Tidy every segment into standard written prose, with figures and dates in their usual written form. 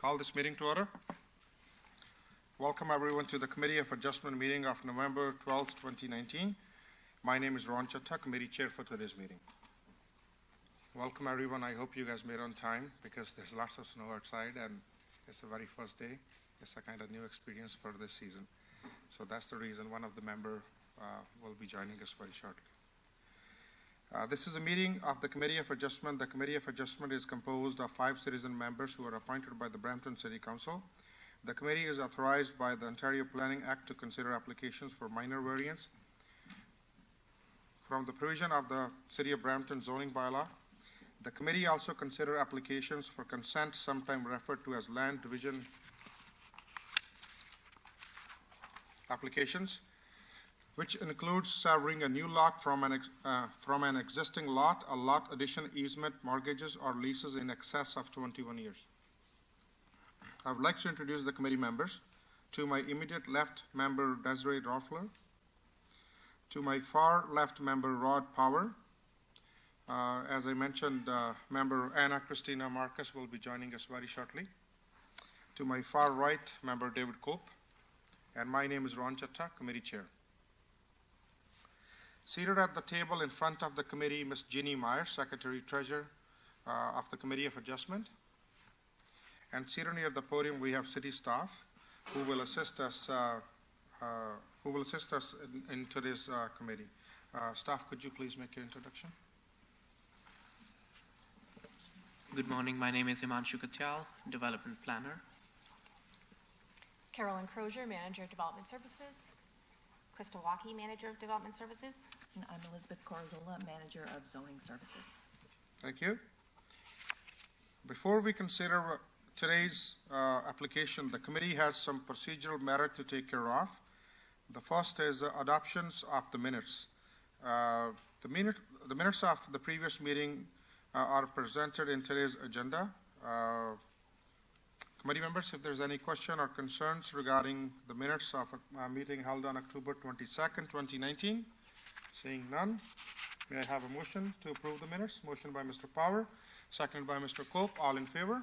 call this meeting to order. Welcome everyone to the Committee of Adjustment meeting of November 12th, 2019. My name is Ron Chatta, Committee Chair for today's meeting. Welcome everyone. I hope you guys made on time because there's lots of snow outside and it's the very first day. It's a kind of new experience for this season. So that's the reason one of the members will be joining us very shortly. This is a meeting of the Committee of Adjustment. The Committee of Adjustment is composed of 5 citizen members who are appointed by the Brampton City Council. The committee is authorized by the Ontario Planning Act to consider applications for minor variance from the provision of the City of Brampton zoning bylaw. The committee also consider applications for consent, sometimes referred to as land division applications, which includes severing a new lot from an existing lot, a lot addition, easement, mortgages, or leases in excess of 21 years. I would like to introduce the committee members. To my immediate left, member Desiree Dorfler. To my far left, member Rod Power. As I mentioned, member Anna Christina Marcus will be joining us very shortly. To my far right, member David Cope. And my name is Ron Chatta, Committee Chair. Seated at the table in front of the committee, Ms. Jeannie Meyer, Secretary Treasurer of the Committee of Adjustment. And seated near the podium, we have city staff who will assist us in today's committee. Staff, could you please make your introduction? Good morning. My name is Himanshu Katyal, Development Planner. Carolyn Crozier, Manager of Development Services. Krista Walkie, Manager of Development Services. And I'm Elizabeth Corzola, Manager of Zoning Services. Thank you. Before we consider today's application, the committee has some procedural matter to take care of. The first is adoptions of the minutes. The minutes of the previous meeting are presented in today's agenda. Committee members, if there's any question or concerns regarding the minutes of a meeting held on October 22nd, 2019, seeing none, may I have a motion to approve the minutes? Motion by Mr. Power, seconded by Mr. Cope. All in favor?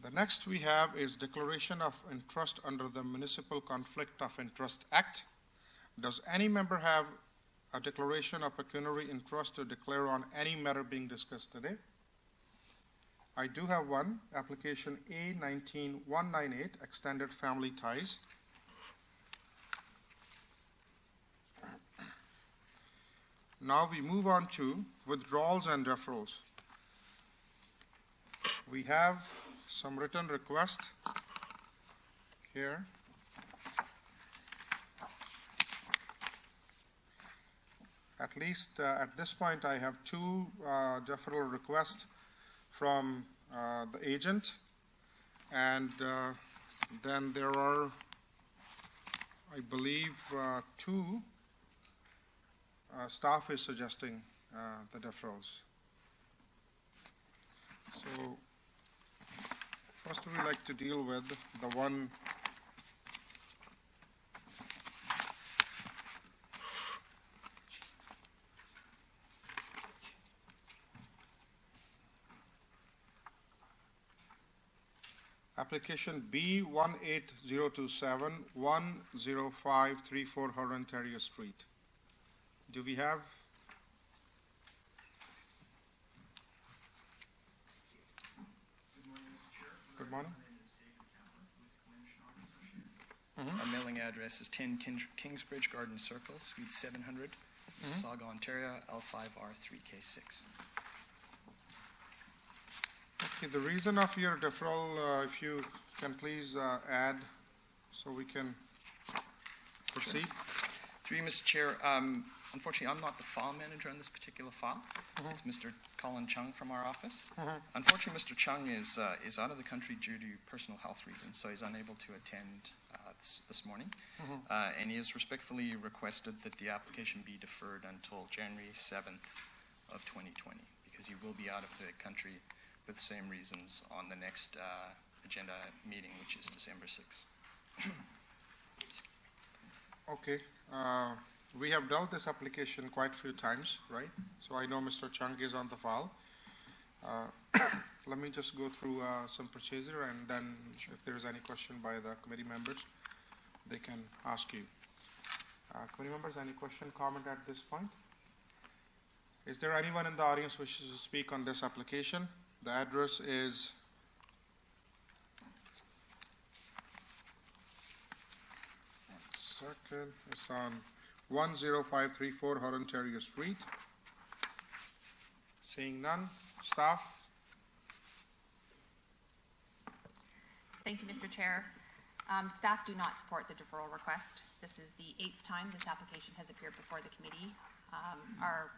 The next we have is declaration of interest under the Municipal Conflict of Interest Act. Does any member have a declaration of pecuniary interest to declare on any matter being discussed today? I do have one, application A19198, Extended Family Ties. Now we move on to withdrawals and deferrals. We have some written request here. At least at this point, I have 2 deferral requests from the agent, and then there are, I believe, 2 staff is suggesting the deferrals. So first, we like to deal with the one application B18027 10534 Huron Ontario Street. Do we have? Good morning. Our mailing address is 10 Kingsbridge Garden Circle, Suite 700, Mississauga, Ontario, L5R3K6. Okay, the reason of your deferral, if you can please add so we can proceed. Through you, Mr. Chair, unfortunately, I'm not the file manager on this particular file. It's Mr. Colin Chung from our office. Unfortunately, Mr. Chung is out of the country due to personal health reasons, so he's unable to attend this morning. And he has respectfully requested that the application be deferred until January 7th of 2020, because he will be out of the country for the same reasons on the next agenda meeting, which is December 6th. Okay. We have dealt this application quite a few times, right? So I know Mr. Chung is on the file. Let me just go through some procedure, and then if there is any question by the committee members, they can ask you. Committee members, any question, comment at this point? Is there anyone in the audience who wishes to speak on this application? The address is it's on 10534 Ontario Street. Seeing none, staff? Thank you, Mr. Chair. Staff do not support the deferral request. This is the 8th time this application has appeared before the committee. Our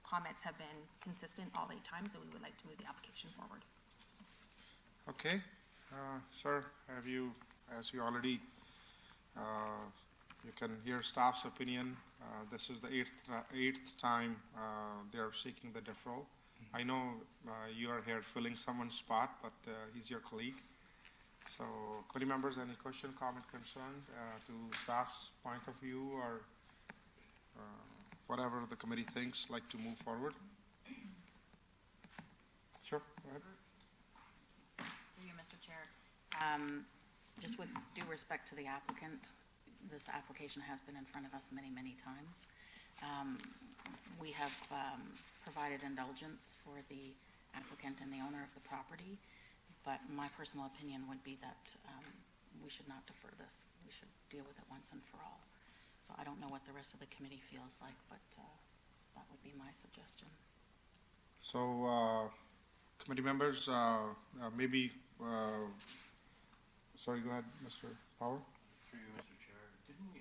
comments have been consistent all 8 times, and we would like to move the application forward. Okay. Sir, have you, as you already, you can hear staff's opinion. This is the eighth time they are seeking the deferral. I know you are here filling someone's spot, but he's your colleague. So, committee members, any question, comment, concern to staff's point of view, or whatever the committee thinks, like to move forward? Sure, go ahead. Through you, Mr. Chair. Just with due respect to the applicant, this application has been in front of us many, many times. We have provided indulgence for the applicant and the owner of the property, but my personal opinion would be that we should not defer this. We should deal with it once and for all. So I don't know what the rest of the committee feels like, but that would be my suggestion. So, committee members, maybe, sorry, go ahead, Mr. Power. Through you, Mr. Chair, didn't we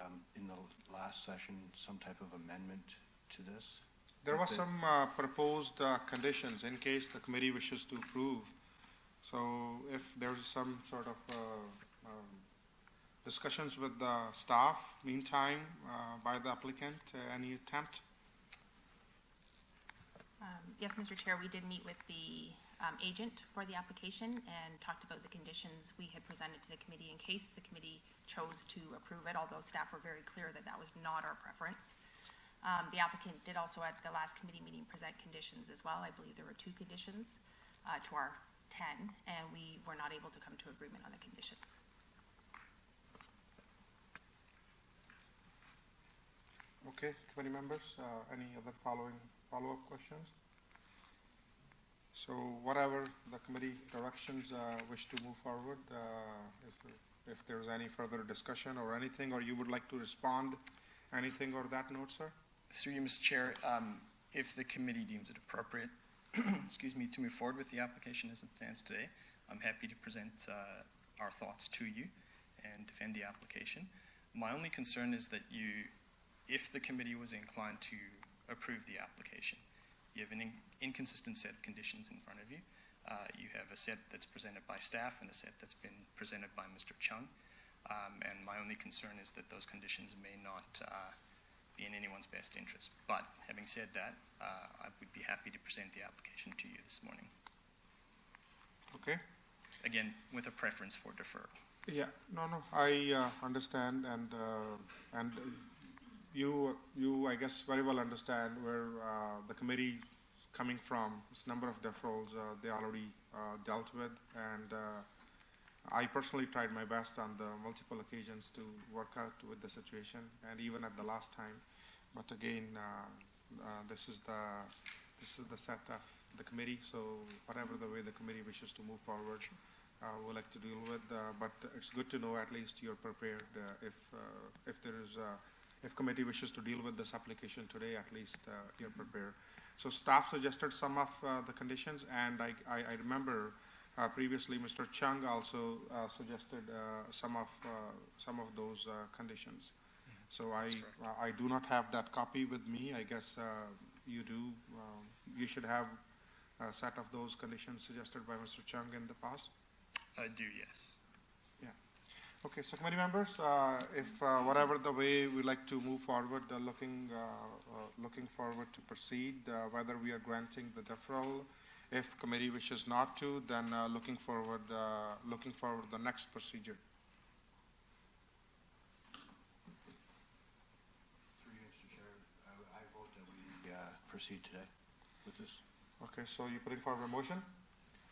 have in the last session some type of amendment to this? There was some proposed conditions in case the committee wishes to approve. So if there's some sort of discussions with the staff, meantime, by the applicant, any attempt? Yes, Mr. Chair, we did meet with the agent for the application and talked about the conditions we had presented to the committee in case the committee chose to approve it, although staff were very clear that that was not our preference. The applicant did also at the last committee meeting present conditions as well. I believe there were 2 conditions to our 10, and we were not able to come to agreement on the conditions. Okay, committee members, any other follow-up questions? So whatever the committee directions wish to move forward, if there's any further discussion or anything, or you would like to respond, anything or that note, sir? Through you, Mr. Chair, if the committee deems it appropriate, excuse me, to move forward with the application as it stands today, I'm happy to present our thoughts to you and defend the application. My only concern is that if the committee was inclined to approve the application, you have an inconsistent set of conditions in front of you. You have a set that's presented by staff and a set that's been presented by Mr. Chung. And my only concern is that those conditions may not be in anyone's best interest. But having said that, I would be happy to present the application to you this morning. Okay. Again, with a preference for defer. Yeah, no, I understand, and you, I guess, very well understand where the committee is coming from. This number of deferrals they already dealt with, and I personally tried my best on the multiple occasions to work out with the situation, and even at the last time. But again, this is the set of the committee. So whatever the way the committee wishes to move forward, we'll like to deal with. But it's good to know at least you're prepared if there is. If committee wishes to deal with this application today, at least you're prepared. So staff suggested some of the conditions, and I remember previously Mr. Chung also suggested some of those conditions. So I do not have that copy with me. I guess you do. You should have a set of those conditions suggested by Mr. Chung in the past. I do, yes. Okay, so committee members, if whatever the way we like to move forward, looking forward to proceed, whether we are granting the deferral If committee wishes not to, then looking forward the next procedure. Through you, Mr. Chair, I vote that we proceed today with this. Okay, so you're putting forward a motion?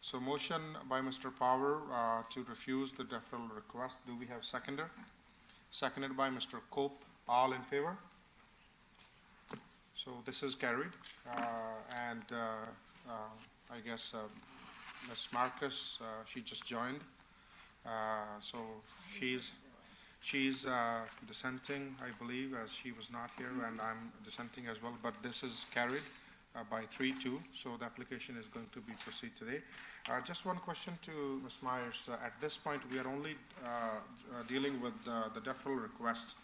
So motion by Mr. Power to refuse the deferral request. Do we have seconder? Seconded by Mr. Cope. All in favor? So this is carried. And I guess Ms. Marcus, she just joined. So she's dissenting, I believe, as she was not here, and I'm dissenting as well. But this is carried by 3-2. So the application is going to be proceed today. Just one question to Ms. Myers. At this point, we are only dealing with the deferral request.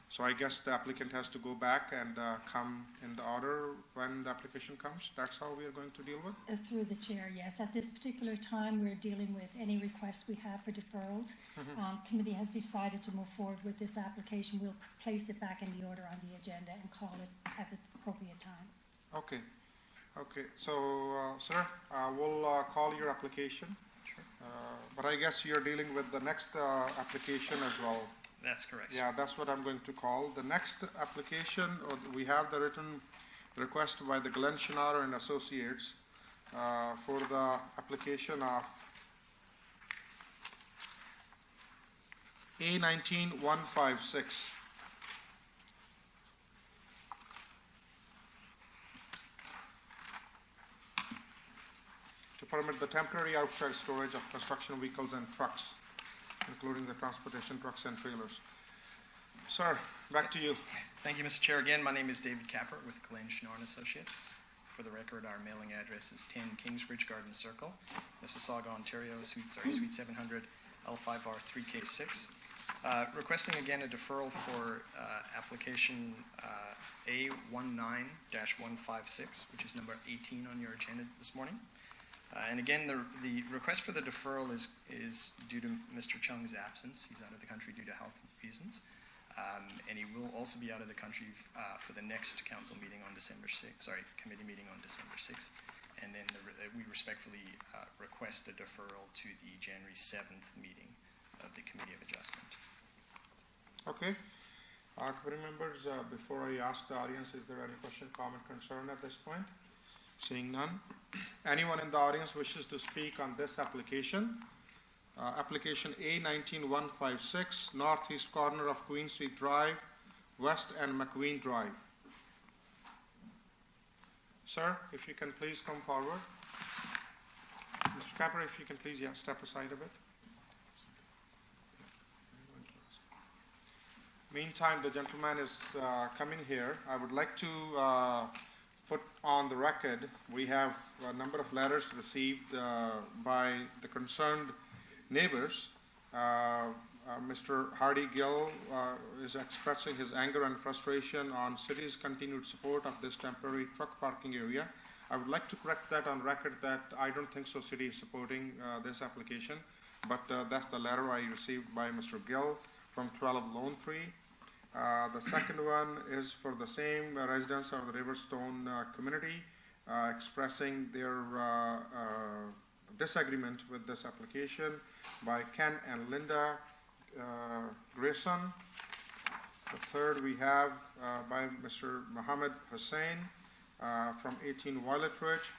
So I guess the applicant has to go back and come in the order when the application comes. That's how we are going to deal with? Through the chair, yes. At this particular time, we're dealing with any requests we have for deferrals. Committee has decided to move forward with this application. We'll place it back in the order on the agenda and call it at the appropriate time. Okay. Okay. So, sir, we'll call your application. Sure. But I guess you're dealing with the next application as well. That's correct. Yeah, that's what I'm going to call. The next application, we have the written request by the Glenn Schneider and Associates for the application of A19156. To permit the temporary outside storage of construction vehicles and trucks, including the transportation trucks and trailers. Sir, back to you. Thank you, Mr. Chair. Again, my name is David Capper with Glenn Schnorr and Associates. For the record, our mailing address is 10 Kingsbridge Garden Circle, Mississauga, Ontario, Suite 700, L5R3K6. Requesting again a deferral for application A19-156, which is number 18 on your agenda this morning. And again, the request for the deferral is due to Mr. Chung's absence. He's out of the country due to health reasons. And he will also be out of the country for the next council meeting on committee meeting on December 6th. And then we respectfully request a deferral to the January 7th meeting of the Committee of Adjustment. Okay. Committee members, before I ask the audience, is there any question, comment, concern at this point? Seeing none. Anyone in the audience wishes to speak on this application? Application A19156, northeast corner of Queen Street Drive, West and McQueen Drive. Sir, if you can please come forward. Mr. Capper, if you can please step aside a bit. Meantime, the gentleman is coming here. I would like to put on the record, we have a number of letters received by the concerned neighbors. Mr. Hardy Gill is expressing his anger and frustration on city's continued support of this temporary truck parking area. I would like to correct that on record that I don't think so city is supporting this application, but that's the letter I received by Mr. Gill from 12 Lone Tree. The second one is for the same residents of the Riverstone community expressing their disagreement with this application by Ken and Linda Grayson. The third we have by Mr. Mohammed Hussain from 18 Violet Ridge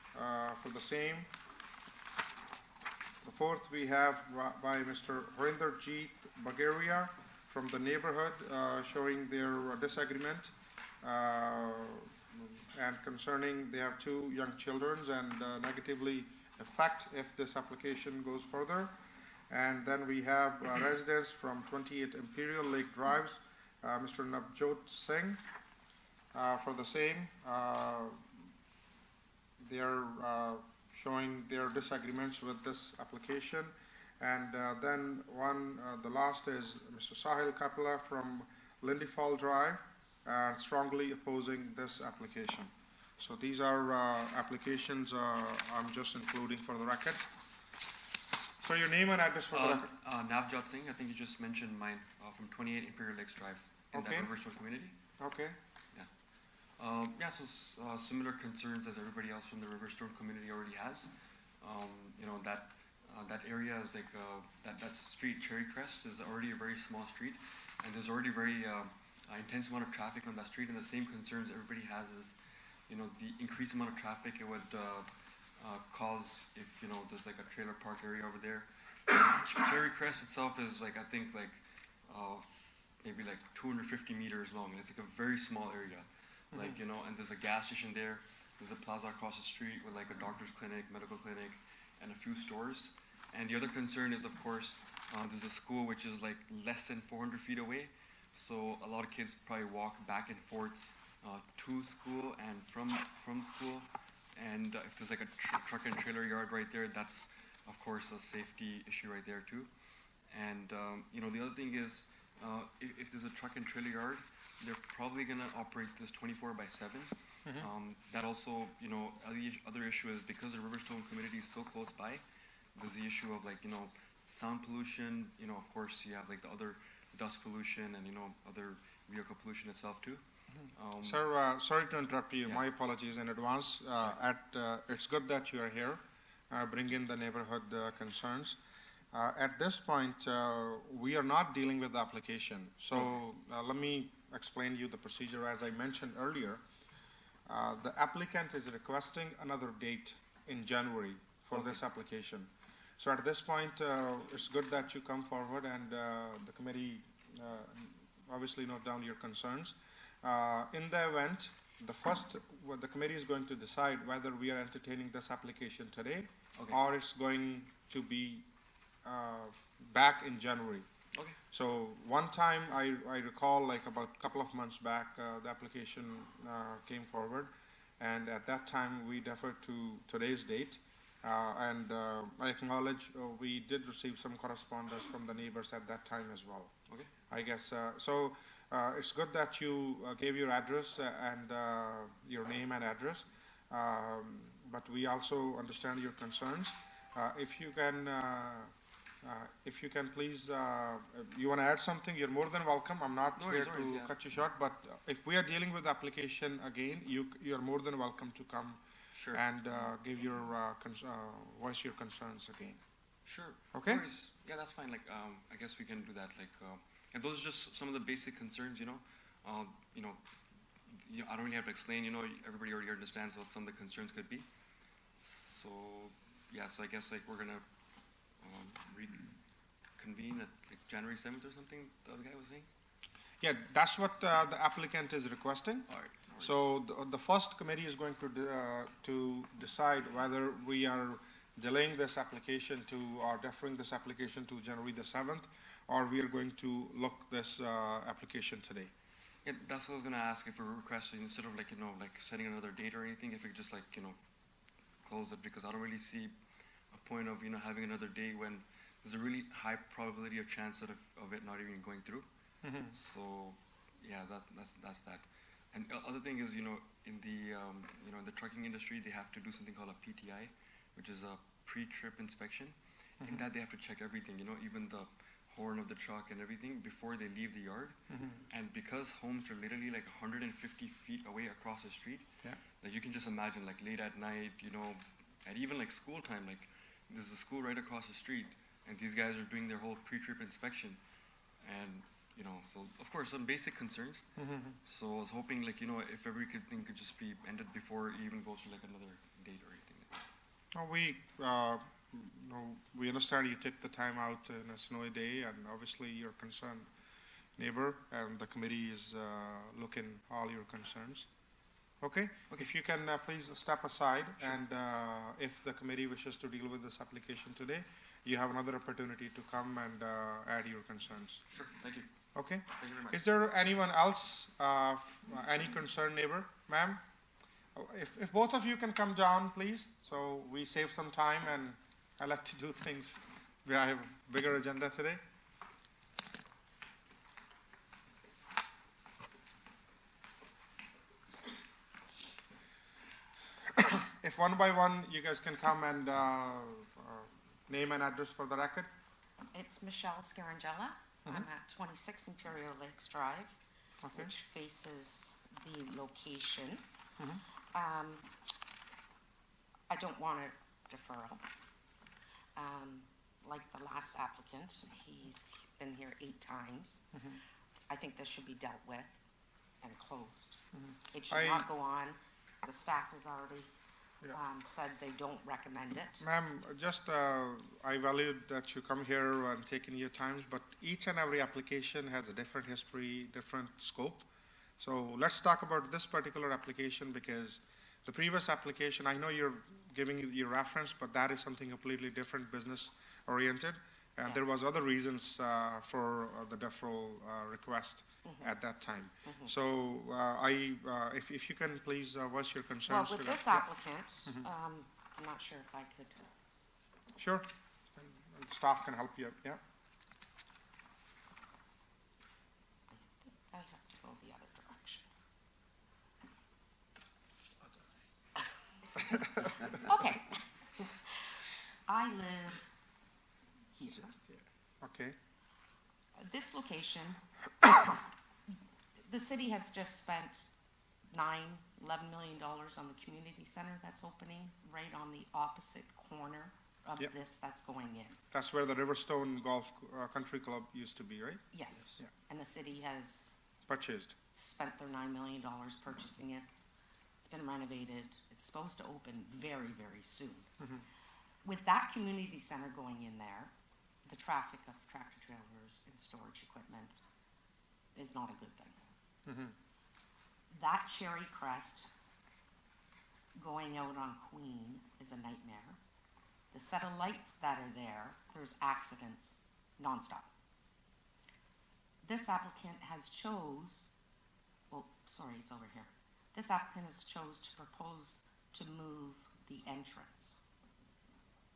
for the same. The fourth we have by Mr. Harinder-jeet Bagaria from the neighborhood showing their disagreement and concerning they have two young children and negatively affect if this application goes further. And then we have residents from 28 Imperial Lake Drives, Mr. Navjot Singh for the same. They are showing their disagreements with this application. And then the last is Mr. Sahil Kapila from Lindy Fall Drive, strongly opposing this application. So these are applications I'm just including for the record. So your name and address for the record. Navjot Singh, I think you just mentioned mine, from 28 Imperial Lakes Drive in Okay. that Riverstone community. Okay. Yeah. Yeah, so similar concerns as everybody else from the Riverstone community already has. You know, that area is like, that street, Cherry Crest, is already a very small street, and there's already very intense amount of traffic on that street, and the same concerns everybody has is, you know, the increased amount of traffic it would cause if, you know, there's like a trailer park area over there. Cherry Crest itself is like, I think like, maybe like 250 meters long, and it's like a very small area. Like, you know, and there's a gas station there, there's a plaza across the street with like a doctor's clinic, medical clinic, and a few stores. And the other concern is, of course, there's a school which is like less than 400 feet away, so a lot of kids probably walk back and forth to school and from school. And if there's like a truck and trailer yard right there, that's of course a safety issue right there too. And you know, the other thing is, if there's a truck and trailer yard, they're probably going to operate this 24/7. That also, you know, other issue is because the Riverstone community is so close by, there's the issue of like, you know, sound pollution. You know, of course, you have like the other dust pollution and, you know, other vehicle pollution itself too. Sir, sorry to interrupt you. Yeah. My apologies in advance. It's good that you are here, bring in the neighborhood concerns. At this point, we are not dealing with the application. So let me explain you the procedure. As I mentioned earlier, the applicant is requesting another date in January for this application. So at this point, it's good that you come forward and the committee obviously note down your concerns. In the event, what the committee is going to decide whether we are entertaining this application today or it's going to be back in January. Okay. So one time I recall, like about a couple of months back, the application came forward, and at that time we deferred to today's date. And I acknowledge we did receive some correspondence from the neighbors at that time as well. Okay. I guess so. It's good that you gave your address and your name and address, but we also understand your concerns. If you can please, you want to add something, you're more than welcome. I'm not here to cut you short, but if we are dealing with the application again, you're more than welcome to come and give your voice your concerns again. Sure. Okay. No worries. Yeah, that's fine. Like, I guess we can do that. Like, and those are just some of the basic concerns. You know, I don't really have to explain. You know, everybody already understands what some of the concerns could be. So, yeah. So I guess like we're gonna reconvene at like January 7th or something. The other guy was saying. Yeah, that's what the applicant is requesting. All right. No So the first committee is going to decide whether we are delaying this application to or deferring this application to January the 7th, or we are going to look this application today. Yeah, that's what I was gonna ask, if we're requesting, instead of like, you know, like setting another date or anything, if we could just like, you know, close it, because I don't really see a point of, you know, having another day when there's a really high probability of chance of it not even going through. So yeah, that's that. And other thing is, you know, in the in the trucking industry, they have to do something called a PTI, which is a pre-trip inspection. In that they have to check everything, you know, even the horn of the truck and everything before they leave the yard. And because homes are literally like 150 feet away across the street, like you can just imagine like late at night, you know, and even like school time, like there's a school right across the street, and these guys are doing their whole pre-trip inspection. And you know, so of course some basic concerns. So I was hoping, like, you know, if everything could just be ended before it even goes to like another date or anything like that. We understand you took the time out in a snowy day, and obviously you're a concerned neighbor, and the committee is looking all your concerns. Okay? If you can please step aside, and if the committee wishes to deal with this application today, you have another opportunity to come and add your concerns. Sure, thank you. Okay? Thank you very much. Is there anyone else, any concerned neighbor? Ma'am? If both of you can come down, please, so we save some time, and I like to do things. We have a bigger agenda today. If one by one you guys can come and name and address for the record. It's Michelle Scarangella. I'm at 26 Imperial Lakes Drive, which faces the location. I don't want a deferral. Like the last applicant, he's been here 8 times. I think this should be dealt with and closed. It should not go on. The staff has already said they don't recommend it. Ma'am, just I valued that you come here and taking your times, but each and every application has a different history, different scope. So let's talk about this particular application, because the previous application, I know you're giving your reference, but that is something completely different, business oriented. And there was other reasons for the deferral request at that time. So if you can please voice your Well, concerns. with to this that. applicant, I'm not sure if I could. Sure. And staff can help you, yeah. I have to go the other direction. Okay. I live here. Okay. This location, the city has just spent $11 million on the community center that's opening right on the opposite corner of Yep. this that's going in. That's where the Riverstone Golf Country Club used to be, right? Yes. Yeah. And the city has Purchased. spent their $9 million purchasing it. It's been renovated. It's supposed to open very, very soon. With that community center going in there, the traffic of tractor trailers and storage equipment is not a good thing. That Cherry Crest going out on Queen is a nightmare. The set of lights that are there, there's accidents nonstop. This applicant has it's over here. This applicant has chose to propose to move the entrance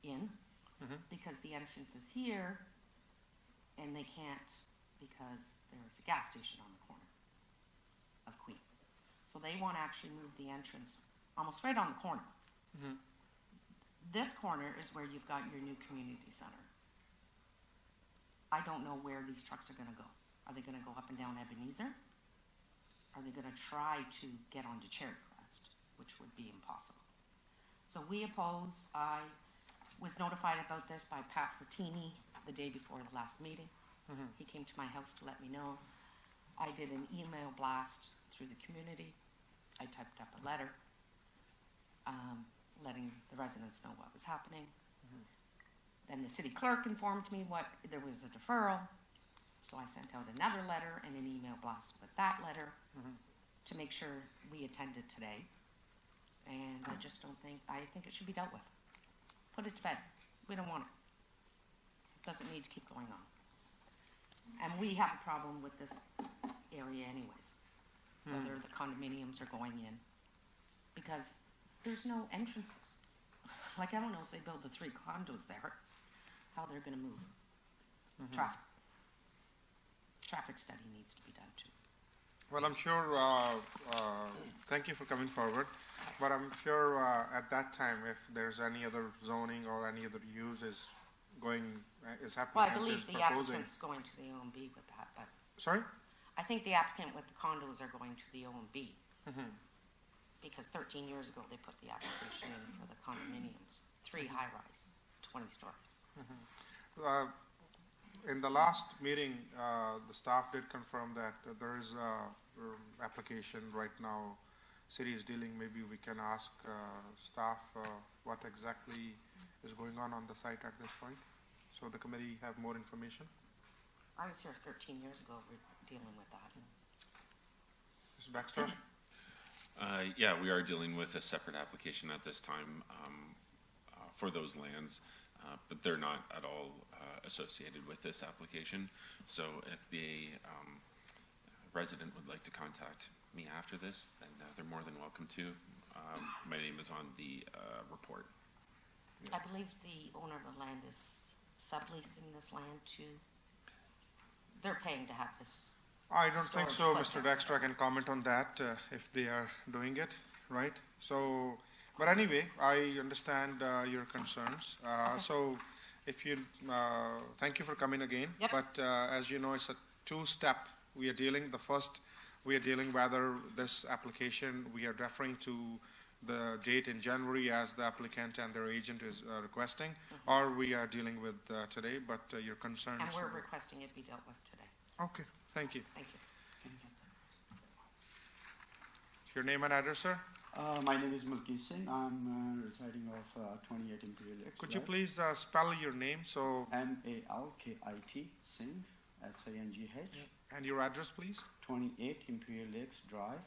in because the entrance is here and they can't because there's a gas station on the corner of Queen. So they want to actually move the entrance almost right on the corner. This corner is where you've got your new community center. I don't know where these trucks are going to go. Are they going to go up and down Ebenezer? Are they going to try to get onto Cherry Crest, which would be impossible? So we oppose. I was notified about this by Pat Fortini the day before the last meeting. He came to my house to let me know. I did an email blast through the community. I typed up a letter letting the residents know what was happening. Then the city clerk informed me there was a deferral. So I sent out another letter and an email blast with that letter to make sure we attended today. And I think it should be dealt with. Put it to bed. We don't want it. It doesn't need to keep going on. And we have a problem with this area anyways, whether the condominiums are going in, because there's no entrances. Like, I don't know if they build the 3 condos there, how they're going to move traffic. Traffic study needs to be done too. Well, I'm sure, thank you for coming forward, but I'm sure at that time, if there's any other zoning or any other use is happening. Well, I believe the applicant's going to the OMB with that, but Sorry? I think the applicant with the condos are going to the OMB. Because 13 years ago, they put the application in for the condominiums, 3 high-rise, 20 stories. In the last meeting, the staff did confirm that there is a application right now. City is dealing. Maybe we can ask staff what exactly is going on the site at this point, so the committee have more information. I was here 13 years ago. We're dealing with that. Mr. Baxter? Yeah, we are dealing with a separate application at this time for those lands, but they're not at all associated with this application. So if the resident would like to contact me after this, then they're more than welcome to. My name is on the report. I believe the owner of the land is subleasing this land to, they're paying to have this. I don't think so, storage Mr. put Dexter. I can comment on that if they are doing it, right? So, but anyway, I understand your concerns. So, if you, thank you for coming again. Yep. But as you know, it's a 2-step we are dealing. The first we are dealing whether this application, we are referring to the date in January as the applicant and their agent is requesting, or we are dealing with today, but your concerns. And we're requesting it be dealt with today. Okay, thank you. Thank you. Your name and address, sir? My name is Malki Singh. I'm residing off 28 Imperial Lakes. Could you please spell your name? So Malkit Singh, Singh. And your address, please? 28 Imperial Lakes Drive.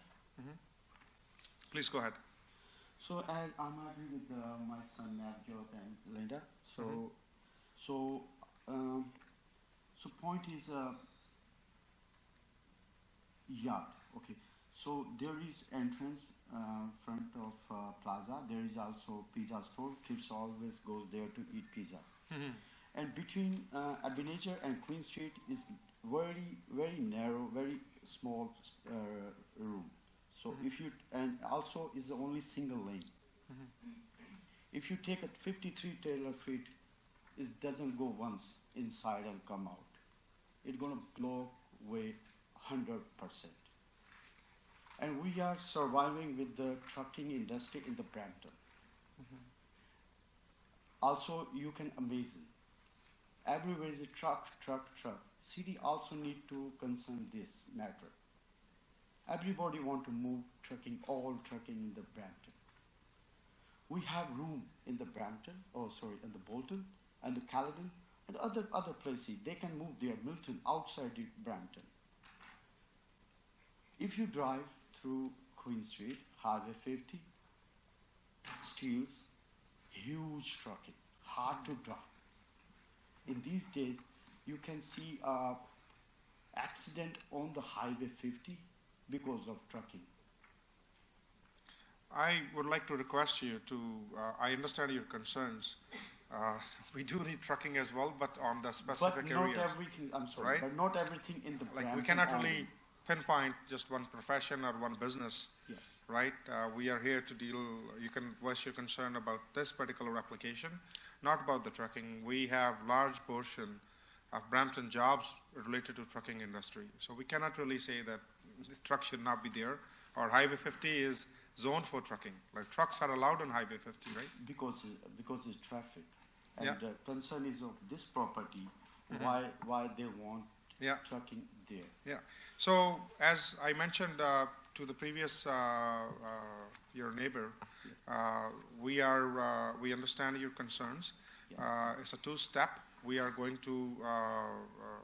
Please go ahead. So as I'm arguing with my son Navjot and Linda, so point is yard. Okay. So there is entrance front of plaza. There is also pizza store. Kids always goes there to eat pizza. And between Ebenezer and Queen Street is very, very narrow, very small room. So if you, and also is the only single lane. If you take a 53 Taylor feet, it doesn't go once inside and come out. It's gonna blow away 100%. And we are surviving with the trucking industry in the Brampton. Also, you can imagine, everywhere is a truck. City also need to concern this matter. Everybody want to move trucking, all trucking in the Brampton. We have room in the Brampton, in the Bolton and the Caledon and other places. They can move their Milton outside the Brampton. If you drive through Queen Street, Highway 50, Steels, huge trucking, hard to drive. In these days, you can see accident on the Highway 50 because of trucking. I would like to request you to, I understand your concerns. We do need trucking as well, but on the specific areas. But not everything, I'm sorry, right? but not everything in the Like we Brampton cannot only. really pinpoint just one profession or one business, Yeah. right? We are here to deal, you can voice your concern about this particular application, not about the trucking. We have large portion of Brampton jobs related to trucking industry. So we cannot really say that this truck should not be there, or Highway 50 is zoned for trucking. Like trucks are allowed on Highway 50, right? Because it's traffic. And Yeah. the concern is of this property, why they want Yeah. trucking there. Yeah. So as I mentioned to the previous your neighbor, we understand your concerns. It's a two-step. We are going to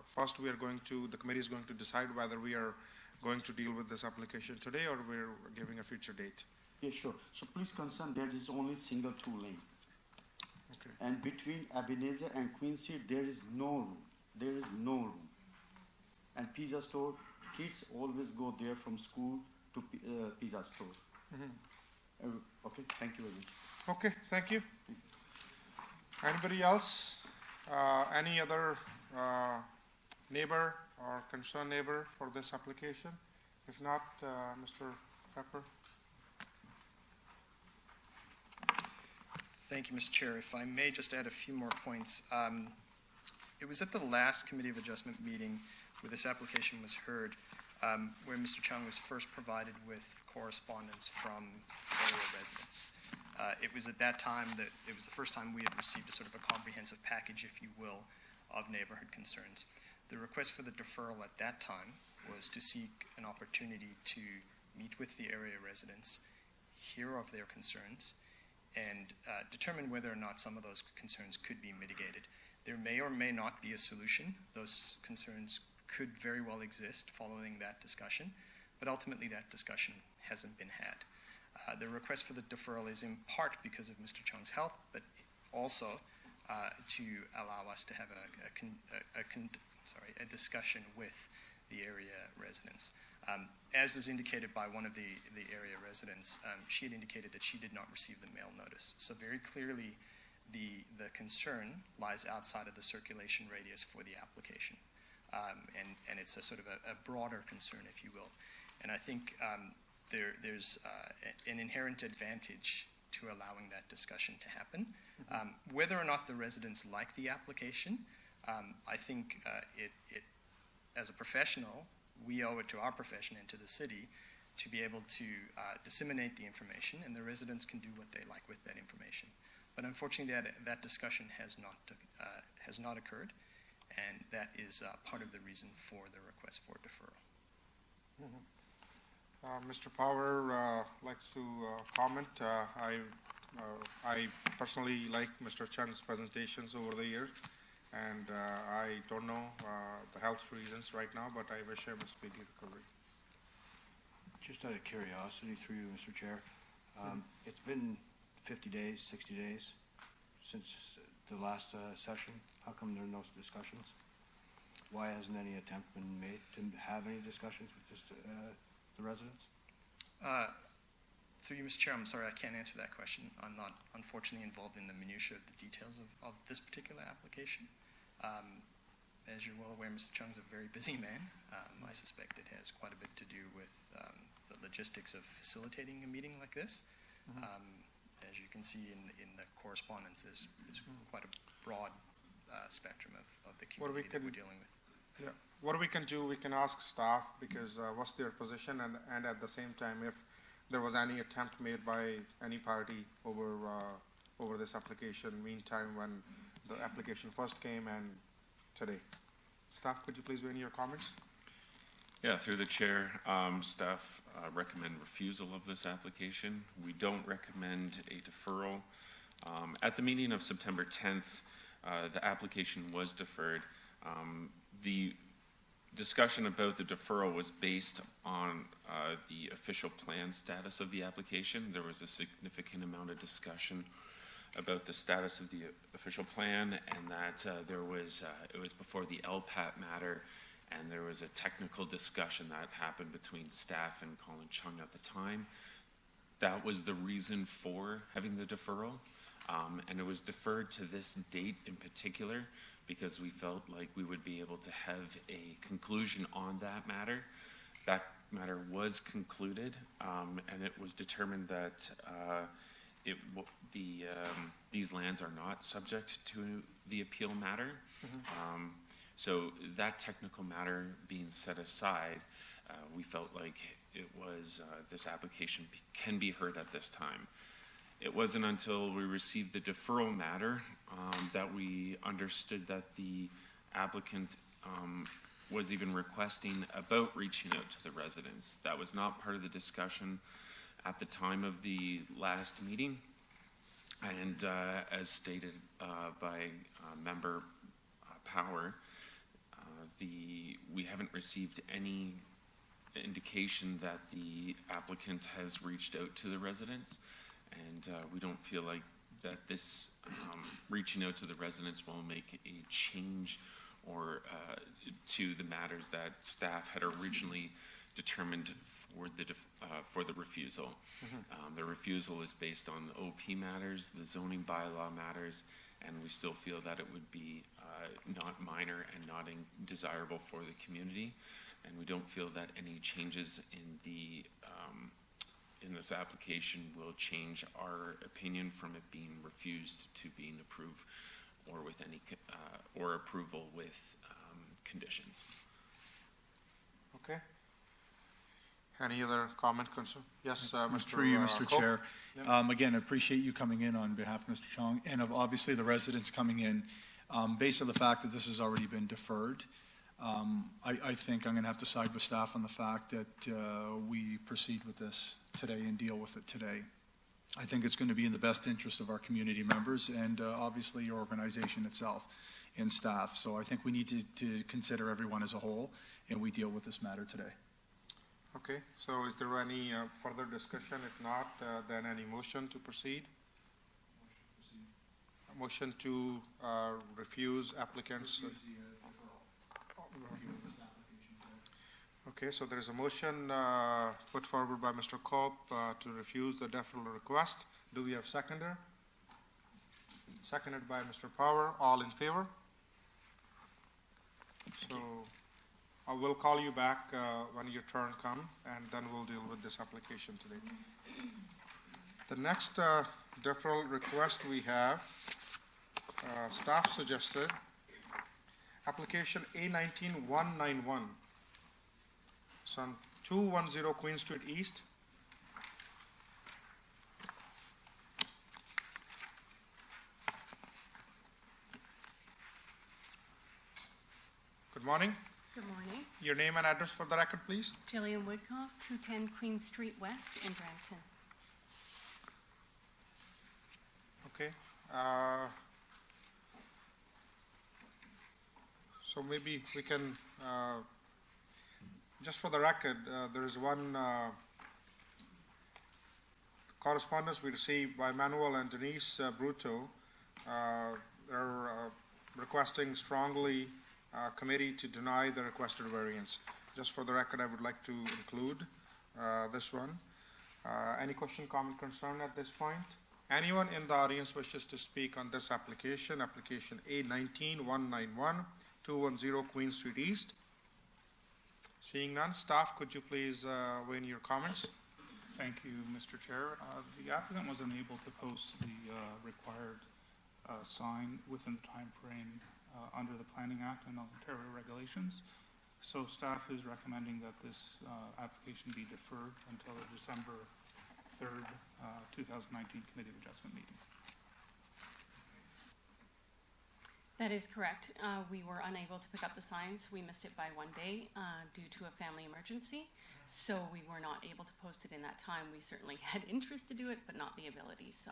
first the committee is going to decide whether we are going to deal with this application today or we're giving a future date. Yeah, sure. So please concern there is only single two lane. Okay. And between Ebenezer and Queen Street, there is no room. There is no room. And pizza store, kids always go there from school to pizza store. Okay, thank you very much. Okay, thank you. Anybody else? Any other neighbor or concerned neighbor for this application? If not, Mr. Pepper. Thank you, Mr. Chair. If I may just add a few more points. It was at the last Committee of Adjustment meeting where this application was heard, where Mr. Chung was first provided with correspondence from area residents. It was at that time that it was the first time we had received a sort of a comprehensive package, if you will, of neighborhood concerns. The request for the deferral at that time was to seek an opportunity to meet with the area residents, hear of their concerns, and determine whether or not some of those concerns could be mitigated. There may or may not be a solution. Those concerns could very well exist following that discussion, but ultimately that discussion hasn't been had. The request for the deferral is in part because of Mr. Chung's health, but also to allow us to have a discussion with the area residents. As was indicated by one of the area residents, she had indicated that she did not receive the mail notice. So very clearly, the concern lies outside of the circulation radius for the application. And it's a sort of a broader concern, if you will. And I think there's an inherent advantage to allowing that discussion to happen. Whether or not the residents like the application, I think it as a professional, we owe it to our profession and to the city to be able to disseminate the information, and the residents can do what they like with that information. But unfortunately, that discussion has not occurred, and that is part of the reason for the request for deferral. Mr. Power likes to comment. I personally like Mr. Chung's presentations over the years, and I don't know the health reasons right now, but I wish him a speedy recovery. Just out of curiosity, through you, Mr. Chair, it's been 50 days, 60 days since the last session. How come there are no discussions? Why hasn't any attempt been made to have any discussions with just, the residents? Through you, Mr. Chair, I'm sorry, I can't answer that question. I'm not unfortunately involved in the minutiae of the details of this particular application. As you're well aware, Mr. Chung's a very busy man. I suspect it has quite a bit to do with the logistics of facilitating a meeting like this. As you can see in the correspondence, there's quite a broad spectrum of the community that we're dealing with. Yeah. What we can do, we can ask staff, because what's their position, and at the same time, if there was any attempt made by any party over this application, meantime when the application first came and today. Staff, could you please weigh in your comments? Yeah, through the chair, staff recommend refusal of this application. We don't recommend a deferral. At the meeting of September 10th, the application was deferred. The discussion about the deferral was based on the official plan status of the application. There was a significant amount of discussion about the status of the official plan, and that it was before the LPAT matter, and there was a technical discussion that happened between staff and Colin Chung at the time. That was the reason for having the deferral, and it was deferred to this date in particular because we felt like we would be able to have a conclusion on that matter. That matter was concluded, and it was determined that these lands are not subject to the appeal matter. So that technical matter being set aside, we felt like it was this application can be heard at this time. It wasn't until we received the deferral matter that we understood that the applicant was even requesting about reaching out to the residents. That was not part of the discussion at the time of the last meeting. And as stated by Member Power, we haven't received any indication that the applicant has reached out to the residents, and we don't feel like that this reaching out to the residents will make a change or to the matters that staff had originally determined for the refusal. The refusal is based on the OP matters, the zoning bylaw matters, and we still feel that it would be not minor and not desirable for the community. And we don't feel that any changes in this application will change our opinion from it being refused to being approved, or with any or approval with conditions. Okay. Any other comment, concern? Yes, Mr. Through you, Mr. Cope. Chair. Again, I appreciate you coming in on behalf of Mr. Chong, and of obviously the residents coming in. Based on the fact that this has already been deferred, I think I'm going to have to side with staff on the fact that we proceed with this today and deal with it today. I think it's going to be in the best interest of our community members and obviously your organization itself and staff. So I think we need to consider everyone as a whole, and we deal with this matter today. Okay, so is there any further discussion? If not, then any motion to proceed? Motion to refuse applicants. Okay, so there is a motion put forward by Mr. Cope to refuse the deferral request. Do we have seconder? Seconded by Mr. Power. All in favor? So I will call you back when your turn comes, and then we'll deal with this application today. The next deferral request we have, staff suggested, application A19191. It's on 210 Queen Street East. Good morning. Good morning. Your name and address for the record, please. Jillian Woodcock, 210 Queen Street West in Brampton. Okay. So maybe we can, just for the record, there is one correspondence we received by Manuel and Denise Bruto. They're requesting strongly committee to deny the requested variance. Just for the record, I would like to include this one. Any question, comment, concern at this point? Anyone in the audience wishes to speak on this application, application A19-191, 210 Queen Street East? Seeing none, staff, could you please weigh in your comments? Thank you, Mr. Chair. The applicant was unable to post the required sign within the time frame under the Planning Act and Ontario regulations. So staff is recommending that this application be deferred until the December 3rd, 2019 Committee of Adjustment meeting. That is correct. We were unable to pick up the signs. We missed it by 1 day due to a family emergency. So we were not able to post it in that time. We certainly had interest to do it, but not the ability. So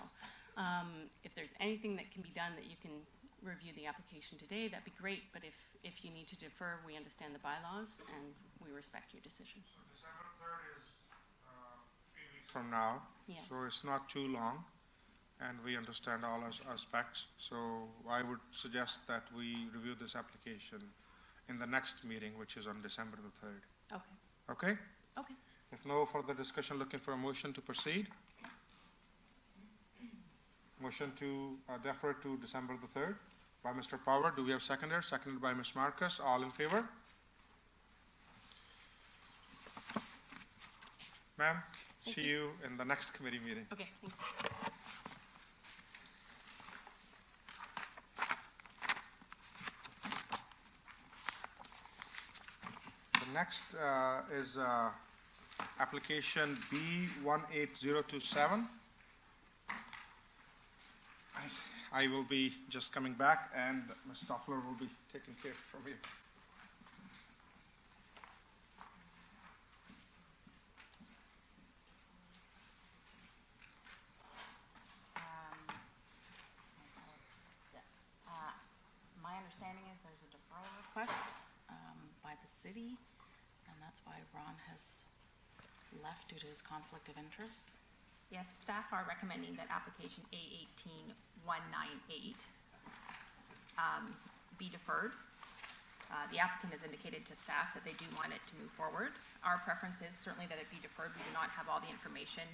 if there's anything that can be done that you can review the application today, that'd be great. But if you need to defer, we understand the bylaws and we respect your decision. So December 3rd is 3 weeks from now. Yes. So it's not too long, and we understand all aspects. So I would suggest that we review this application in the next meeting, which is on December the 3rd. Okay. Okay? Okay. If no further discussion, looking for a motion to proceed. Motion to defer to December the 3rd by Mr. Power. Do we have seconder? Seconded by Ms. Marcus. All in favor? Ma'am, see you in the next committee meeting. Okay, thank you. The next is application B18027. I will be just coming back, and Ms. Stoffler will be taking care from you. My understanding is there's a deferral request by the city, and that's why Ron has left due to his conflict of interest. Yes, staff are recommending that application A18198 be deferred. The applicant has indicated to staff that they do want it to move forward. Our preference is certainly that it be deferred. We do not have all the information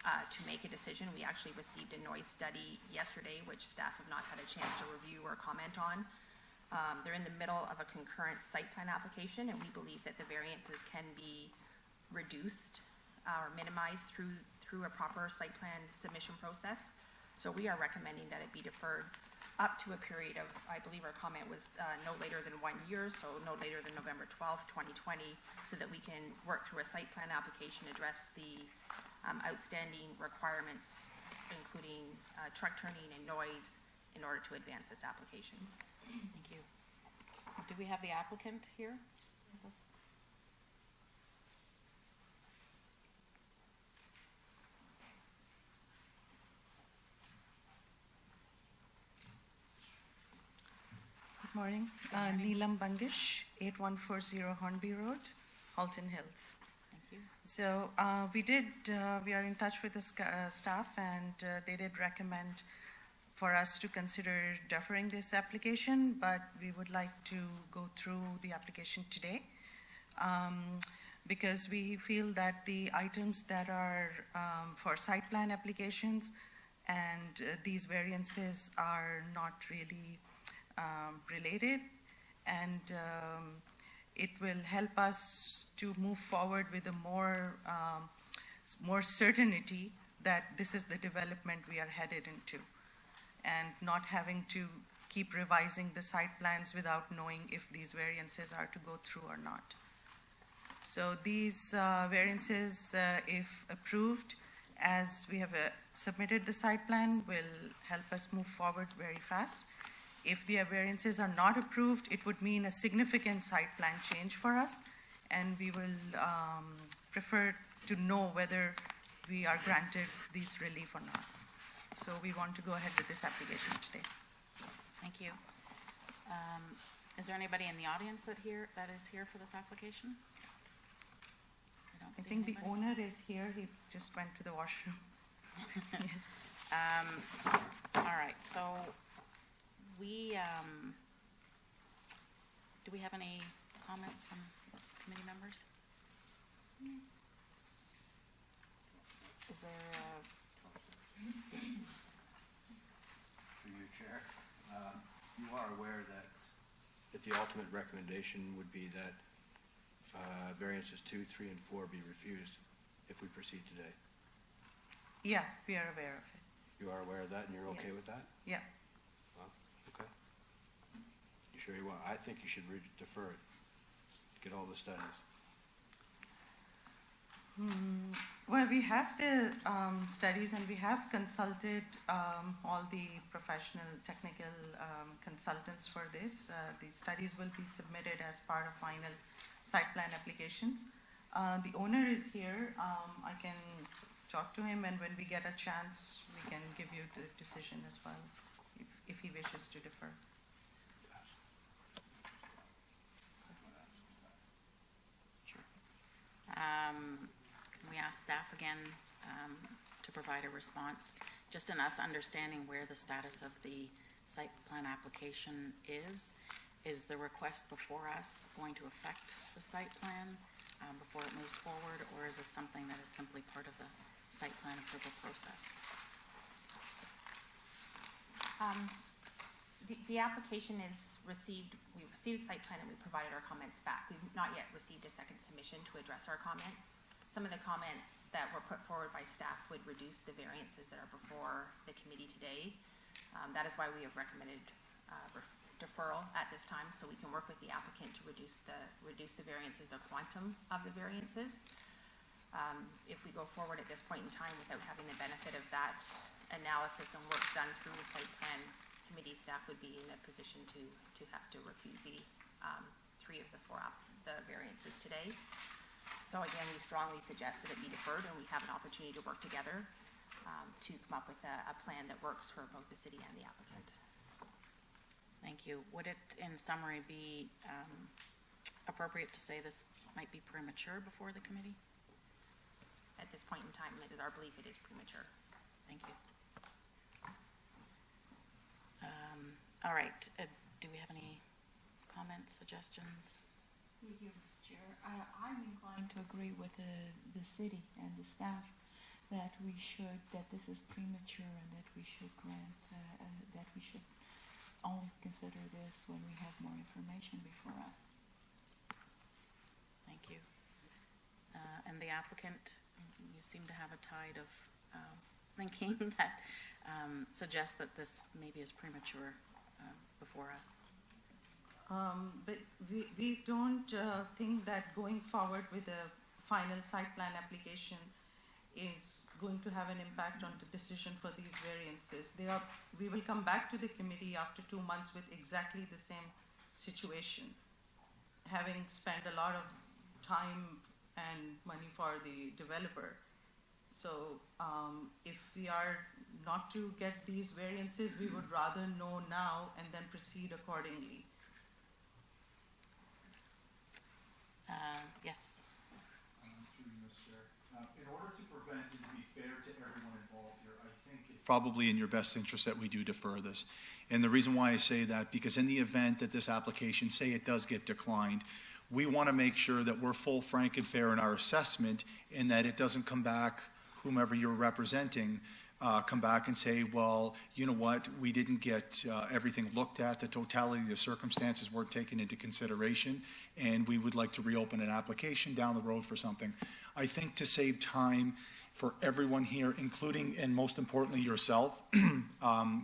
to make a decision. We actually received a noise study yesterday, which staff have not had a chance to review or comment on. They're in the middle of a concurrent site plan application, and we believe that the variances can be reduced or minimized through a proper site plan submission process. So we are recommending that it be deferred up to a period of, I believe our comment was no later than 1 year, so no later than November 12th, 2020, so that we can work through a site plan application, address the outstanding requirements, including truck turning and noise, in order to advance this application. Thank you. Do we have the applicant here with us? Morning. Neelam Bangish, 8140 Hornby Road, Halton Hills. Thank you. So we are in touch with the staff, and they did recommend for us to consider deferring this application, but we would like to go through the application today because we feel that the items that are for site plan applications and these variances are not really related, and it will help us to move forward with a more certainty that this is the development we are headed into, and not having to keep revising the site plans without knowing if these variances are to go through or not. So these variances, if approved, as we have submitted the site plan, will help us move forward very fast. If the variances are not approved, it would mean a significant site plan change for us, and we will prefer to know whether we are granted these relief or not. So we want to go ahead with this application today. Thank you. Is there anybody in the audience that is here for this application? I think the owner is here. He just went to the washroom. All right, so do we have any comments from committee members? Is there For you, Chair, you are aware that the ultimate recommendation would be that variances 2, 3, and 4 be refused if we proceed today. Yeah, we are aware of it. You are aware of that, and you're okay Yes. with that? Yeah. Well, okay. You sure you want? I think you should defer it. Get all the studies. Well, we have the studies, and we have consulted all the professional technical consultants for this. The studies will be submitted as part of final site plan applications. The owner is here. I can talk to him, and when we get a chance, we can give you the decision as well, if he wishes to defer. Can we ask staff again to provide a response? Just in us understanding where the status of the site plan application is the request before us going to affect the site plan before it moves forward, or is this something that is simply part of the site plan approval process? The application is received, we received the site plan and we provided our comments back. We've not yet received a second submission to address our comments. Some of the comments that were put forward by staff would reduce the variances that are before the committee today. That is why we have recommended deferral at this time, so we can work with the applicant to reduce the variances, the quantum of the variances. If we go forward at this point in time without having the benefit of that analysis and work done through the site plan committee, staff would be in a position to have to refuse the 3 of the 4 the variances today. So again, we strongly suggest that it be deferred, and we have an opportunity to work together to come up with a plan that works for both the city and the applicant. Thank you. Would it, in summary, be appropriate to say this might be premature before the committee? At this point in time, it is our belief it is premature. Thank you. All right. Do we have any comments, suggestions? Thank you, Ms. Chair. I'm inclined to agree with the city and the staff that this is premature and that we should that we should only consider this when we have more information before us. Thank you. And the applicant, you seem to have a tide of thinking that suggests that this maybe is premature before us. But we don't think that going forward with a final site plan application is going to have an impact on the decision for these variances. We will come back to the committee after 2 months with exactly the same situation, having spent a lot of time and money for the developer. So if we are not to get these variances, we would rather know now and then proceed accordingly. Yes. In order to prevent and to be fair to everyone involved here, I think it's probably in your best interest that we do defer this. And the reason why I say that, because in the event that this application, say it does get declined, we want to make sure that we're full, frank, and fair in our assessment, and that it doesn't come back, whomever you're representing, come back and say, well, you know what, we didn't get everything looked at, the totality of the circumstances weren't taken into consideration, and we would like to reopen an application down the road for something. I think to save time for everyone here, including and most importantly yourself,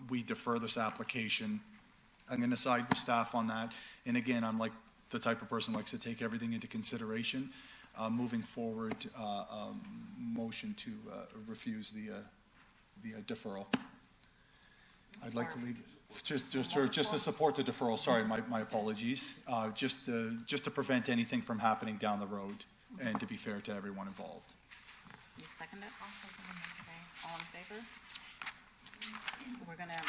we defer this application. I'm going to side with staff on that. And again, I'm like the type of person who likes to take everything into consideration. moving forward, motion to refuse the deferral. I'd like to leave, just to support the deferral, sorry, my apologies, just to prevent anything from happening down the road and to be fair to everyone involved. You second it? Okay, all in favor? We're gonna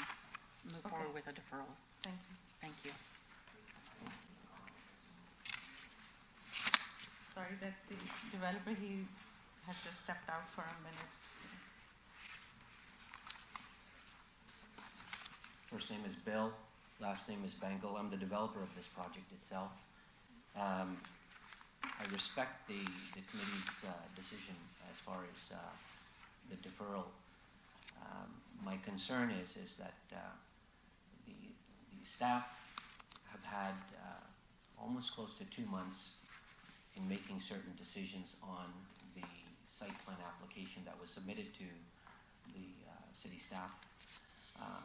move forward with a deferral. Thank you. Thank you. Sorry, that's the developer. He has just stepped out for a minute. First name is Bill, last name is Bengal. I'm the developer of this project itself. I respect the committee's decision as far as the deferral. My concern is that the staff have had almost close to 2 months in making certain decisions on the site plan application that was submitted to the city staff.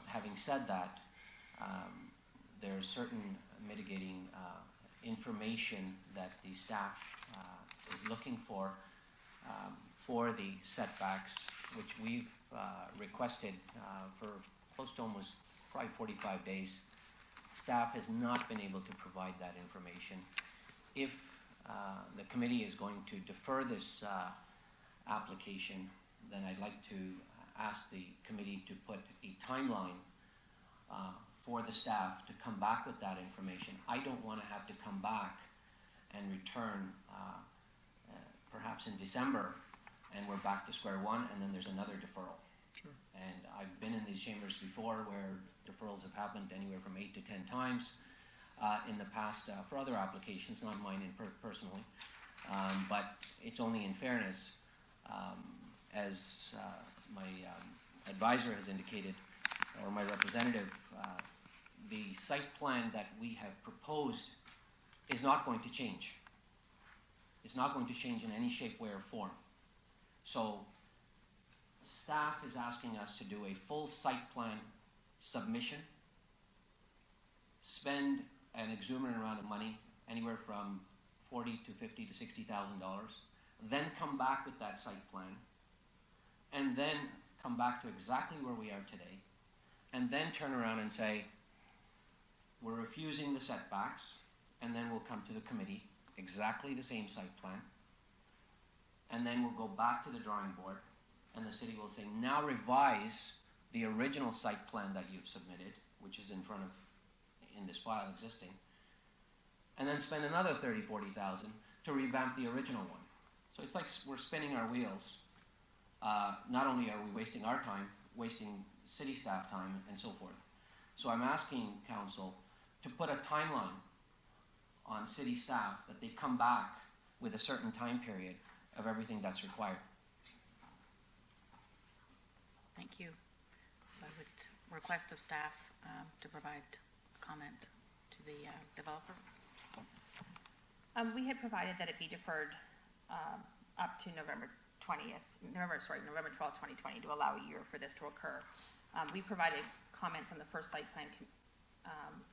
Having said that, there are certain mitigating information that the staff is looking for the setbacks, which we've requested for close to almost probably 45 days. Staff has not been able to provide that information. If the committee is going to defer this application, then I'd like to ask the committee to put a timeline for the staff to come back with that information. I don't want to have to come back and return perhaps in December and we're back to square one and then there's another deferral. Sure. And I've been in these chambers before where deferrals have happened anywhere from 8 to 10 times in the past for other applications, not mine personally. But it's only in fairness, as my advisor has indicated, or my representative, the site plan that we have proposed is not going to change. It's not going to change in any shape, way, or form. So staff is asking us to do a full site plan submission, spend an exuberant amount of money, anywhere from $40,000 to $50,000 to $60,000, then come back with that site plan, and then come back to exactly where we are today, and then turn around and say, we're refusing the setbacks, and then we'll come to the committee, exactly the same site plan, and then we'll go back to the drawing board, and the city will say, now revise the original site plan that you've submitted, which is in front of, in this file existing, and then spend another $30,000, $40,000 to revamp the original one. So it's like we're spinning our wheels. Not only are we wasting our time, wasting city staff time and so forth. So I'm asking council to put a timeline on city staff that they come back with a certain time period of everything that's required. Thank you. I would request of staff to provide comment to the developer. We had provided that it be deferred up to November 12th, 2020, to allow a year for this to occur. We provided comments on the first site plan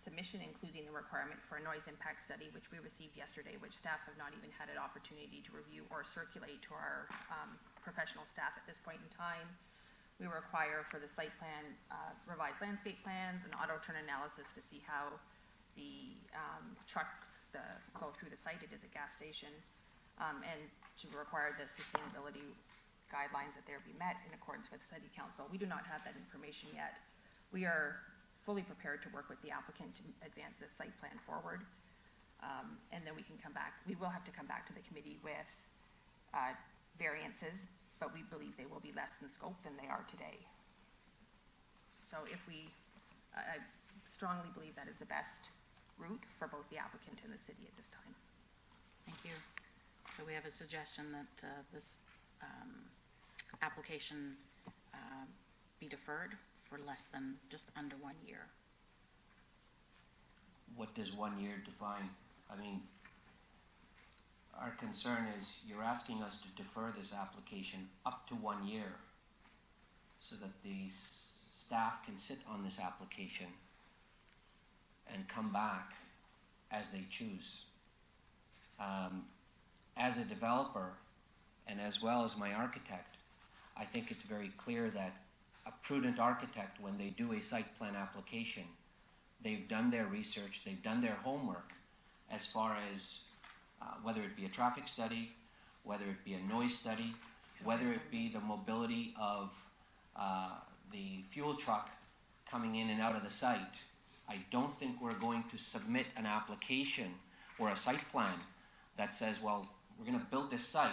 submission, including the requirement for a noise impact study, which we received yesterday, which staff have not even had an opportunity to review or circulate to our professional staff at this point in time. We require for the site plan revised landscape plans and auto turn analysis to see how the trucks go through the site. It is a gas station. And to require the sustainability guidelines that there be met in accordance with City Council. We do not have that information yet. We are fully prepared to work with the applicant to advance this site plan forward. And then we can come back. We will have to come back to the committee with variances, but we believe they will be less in scope than they are today. So I strongly believe that is the best route for both the applicant and the city at this time. Thank you. So we have a suggestion that this application be deferred for less than just under 1 year. What does 1 year define? I mean, our concern is you're asking us to defer this application up to 1 year so that the staff can sit on this application and come back as they choose. as a developer, and as well as my architect, I think it's very clear that a prudent architect, when they do a site plan application, they've done their research, they've done their homework as far as whether it be a traffic study, whether it be a noise study, whether it be the mobility of the fuel truck coming in and out of the site. I don't think we're going to submit an application or a site plan that says, well, we're going to build this site,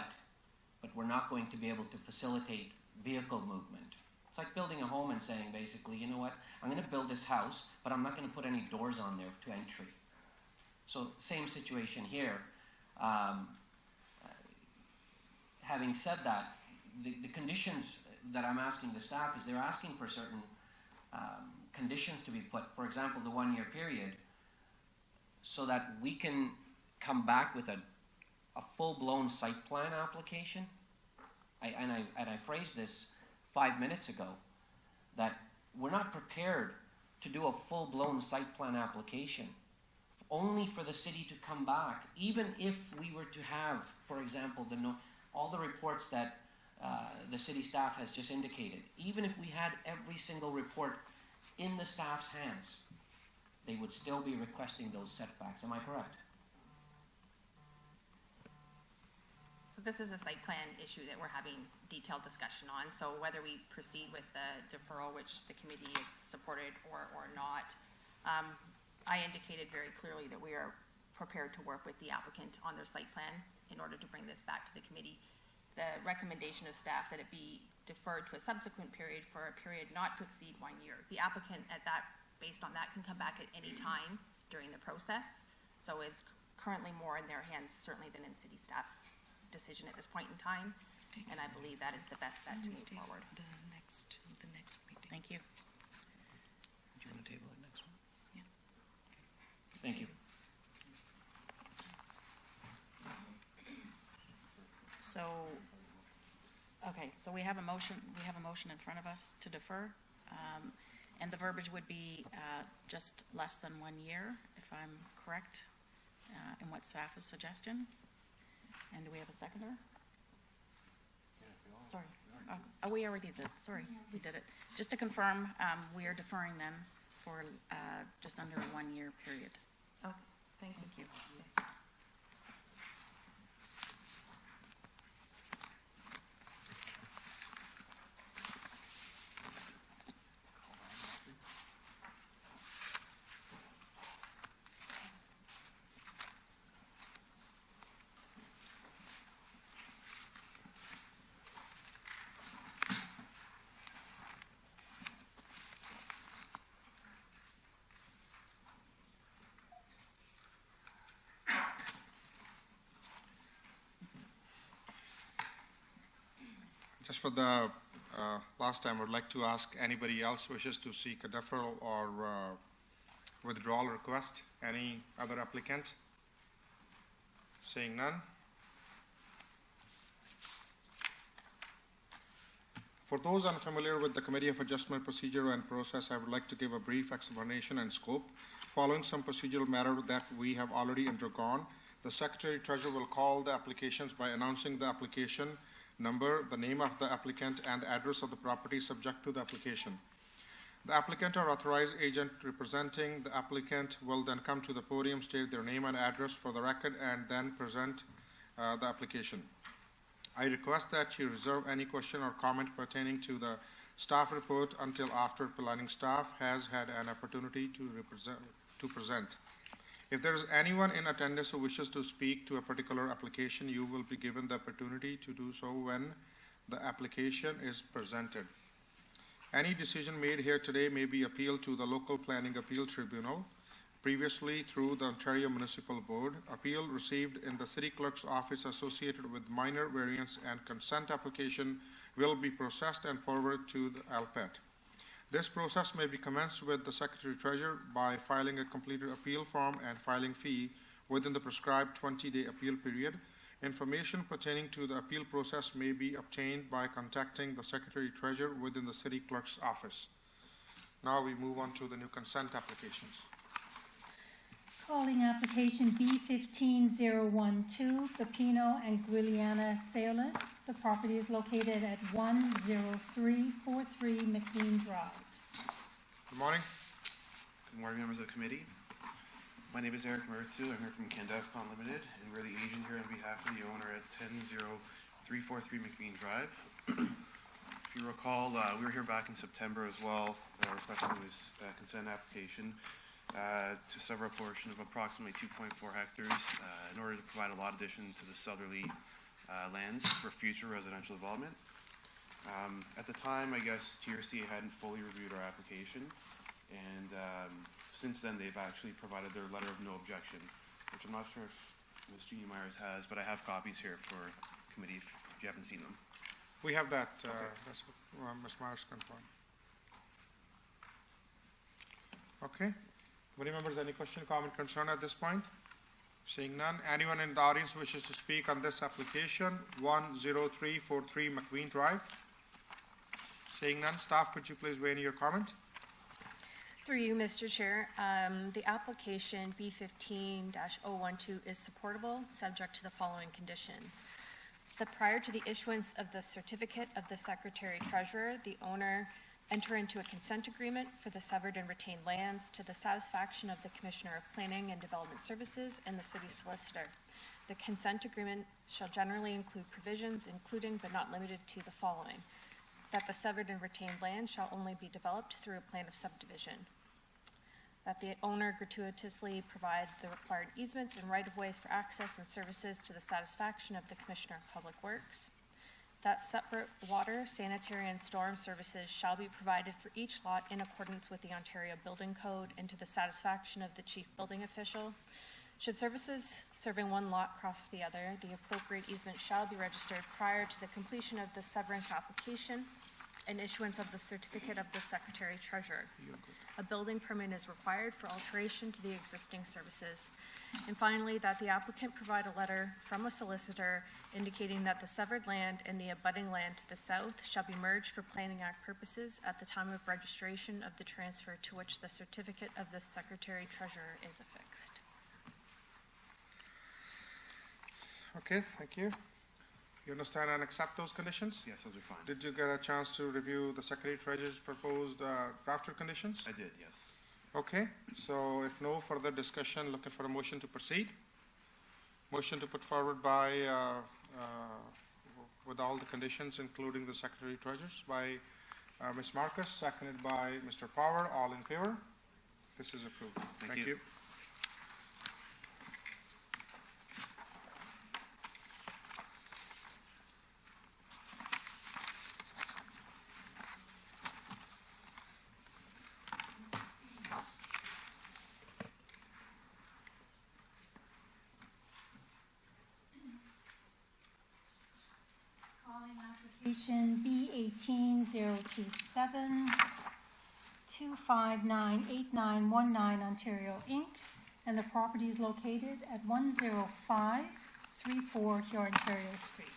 but we're not going to be able to facilitate vehicle movement. It's like building a home and saying, basically, you know what, I'm going to build this house, but I'm not going to put any doors on there to entry. So same situation here. Having said that, the conditions that I'm asking the staff is they're asking for certain conditions to be put, for example, the 1-year period, so that we can come back with a full-blown site plan application. I phrased this 5 minutes ago, that we're not prepared to do a full-blown site plan application, only for the city to come back, even if we were to have, for example, all the reports that the city staff has just indicated, even if we had every single report in the staff's hands, they would still be requesting those setbacks. Am I correct? So this is a site plan issue that we're having detailed discussion on. So whether we proceed with the deferral, which the committee is supported or not, I indicated very clearly that we are prepared to work with the applicant on their site plan in order to bring this back to the committee. The recommendation of staff that it be deferred to a subsequent period for a period not to exceed 1 year. The applicant based on that, can come back at any time during the process. So it's currently more in their hands, certainly, than in city staff's decision at this point in time. And I believe that is the best bet to move forward. The next meeting. Thank you. Do you want to table it next one? Yeah. Thank you. So, okay, so we have a motion in front of us to defer, and the verbiage would be just less than 1 year, if I'm correct, in what staff is suggestion. And do we have a seconder? Sorry. Oh, we already did, sorry, we did it. Just to confirm, we are deferring then for just under a 1 year period. Okay, thank you. Just for the last time, I would like to ask anybody else wishes to seek a deferral or withdrawal request. Any other applicant? Seeing none. For those unfamiliar with the Committee of Adjustment procedure and process, I would like to give a brief explanation and scope. Following some procedural matter that we have already undergone, the Secretary-Treasurer will call the applications by announcing the application number, the name of the applicant, and the address of the property subject to the application. The applicant or authorized agent representing the applicant will then come to the podium, state their name and address for the record, and then present the application. I request that you reserve any question or comment pertaining to the staff report until after planning staff has had an opportunity to present. If there is anyone in attendance who wishes to speak to a particular application, you will be given the opportunity to do so when the application is presented. Any decision made here today may be appealed to the local planning appeal tribunal, previously through the Ontario Municipal Board. Appeal received in the City Clerk's office associated with minor variance and consent application will be processed and forwarded to the ALPET. This process may be commenced with the Secretary-Treasurer by filing a completed appeal form and filing fee within the prescribed 20-day appeal period. Information pertaining to the appeal process may be obtained by contacting the Secretary-Treasurer within the City Clerk's office. Now we move on to the new consent applications. Calling application B15012, Pepino and Guiliana Sailor. The property is located at 10343 McLean Drive. Good morning. Good morning, members of the committee. My name is Eric Mertzu. I'm here from Candefcon Limited, and we're the agent here on behalf of the owner at 10343 McLean Drive. If you recall, we were here back in September as well, requesting this consent application to sever a portion of approximately 2.4 hectares in order to provide a lot addition to the southerly lands for future residential development. At the time, I guess TRC hadn't fully reviewed our application, and since then they've actually provided their letter of no objection, which I'm not sure if Ms. Jeannie Myers has, but I have copies here for committee if you haven't seen them. We have that. That's what Ms. Myers confirmed. Okay. Committee members, any question, comment, concern at this point? Seeing none. Anyone in the audience wishes to speak on this application, 10343 McLean Drive? Seeing none. Staff, could you please weigh in your comment? Through you, Mr. Chair, the application B15-012 is supportable, subject to the following conditions. That prior to the issuance of the certificate of the Secretary Treasurer, the owner enter into a consent agreement for the severed and retained lands to the satisfaction of the Commissioner of Planning and Development Services and the City Solicitor. The consent agreement shall generally include provisions including but not limited to the following: that the severed and retained land shall only be developed through a plan of subdivision, that the owner gratuitously provide the required easements and right-of-ways for access and services to the satisfaction of the Commissioner of Public Works, that separate water, sanitary, and storm services shall be provided for each lot in accordance with the Ontario Building Code and to the satisfaction of the Chief Building Official. Should services serving one lot cross the other, the appropriate easement shall be registered prior to the completion of the severance application and issuance of the certificate of the Secretary Treasurer. A building permit is required for alteration to the existing services. And finally, that the applicant provide a letter from a solicitor indicating that the severed land and the abutting land to the south shall be merged for Planning Act purposes at the time of registration of the transfer to which the certificate of the Secretary Treasurer is affixed. Okay, thank you. You understand and accept those conditions? Yes, those are fine. Did you get a chance to review the Secretary Treasurer's proposed drafted conditions? I did, yes. Okay, so if no further discussion, looking for a motion to proceed. Motion to put forward by, with all the conditions, including the Secretary Treasurer's, by Ms. Marcus, seconded by Mr. Power. All in favor? This is approved. Thank you. Application B18027, 2598919 Ontario Inc., and the property is located at 10534 Huron Ontario Street.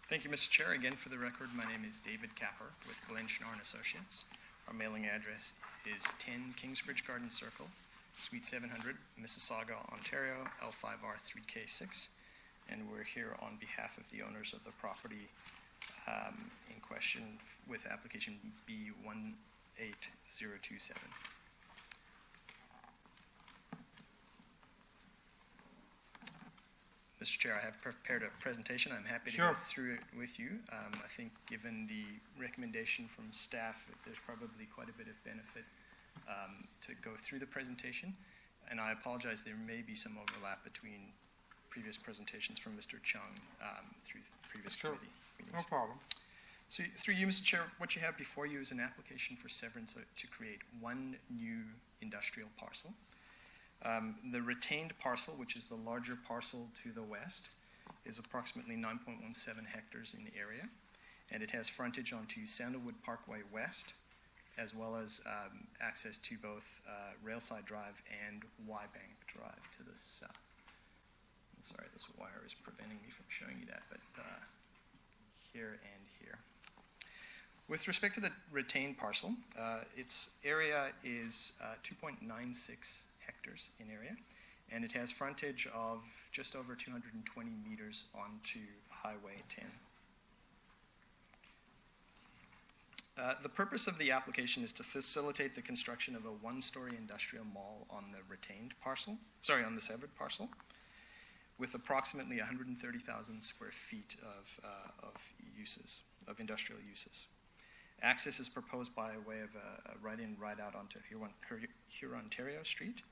Thank you, Mr. Chair. Again, for the record, my name is David Capper with Glenn Schnarr & Associates. Our mailing address is 10 Kingsbridge Garden Circle, Suite 700, Mississauga, Ontario, L5R3K6. And we're here on behalf of the owners of the property in question with application B18027. Mr. Chair, I have prepared a presentation. I'm happy to go through it with you. I think given the recommendation from staff, there's probably quite a bit of benefit to go through the presentation. And I apologize, there may be some overlap between previous presentations from Mr. Chung through previous committee meetings. No problem. So through you, Mr. Chair, what you have before you is an application for severance to create one new industrial parcel. The retained parcel, which is the larger parcel to the west, is approximately 9.17 hectares in area, and it has frontage onto Sandalwood Parkway West, as well as access to both Railside Drive and Y-Bank Drive to the south. I'm sorry, this wire is preventing me from showing you that, but here and here. With respect to the retained parcel, its area is 2.96 hectares in area, and it has frontage of just over 220 meters onto Highway 10. The purpose of the application is to facilitate the construction of a one-story industrial mall on the retained parcel, on the severed parcel, with approximately 130,000 square feet of uses, of industrial uses. Access is proposed by way of a right-in, right-out onto Hurontario Street,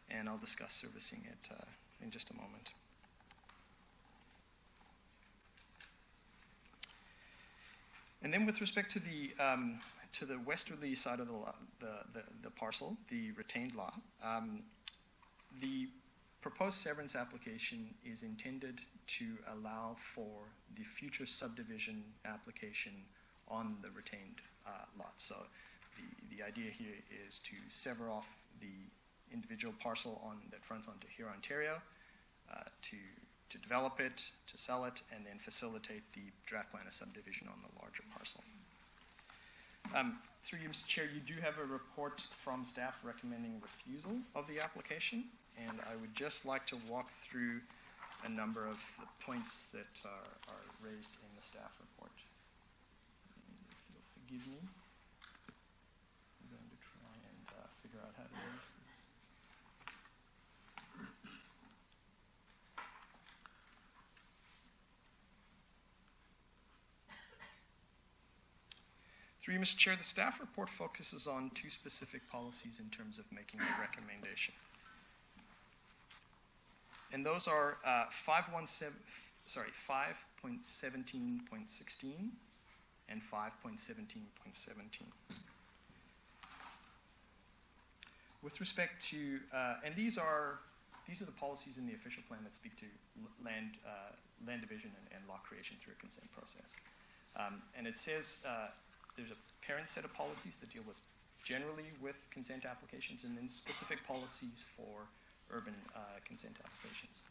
and I'll discuss servicing it in just a moment. And then with respect to the westerly side of the parcel, the retained lot, the proposed severance application is intended to allow for the future subdivision application on the retained lot. So the idea here is to sever off the individual parcel that fronts onto Hurontario, to develop it, to sell it, and then facilitate the draft plan of subdivision on the larger parcel. Through you, Mr. Chair, you do have a report from staff recommending refusal of the application, and I would just like to walk through a number of the points that are raised in the staff report. And if you'll forgive me, I'm going to try and figure out how to raise this. Through you, Mr. Chair, the staff report focuses on two specific policies in terms of making a recommendation. And those are 5.17.16 and 5.17.17. With respect to, and these are the policies in the official plan that speak to land division and lot creation through a consent process. And it says there's a parent set of policies that deal with generally with consent applications, and then specific policies for urban consent applications.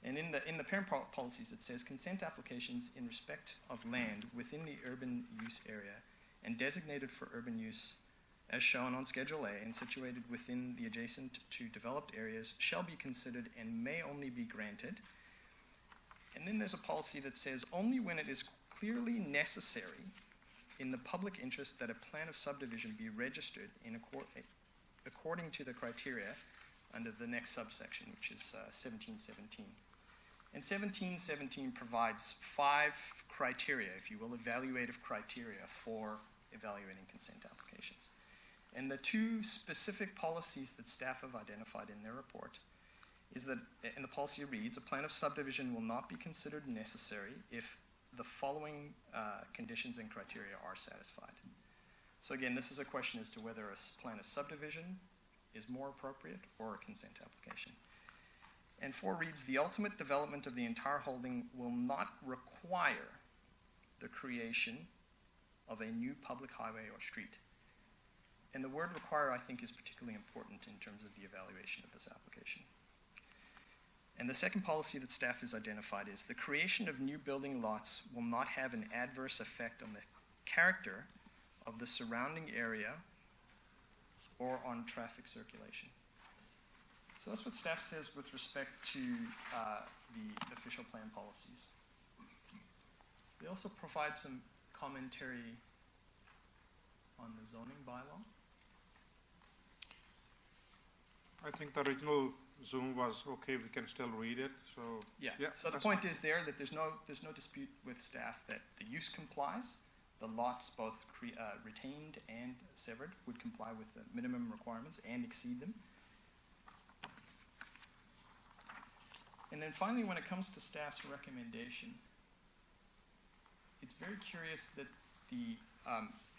And in the parent policies, it says consent applications in respect of land within the urban use area and designated for urban use as shown on Schedule A and situated within the adjacent to developed areas shall be considered and may only be granted. And then there's a policy that says only when it is clearly necessary in the public interest that a plan of subdivision be registered according to the criteria under the next subsection, which is 1717. And 1717 provides 5 criteria, if you will, evaluative criteria for evaluating consent applications. And the two specific policies that staff have identified in their report is that, and the policy reads, a plan of subdivision will not be considered necessary if the following conditions and criteria are satisfied. So again, this is a question as to whether a plan of subdivision is more appropriate or a consent application. And 4 reads, the ultimate development of the entire holding will not require the creation of a new public highway or street. And the word require, I think, is particularly important in terms of the evaluation of this application. And the second policy that staff has identified is the creation of new building lots will not have an adverse effect on the character of the surrounding area or on traffic circulation. So that's what staff says with respect to the official plan policies. They also provide some commentary on the zoning bylaw. I think the original Zoom was okay, we can still read it, so. Yeah, so the point is there that there's no dispute with staff that the use complies. The lots, both retained and severed, would comply with the minimum requirements and exceed them. And then finally, when it comes to staff's recommendation, it's very curious that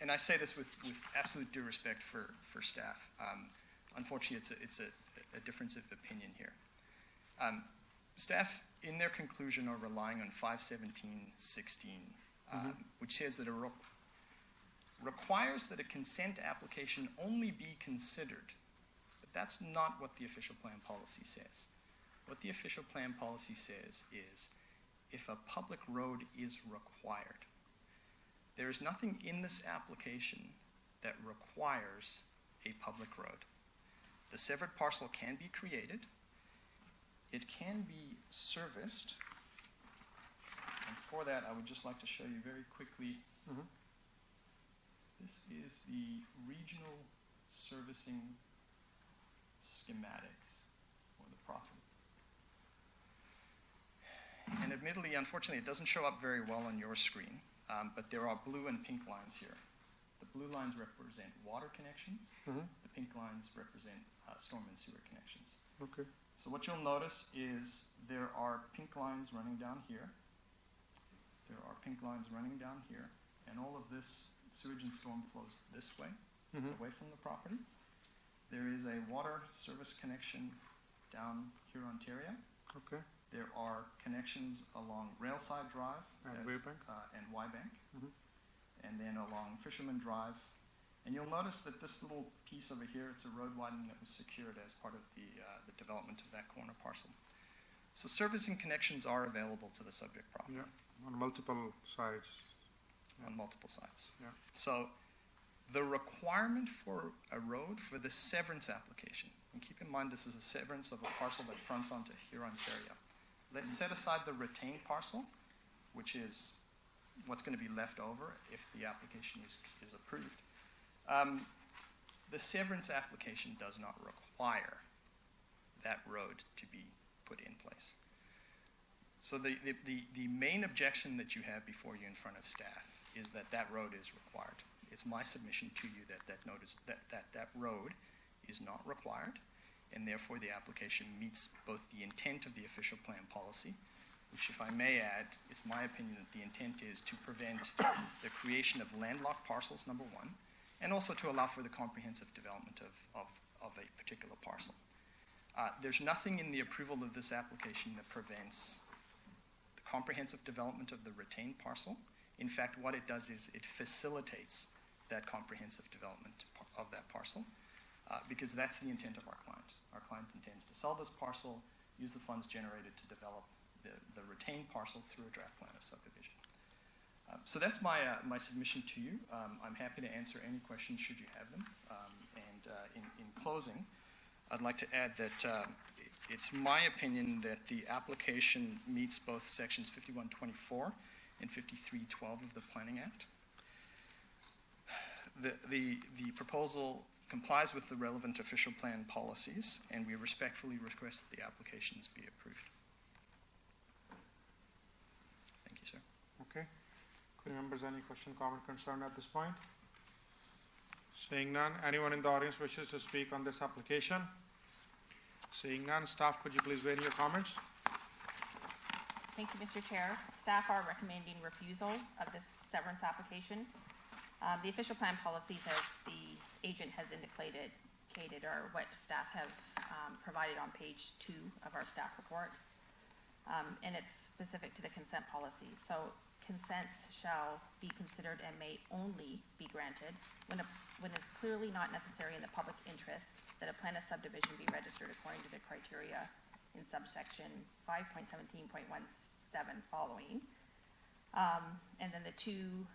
and I say this with absolute due respect for staff. Unfortunately, it's a difference of opinion here. Staff, in their conclusion, are relying on 517.16, which says that requires that a consent application only be considered. But that's not what the official plan policy says. What the official plan policy says is if a public road is required. There is nothing in this application that requires a public road. The severed parcel can be created. It can be serviced. And for that, I would just like to show you very quickly. This is the regional servicing schematics for the property. And admittedly, unfortunately, it doesn't show up very well on your screen, but there are blue and pink lines here. The blue lines represent water connections. The pink lines represent storm and sewer connections. Okay. So what you'll notice is there are pink lines running down here. There are pink lines running down here. And all of this sewage and storm flows this way, away from the property. There is a water service connection down here on Ontario. Okay. There are connections along Railside Drive And that's, Waybank. And Wybank, and then along Fisherman Drive. And you'll notice that this little piece over here, it's a road widening that was secured as part of the development of that corner parcel. So servicing connections are available to the subject property. Yeah, on multiple sides. On multiple sites. Yeah. So the requirement for a road for the severance application, and keep in mind this is a severance of a parcel that fronts onto Hurontario. Let's set aside the retained parcel, which is what's going to be left over if the application is approved. The severance application does not require that road to be put in place. So the main objection that you have before you in front of staff is that that road is required. It's my submission to you that that road is not required, and therefore the application meets both the intent of the official plan policy, which, if I may add, it's my opinion that the intent is to prevent the creation of landlocked parcels, number one, and also to allow for the comprehensive development of a particular parcel. There's nothing in the approval of this application that prevents the comprehensive development of the retained parcel. In fact, what it does is it facilitates that comprehensive development of that parcel, because that's the intent of our client. Our client intends to sell this parcel, use the funds generated to develop the retained parcel through a draft plan of subdivision. So that's my submission to you. I'm happy to answer any questions should you have them. In closing, I'd like to add that it's my opinion that the application meets both sections 5124 and 5312 of the Planning Act. The proposal complies with the relevant official plan policies, and we respectfully request that the applications be approved. Thank you, sir. Okay. Committee members, any question, comment, concern at this point? Seeing none, anyone in the audience wishes to speak on this application? Seeing none, staff, could you please weigh in your comments? Thank you, Mr. Chair. Staff are recommending refusal of this severance application. The official plan policies, as the agent has indicated, are what staff have provided on page 2 of our staff report. And it's specific to the consent policies. So consents shall be considered and may only be granted when it's clearly not necessary in the public interest that a plan of subdivision be registered according to the criteria in subsection 5.17.17 following. And then the two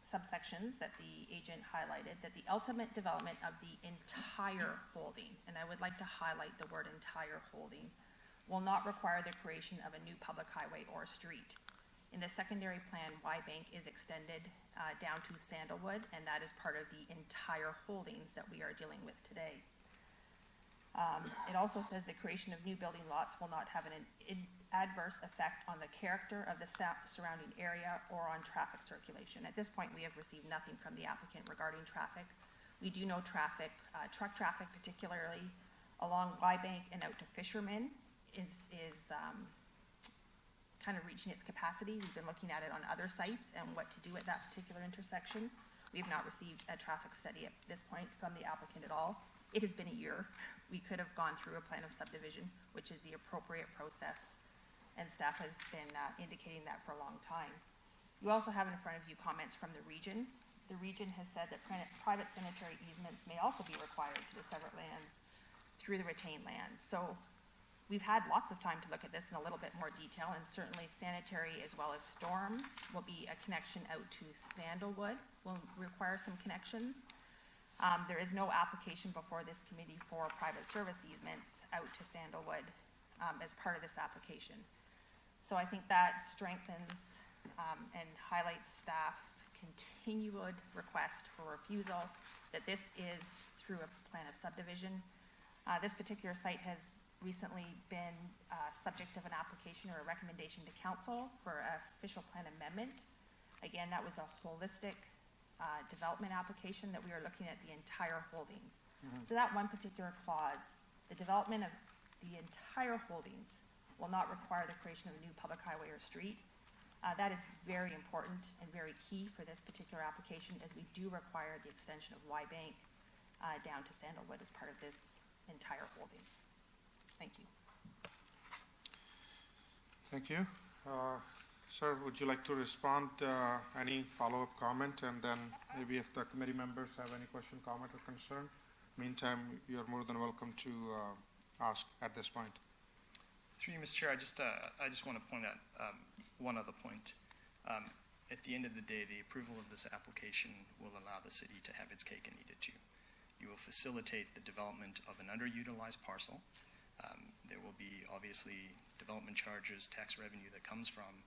subsections that the agent highlighted, that the ultimate development of the entire holding, and I would like to highlight the word entire holding, will not require the creation of a new public highway or street. In the secondary plan, Wybank is extended down to Sandalwood, and that is part of the entire holdings that we are dealing with today. It also says the creation of new building lots will not have an adverse effect on the character of the surrounding area or on traffic circulation. At this point, we have received nothing from the applicant regarding traffic. We do know traffic, truck traffic particularly along Wybank and out to Fisherman is kind of reaching its capacity. We've been looking at it on other sites and what to do at that particular intersection. We have not received a traffic study at this point from the applicant at all. It has been a year. We could have gone through a plan of subdivision, which is the appropriate process and staff has been indicating that for a long time. You also have in front of you comments from the region. The region has said that private sanitary easements may also be required to the severed lands through the retained lands. So we've had lots of time to look at this in a little bit more detail, and certainly sanitary as well as storm will be a connection out to Sandalwood, will require some connections. There is no application before this committee for private service easements out to Sandalwood as part of this application. So I think that strengthens and highlights staff's continued request for refusal, that this is through a plan of subdivision. This particular site has recently been subject of an application or a recommendation to council for an official plan amendment. Again, that was a holistic development application that we are looking at the entire holdings. So that one particular clause, the development of the entire holdings will not require the creation of a new public highway or street. That is very important and very key for this particular application, as we do require the extension of Y-Bank down to Sandalwood as part of this entire holdings. Thank you. Thank you. Sir, would you like to respond any follow-up comment, and then maybe if the committee members have any question, comment, or concern? Meantime, you're more than welcome to ask at this point. Through you, Mr. Chair, I just want to point out one other point. At the end of the day, the approval of this application will allow the city to have its cake and eat it too. You will facilitate the development of an underutilized parcel. There will be obviously development charges, tax revenue that comes from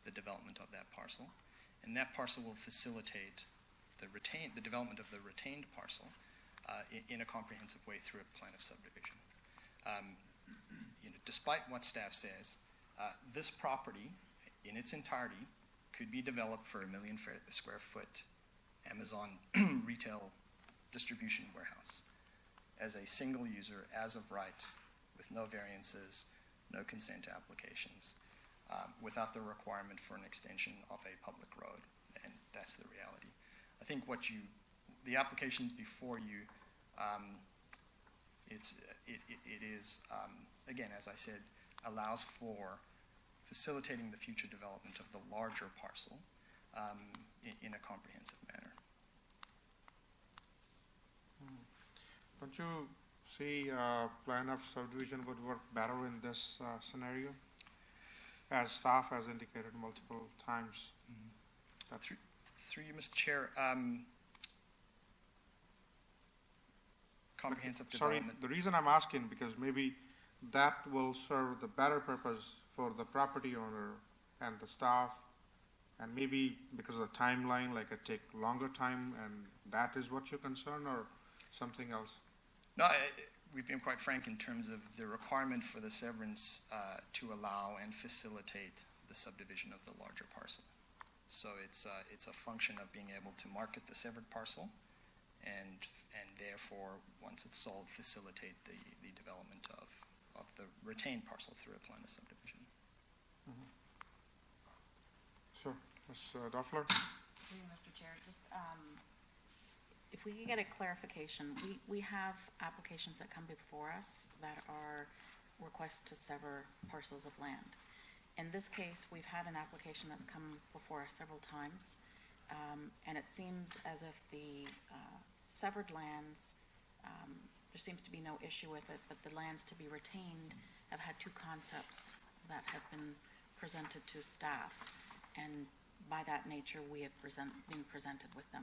the development of that parcel, and that parcel will facilitate the development of the retained parcel in a comprehensive way through a plan of subdivision. Despite what staff says, this property in its entirety could be developed for a 1 million square foot Amazon retail distribution warehouse as a single user, as of right, with no variances, no consent applications, without the requirement for an extension of a public road, and that's the reality. I think the applications before you, it is, again, as I said, allows for facilitating the future development of the larger parcel in a comprehensive manner. Don't you see plan of subdivision would work better in this scenario? As staff has indicated multiple times. Through you, Mr. Chair, comprehensive development. Sorry, the reason I'm asking, because maybe that will serve the better purpose for the property owner and the staff, and maybe because of the timeline, like it take longer time, and that is what you're concerned, or something else? No, we've been quite frank in terms of the requirement for the severance to allow and facilitate the subdivision of the larger parcel. So it's a function of being able to market the severed parcel, and therefore, once it's sold, facilitate the development of the retained parcel through a plan of subdivision. Sure. Ms. Doffler? Through you, Mr. Chair, just if we could get a clarification, we have applications that come before us that are requests to sever parcels of land. In this case, we've had an application that's come before us several times, and it seems as if the severed lands, there seems to be no issue with it, but the lands to be retained have had two concepts that have been presented to staff, and by that nature, we have been presented with them.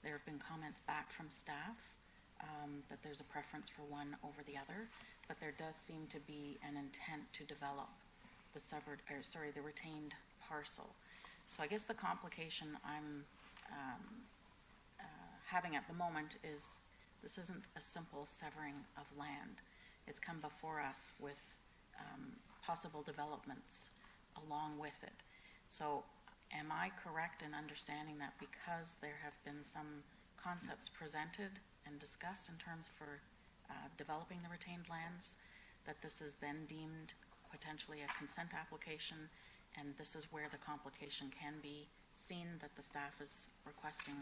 There have been comments back from staff that there's a preference for one over the other, but there does seem to be an intent to develop the retained parcel. So I guess the complication I'm having at the moment is this isn't a simple severing of land. It's come before us with possible developments along with it. So am I correct in understanding that because there have been some concepts presented and discussed in terms for developing the retained lands, that this is then deemed potentially a consent application, and this is where the complication can be seen, that the staff is requesting,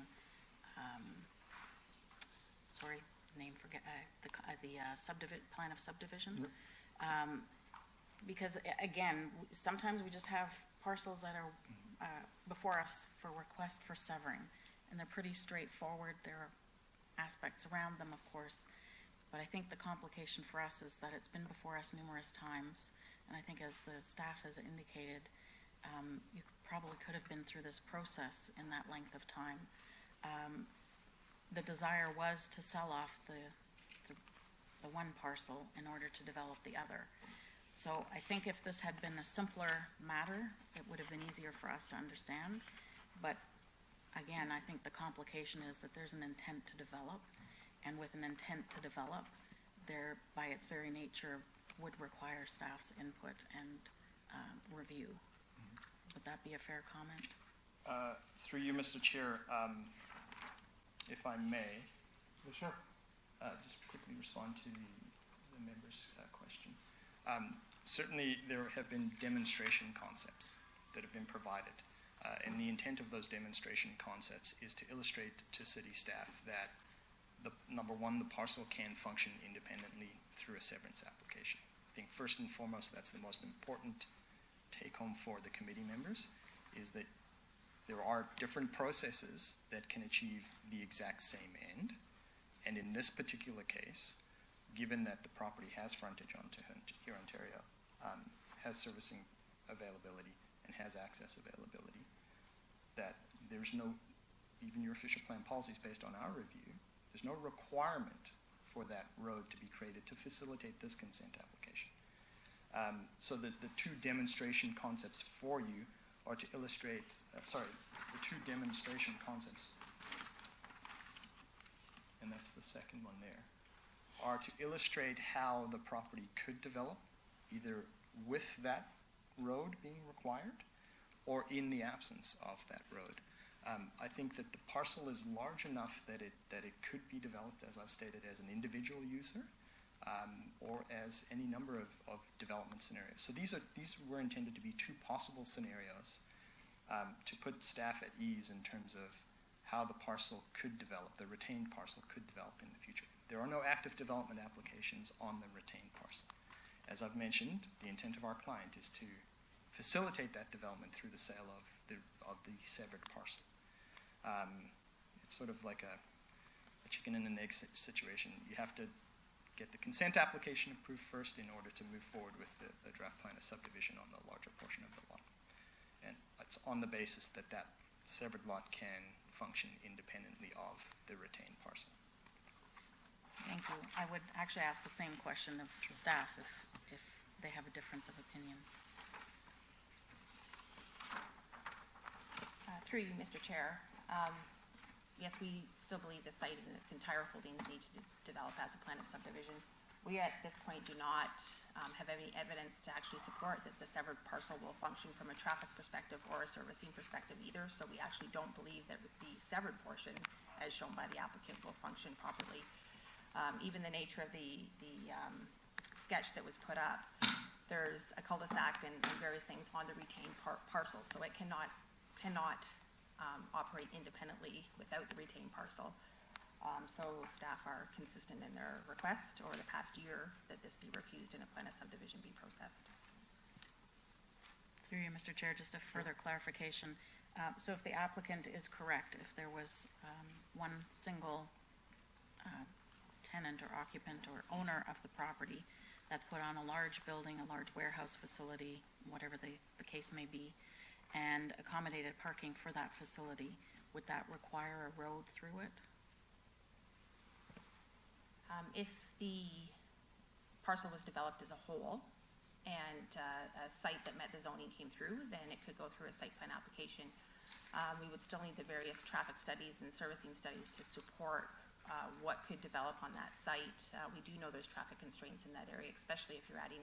the plan of subdivision? Yep. Because again, sometimes we just have parcels that are before us for request for severing, and they're pretty straightforward. There are aspects around them, of course, but I think the complication for us is that it's been before us numerous times, and I think as the staff has indicated, you probably could have been through this process in that length of time. The desire was to sell off the one parcel in order to develop the other. So I think if this had been a simpler matter, it would have been easier for us to understand. But again, I think the complication is that there's an intent to develop, and with an intent to develop, there, by its very nature, would require staff's input and review. Would that be a fair comment? Through you, Mr. Chair, if I may. Sure. Just quickly respond to the member's question. Certainly, there have been demonstration concepts that have been provided, and the intent of those demonstration concepts is to illustrate to city staff that, number one, the parcel can function independently through a severance application. I think first and foremost, that's the most important take-home for the committee members, is that there are different processes that can achieve the exact same end, and in this particular case, given that the property has frontage onto Hurontario, has servicing availability, and has access availability, that there's no, even your official plan policies based on our review, there's no requirement for that road to be created to facilitate this consent application. So the two demonstration concepts for you are to illustrate, the two demonstration concepts, and that's the second one there, are to illustrate how the property could develop, either with that road being required or in the absence of that road. I think that the parcel is large enough that it could be developed, as I've stated, as an individual user or as any number of development scenarios. So these were intended to be two possible scenarios to put staff at ease in terms of how the parcel could develop, the retained parcel could develop in the future. There are no active development applications on the retained parcel. As I've mentioned, the intent of our client is to facilitate that development through the sale of the severed parcel. It's sort of like a chicken and an egg situation. You have to get the consent application approved first in order to move forward with the draft plan of subdivision on the larger portion of the lot. And it's on the basis that that severed lot can function independently of the retained parcel. Thank you. I would actually ask the same question of staff if they have a difference of opinion. Through you, Mr. Chair. Yes, we still believe the site in its entire holdings need to develop as a plan of subdivision. We at this point do not have any evidence to actually support that the severed parcel will function from a traffic perspective or a servicing perspective either, so we actually don't believe that the severed portion, as shown by the applicant, will function properly. Even the nature of the sketch that was put up, there's a cul-de-sac and various things on the retained parcel, so it cannot operate independently without the retained parcel. So staff are consistent in their request over the past year that this be refused and a plan of subdivision be processed. Through you, Mr. Chair, just a further clarification. So if the applicant is correct, if there was one single tenant or occupant or owner of the property that put on a large building, a large warehouse facility, whatever the case may be, and accommodated parking for that facility, would that require a road through it? If the parcel was developed as a whole and a site that met the zoning came through, then it could go through a site plan application. We would still need the various traffic studies and servicing studies to support what could develop on that site. We do know there's traffic constraints in that area, especially if you're adding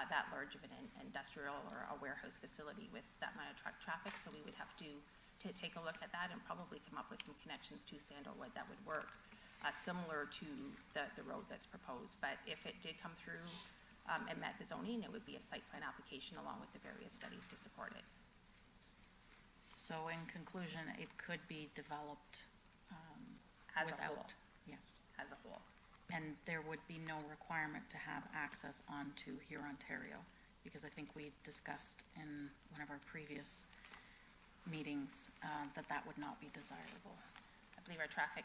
that large of an industrial or a warehouse facility with that amount of truck traffic. So we would have to take a look at that and probably come up with some connections to Sandalwood that would work, similar to the road that's proposed. But if it did come through and met the zoning, it would be a site plan application along with the various studies to support it. So in conclusion, it could be developed As without, a whole. Yes. As a whole. And there would be no requirement to have access onto Hurontario because I think we discussed in one of our previous meetings that would not be desirable. I believe our traffic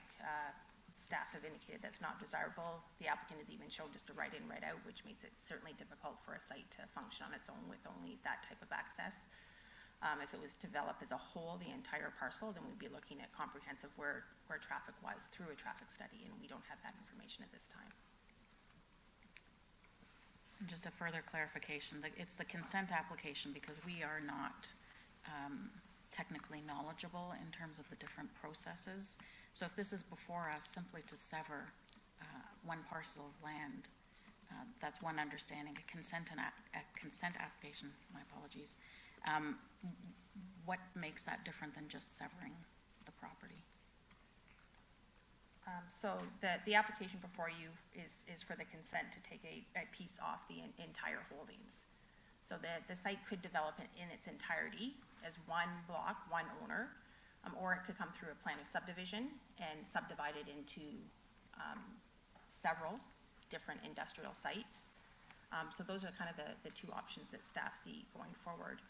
staff have indicated that's not desirable. The applicant has even shown just a right in, right out, which makes it certainly difficult for a site to function on its own with only that type of access. If it was developed as a whole, the entire parcel, then we'd be looking at comprehensive where traffic-wise through a traffic study, and we don't have that information at this time. And just a further clarification, it's the consent application because we are not technically knowledgeable in terms of the different processes. So if this is before us simply to sever one parcel of land, that's one understanding. A consent application, my apologies. What makes that different than just severing the property? So the application before you is for the consent to take a piece off the entire holdings. So the site could develop in its entirety as one block, one owner, or it could come through a plan of subdivision and subdivide it into several different industrial sites. So those are kind of the two options that staff see going forward,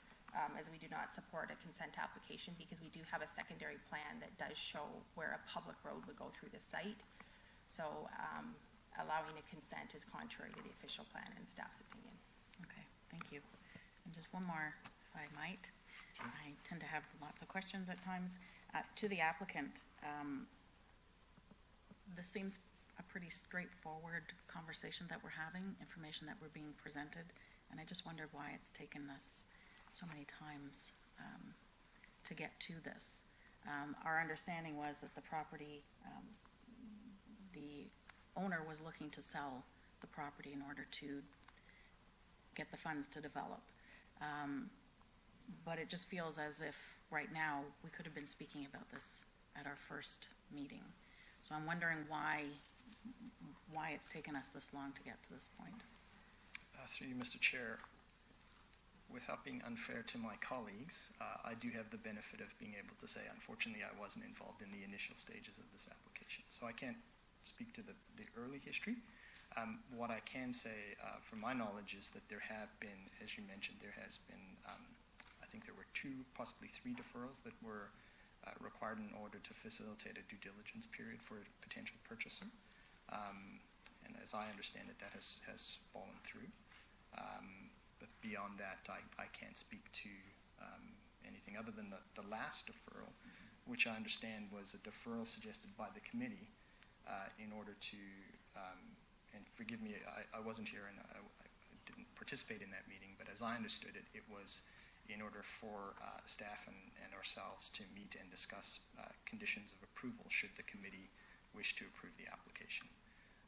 as we do not support a consent application because we do have a secondary plan that does show where a public road would go through the site. So allowing a consent is contrary to the official plan in staff's opinion. Okay, thank you. And just one more, if I might. Sure. I tend to have lots of questions at times. To the applicant, this seems a pretty straightforward conversation that we're having, information that we're being presented, and I just wondered why it's taken us so many times to get to this. Our understanding was that the property, the owner was looking to sell the property in order to get the funds to develop. But it just feels as if right now we could have been speaking about this at our first meeting. So I'm wondering why it's taken us this long to get to this point. Through you, Mr. Chair, without being unfair to my colleagues, I do have the benefit of being able to say, unfortunately, I wasn't involved in the initial stages of this application. So I can't speak to the early history. What I can say, from my knowledge, is that there have been, as you mentioned, there has been, I think there were 2, possibly 3 deferrals that were required in order to facilitate a due diligence period for a potential purchaser. And as I understand it, that has fallen through. But beyond that, I can't speak to anything other than the last deferral, which I understand was a deferral suggested by the committee in order to, and forgive me, I wasn't here and I didn't participate in that meeting, but as I understood it, it was in order for staff and ourselves to meet and discuss conditions of approval should the committee wish to approve the application.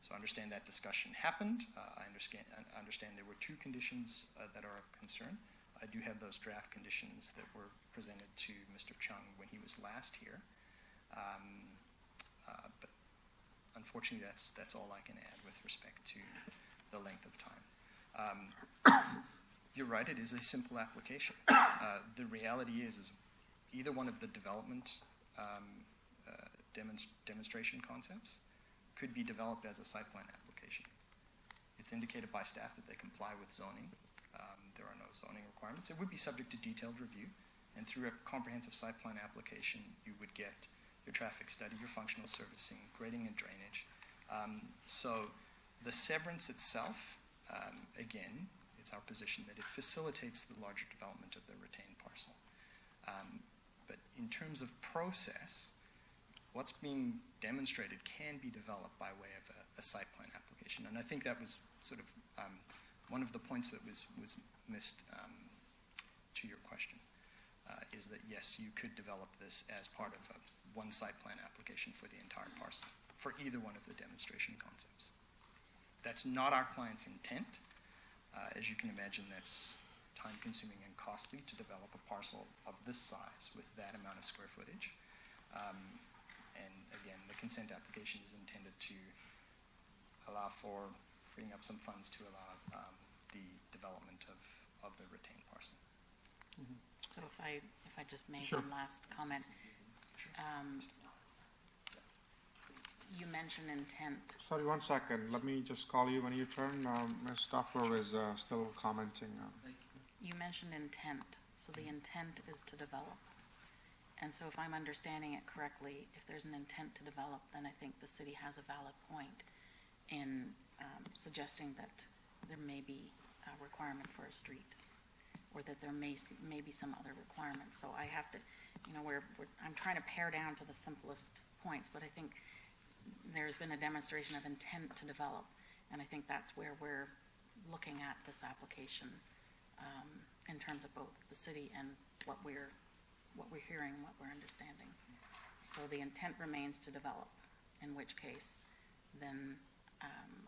So I understand that discussion happened. I understand there were 2 conditions that are of concern. I do have those draft conditions that were presented to Mr. Chung when he was last here. But unfortunately, that's all I can add with respect to the length of time. You're right, it is a simple application. The reality is either one of the development demonstration concepts could be developed as a site plan application. It's indicated by staff that they comply with zoning. There are no zoning requirements. It would be subject to detailed review, and through a comprehensive site plan application, you would get your traffic study, your functional servicing, grading and drainage. So the severance itself, again, it's our position that it facilitates the larger development of the retained parcel. But in terms of process, what's being demonstrated can be developed by way of a site plan application. And I think that was sort of one of the points that was missed to your question, is that yes, you could develop this as part of one site plan application for the entire parcel, for either one of the demonstration concepts. That's not our client's intent. As you can imagine, that's time-consuming and costly to develop a parcel of this size with that amount of square footage. And again, the consent application is intended to allow for freeing up some funds to allow the development of the retained parcel. Mm-hmm. So if I just make Sure. one last comment. You mentioned intent. Sorry, 1 second. Let me just call you when you turn. Ms. Stoffler is still commenting. You mentioned intent, so the intent is to develop. And so if I'm understanding it correctly, if there's an intent to develop, then I think the city has a valid point in suggesting that there may be a requirement for a street, or that there may be some other requirements. So I have to, I'm trying to pare down to the simplest points, but I think there's been a demonstration of intent to develop, and I think that's where we're looking at this application in terms of both the city and what we're hearing, what we're understanding. So the intent remains to develop, in which case then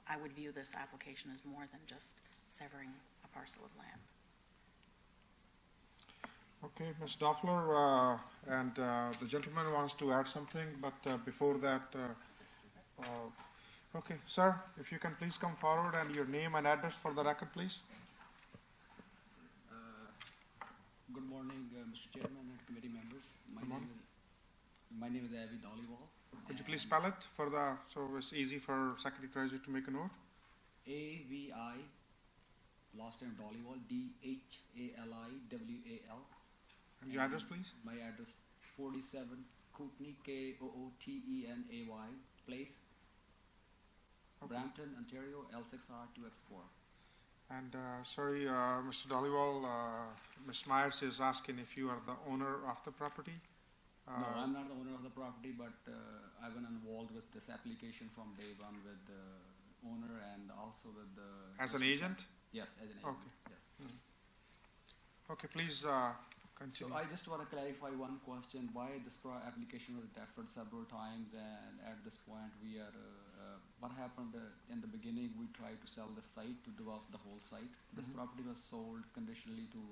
I would view this application as more than just severing a parcel of land. Okay, Ms. Doffler, and the gentleman wants to add something, but before that, okay, sir, if you can please come forward and your name and address for the record, please. Good morning, Mr. Chairman and committee members. My name is Avi Dhaliwal. Could you please spell it so it's easy for Secretary Treasurer to make a note? AVI, last name Dhaliwal, DHALIWAL. And your address, please? My address, 47 Kootenay, Kootenay Place, Brampton, Ontario, L6R2X4. And sorry, Mr. Dhaliwal, Ms. Myers is asking if you are the owner of the property. No, I'm not the owner of the property, but I've been involved with this application from day one with the owner and also with the... As an agent? Yes, as an agent. Okay. Yes. Mm-hmm. Okay, please continue. So I just want to clarify one question. Why this application was deferred several times, and at this point we are... what happened in the beginning, we tried to sell the site to develop the whole site. This property was sold conditionally to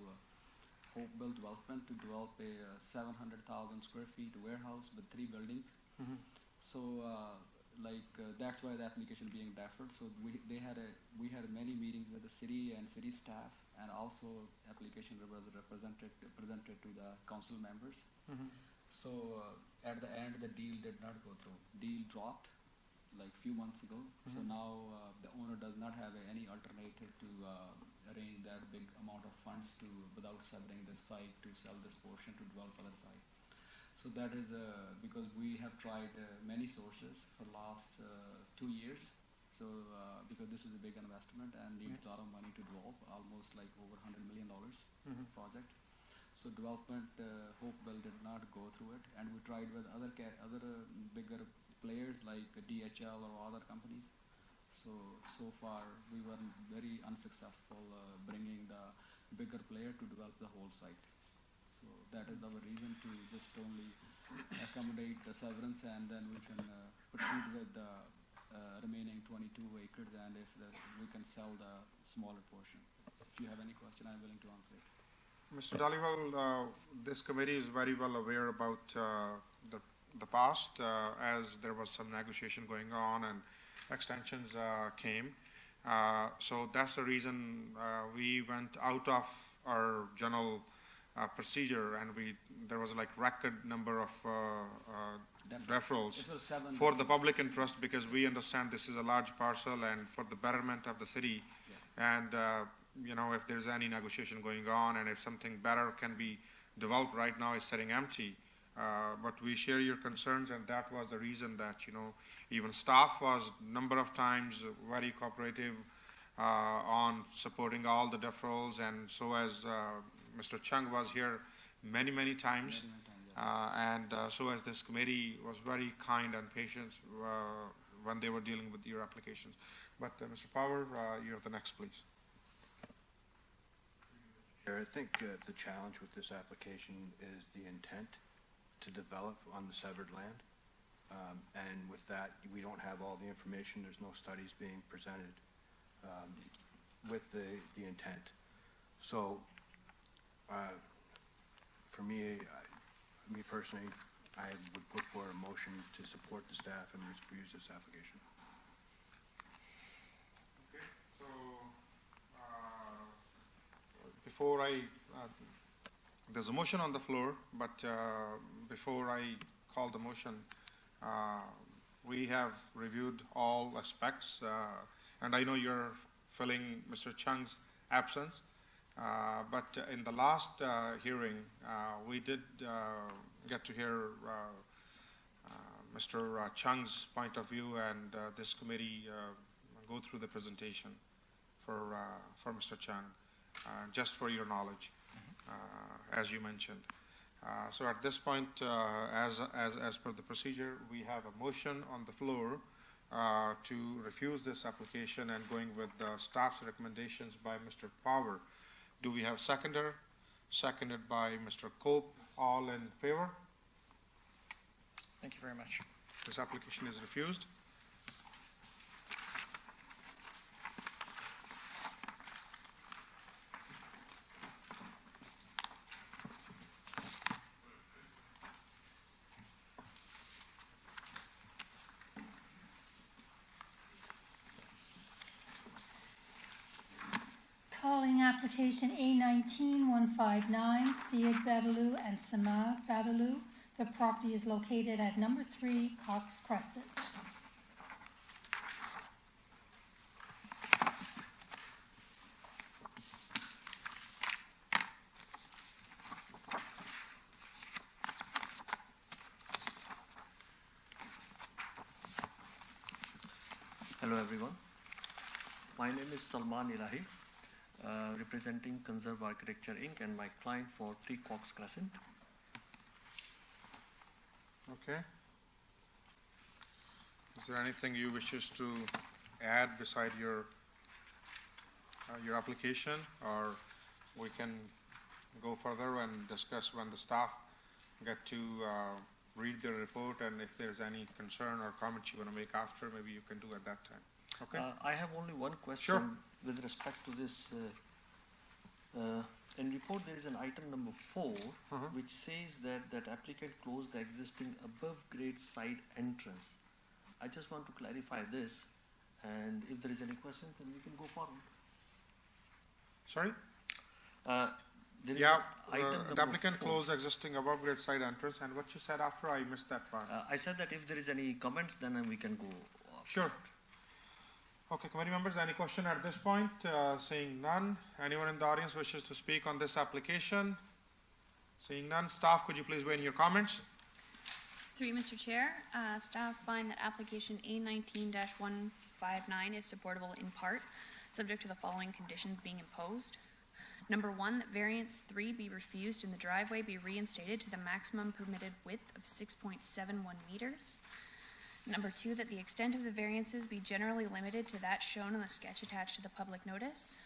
Hopewell Development to develop a 700,000 square feet warehouse with 3 buildings. So that's why the application being deferred. So we had many meetings with the city and city staff, and also application was presented to the council members. So at the end, the deal did not go through. Deal dropped like few months ago. So now the owner does not have any alternative to arrange that big amount of funds without severing this site to sell this portion to develop other site. So that is because we have tried many sources for last 2 years. So because this is a big investment and needs a lot of money to develop, almost like over $100 million project. So development, Hopewell did not go through it, and we tried with other bigger players like DHL or other companies. So far we were very unsuccessful bringing the bigger player to develop the whole site. So that is our reason to just only accommodate the severance, and then we can proceed with the remaining 22 acres, and if we can sell the smaller portion. If you have any question, I'm willing to answer it. Mr. Dhaliwal, this committee is very well aware about the past, as there was some negotiation going on and extensions came. So that's the reason we went out of our general procedure, and there was like record number of referrals for the public interest, because we understand this is a large parcel and for the betterment of the city. And if there's any negotiation going on, and if something better can be developed, right now it's sitting empty. But we share your concerns, and that was the reason that, even staff was number of times very cooperative on supporting all the deferrals, and so as Mr. Chung was here many times, and so as this committee was very kind and patient when they were dealing with your applications. But Mr. Power, you're the next, please. I think the challenge with this application is the intent to develop on the severed land. And with that, we don't have all the information. There's no studies being presented with the intent. So for me personally, I would put forward a motion to support the staff and refuse this application. Okay, so before there's a motion on the floor, but before I call the motion, we have reviewed all aspects, and I know you're filling Mr. Chung's absence, But in the last hearing, we did get to hear Mr. Chung's point of view, and this committee go through the presentation for Mr. Chung, just for your knowledge, as you mentioned. So at this point, as per the procedure, we have a motion on the floor to refuse this application and going with the staff's recommendations by Mr. Power. Do we have seconder? Seconded by Mr. Cope. All in favor? Thank you very much. This application is refused. Calling application A19-159, Syed Badaloo and Samad Badaloo. The property is located at number 3 Cox Crescent. Hello everyone. My name is Salman Ilahi, representing Conserve Architecture Inc. and my client for 3 Cox Crescent. Okay. Is there anything you wishes to add beside your application, or we can go further and discuss when the staff get to read the report, and if there's any concern or comment you want to make after, maybe you can do at that time. Okay. I have only one question. Sure. With respect to this. In report there is an item number 4 which says that applicant closed the existing above grade side entrance. I just want to clarify this, and if there is any question then we can go forward. Sorry? There is Yeah, item the number applicant 4. closed existing above grade side entrance, and what you said after, I missed that part. I said that if there is any comments then we can go. Sure. Okay, committee members, any question at this point? Seeing none. Anyone in the audience wishes to speak on this application? Seeing none. Staff, could you please weigh in your comments? Through you, Mr. Chair, staff find that application A19-159 is supportable in part, subject to the following conditions being imposed. Number 1, that variance 3 be refused and the driveway be reinstated to the maximum permitted width of 6.71 meters. Number 2, that the extent of the variances be generally limited to that shown on the sketch attached to the public notice.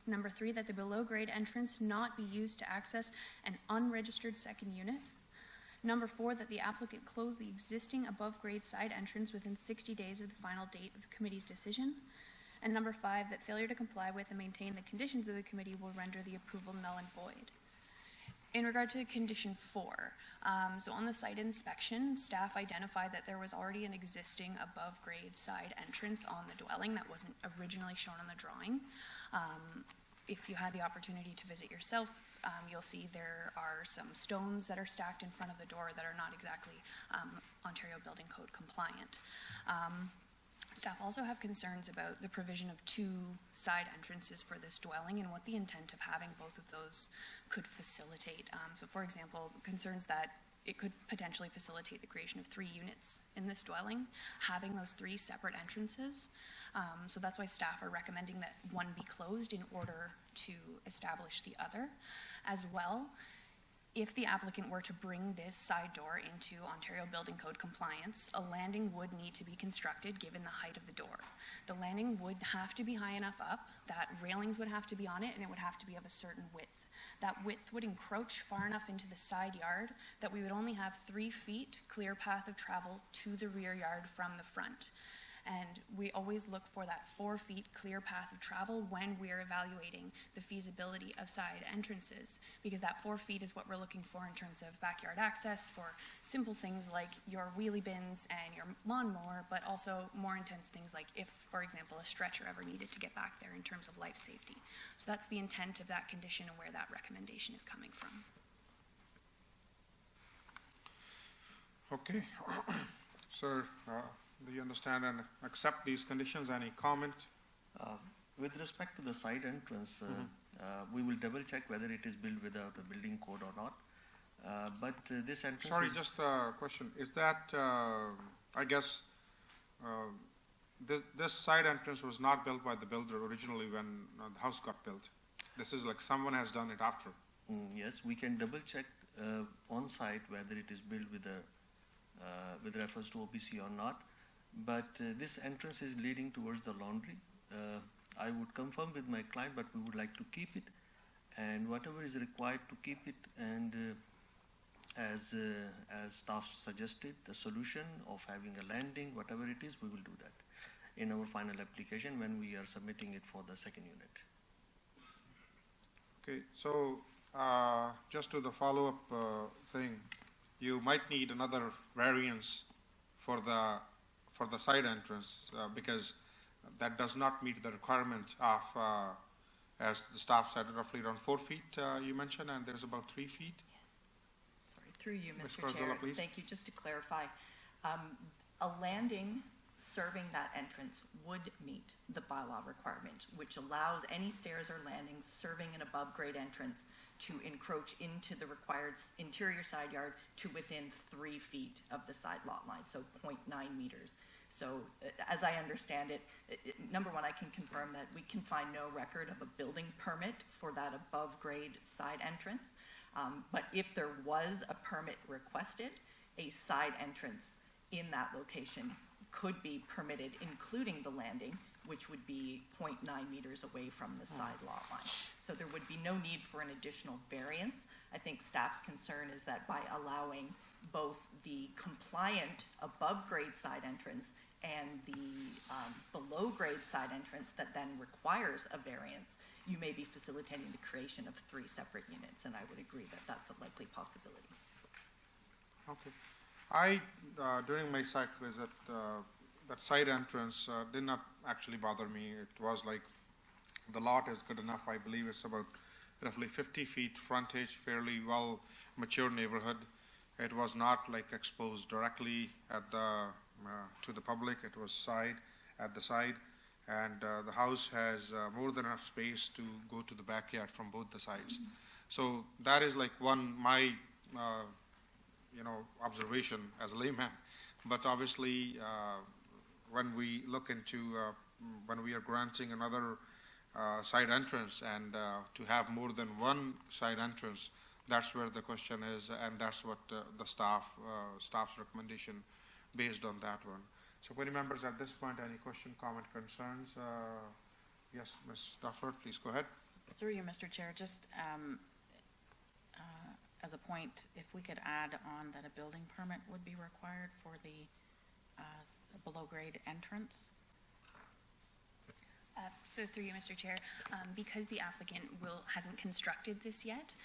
Number 3, that the below-grade entrance not be used to access an unregistered second unit. Number 4, that the applicant close the existing above-grade side entrance within 60 days of the final date of the committee's decision. And number 5, that failure to comply with and maintain the conditions of the committee will render the approval null and void. In regard to condition 4, so on the site inspection, staff identified that there was already an existing above-grade side entrance on the dwelling that wasn't originally shown on the drawing. If you had the opportunity to visit yourself, you'll see there are some stones that are stacked in front of the door that are not exactly Ontario Building Code compliant. Staff also have concerns about the provision of 2 side entrances for this dwelling and what the intent of having both of those could facilitate. So for example, concerns that it could potentially facilitate the creation of 3 units in this dwelling, having those 3 separate entrances. So that's why staff are recommending that one be closed in order to establish the other. As well, if the applicant were to bring this side door into Ontario Building Code compliance, a landing would need to be constructed given the height of the door. The landing would have to be high enough up, that railings would have to be on it, and it would have to be of a certain width. That width would encroach far enough into the side yard that we would only have 3 feet clear path of travel to the rear yard from the front. And we always look for that 4 feet clear path of travel when we're evaluating the feasibility of side entrances, because that 4 feet is what we're looking for in terms of backyard access for simple things like your wheelie bins and your lawnmower, but also more intense things like if, for example, a stretcher ever needed to get back there in terms of life safety. So that's the intent of that condition and where that recommendation is coming from. Okay. Sir, do you understand and accept these conditions? Any comment? With respect to the side entrance, We will double check whether it is built without a building code or not. But this entrance Sorry, is just a question. Is that, I guess, this side entrance was not built by the builder originally when the house got built? This is like someone has done it after? Yes, we can double check on site whether it is built with reference to OPC or not. But this entrance is leading towards the laundry. I would confirm with my client, but we would like to keep it, and whatever is required to keep it, and as staff suggested, the solution of having a landing, whatever it is, we will do that in our final application when we are submitting it for the second unit. Okay, so just to the follow-up thing, you might need another variance for the side entrance because that does not meet the requirement of, as the staff said, roughly around 4 feet you mentioned, and there's about 3 feet. Sorry, through you, Ms. Mr. Chair. Garzola, please. Thank you. Just to clarify, a landing serving that entrance would meet the bylaw requirement, which allows any stairs or landings serving an above-grade entrance to encroach into the required interior side yard to within 3 feet of the side lot line, so 0.9 meters. So as I understand it, number one, I can confirm that we can find no record of a building permit for that above-grade side entrance. But if there was a permit requested, a side entrance in that location could be permitted, including the landing, which would be 0.9 meters away from the side lot line. So there would be no need for an additional variance. I think staff's concern is that by allowing both the compliant above-grade side entrance and the below-grade side entrance that then requires a variance, you may be facilitating the creation of 3 separate units, and I would agree that that's a likely possibility. Okay. During my site visit, that side entrance did not actually bother me. It was like the lot is good enough. I believe it's about roughly 50 feet frontage, fairly well mature neighborhood. It was not like exposed directly at to the public. It was at the side, and the house has more than enough space to go to the backyard from both the sides. So that is like my observation as a layman. But obviously, when we look into when we are granting another side entrance and to have more than one side entrance, that's where the question is, and that's what the staff's recommendation based on that one. So, committee members, at this point, any question, comment, concerns? Yes, Ms. Duffler, please go ahead. Through you, Mr. Chair, just as a point, if we could add on that a building permit would be required for the below-grade entrance. So through you, Mr. Chair, because the applicant hasn't constructed this yet,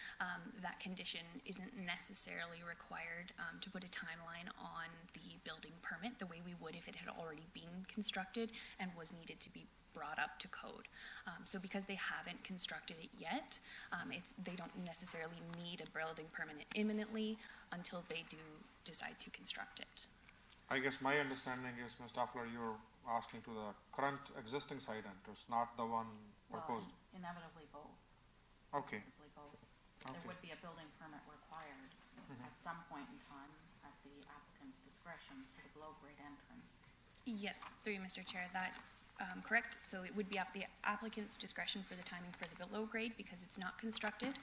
that condition isn't necessarily required to put a timeline on the building permit the way we would if it had already been constructed and was needed to be brought up to code. So because they haven't constructed it yet, they don't necessarily need a building permit imminently until they do decide to construct it. I guess my understanding is, Ms. Duffler, you're asking to the current existing side entrance, not the one proposed. Well, inevitably both. Okay. Inevitably both. Okay. There would be a building permit required at some point in time at the applicant's discretion for the below-grade entrance. Yes, through you, Mr. Chair, that's correct. So it would be at the applicant's discretion for the timing for the below grade because it's not constructed.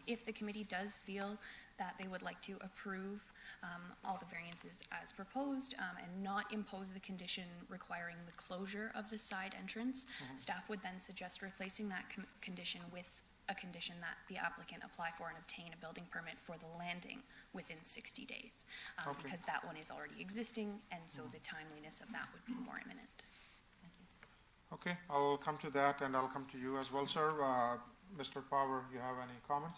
If the committee does feel that they would like to approve all the variances as proposed and not impose the condition requiring the closure of the side entrance, staff would then suggest replacing that condition with a condition that the applicant apply for and obtain a building permit for the landing within 60 days, because that one is already existing, and so the timeliness of that would be more imminent. Okay, I'll come to that, and I'll come to you as well, sir. Mr. Power, you have any comment?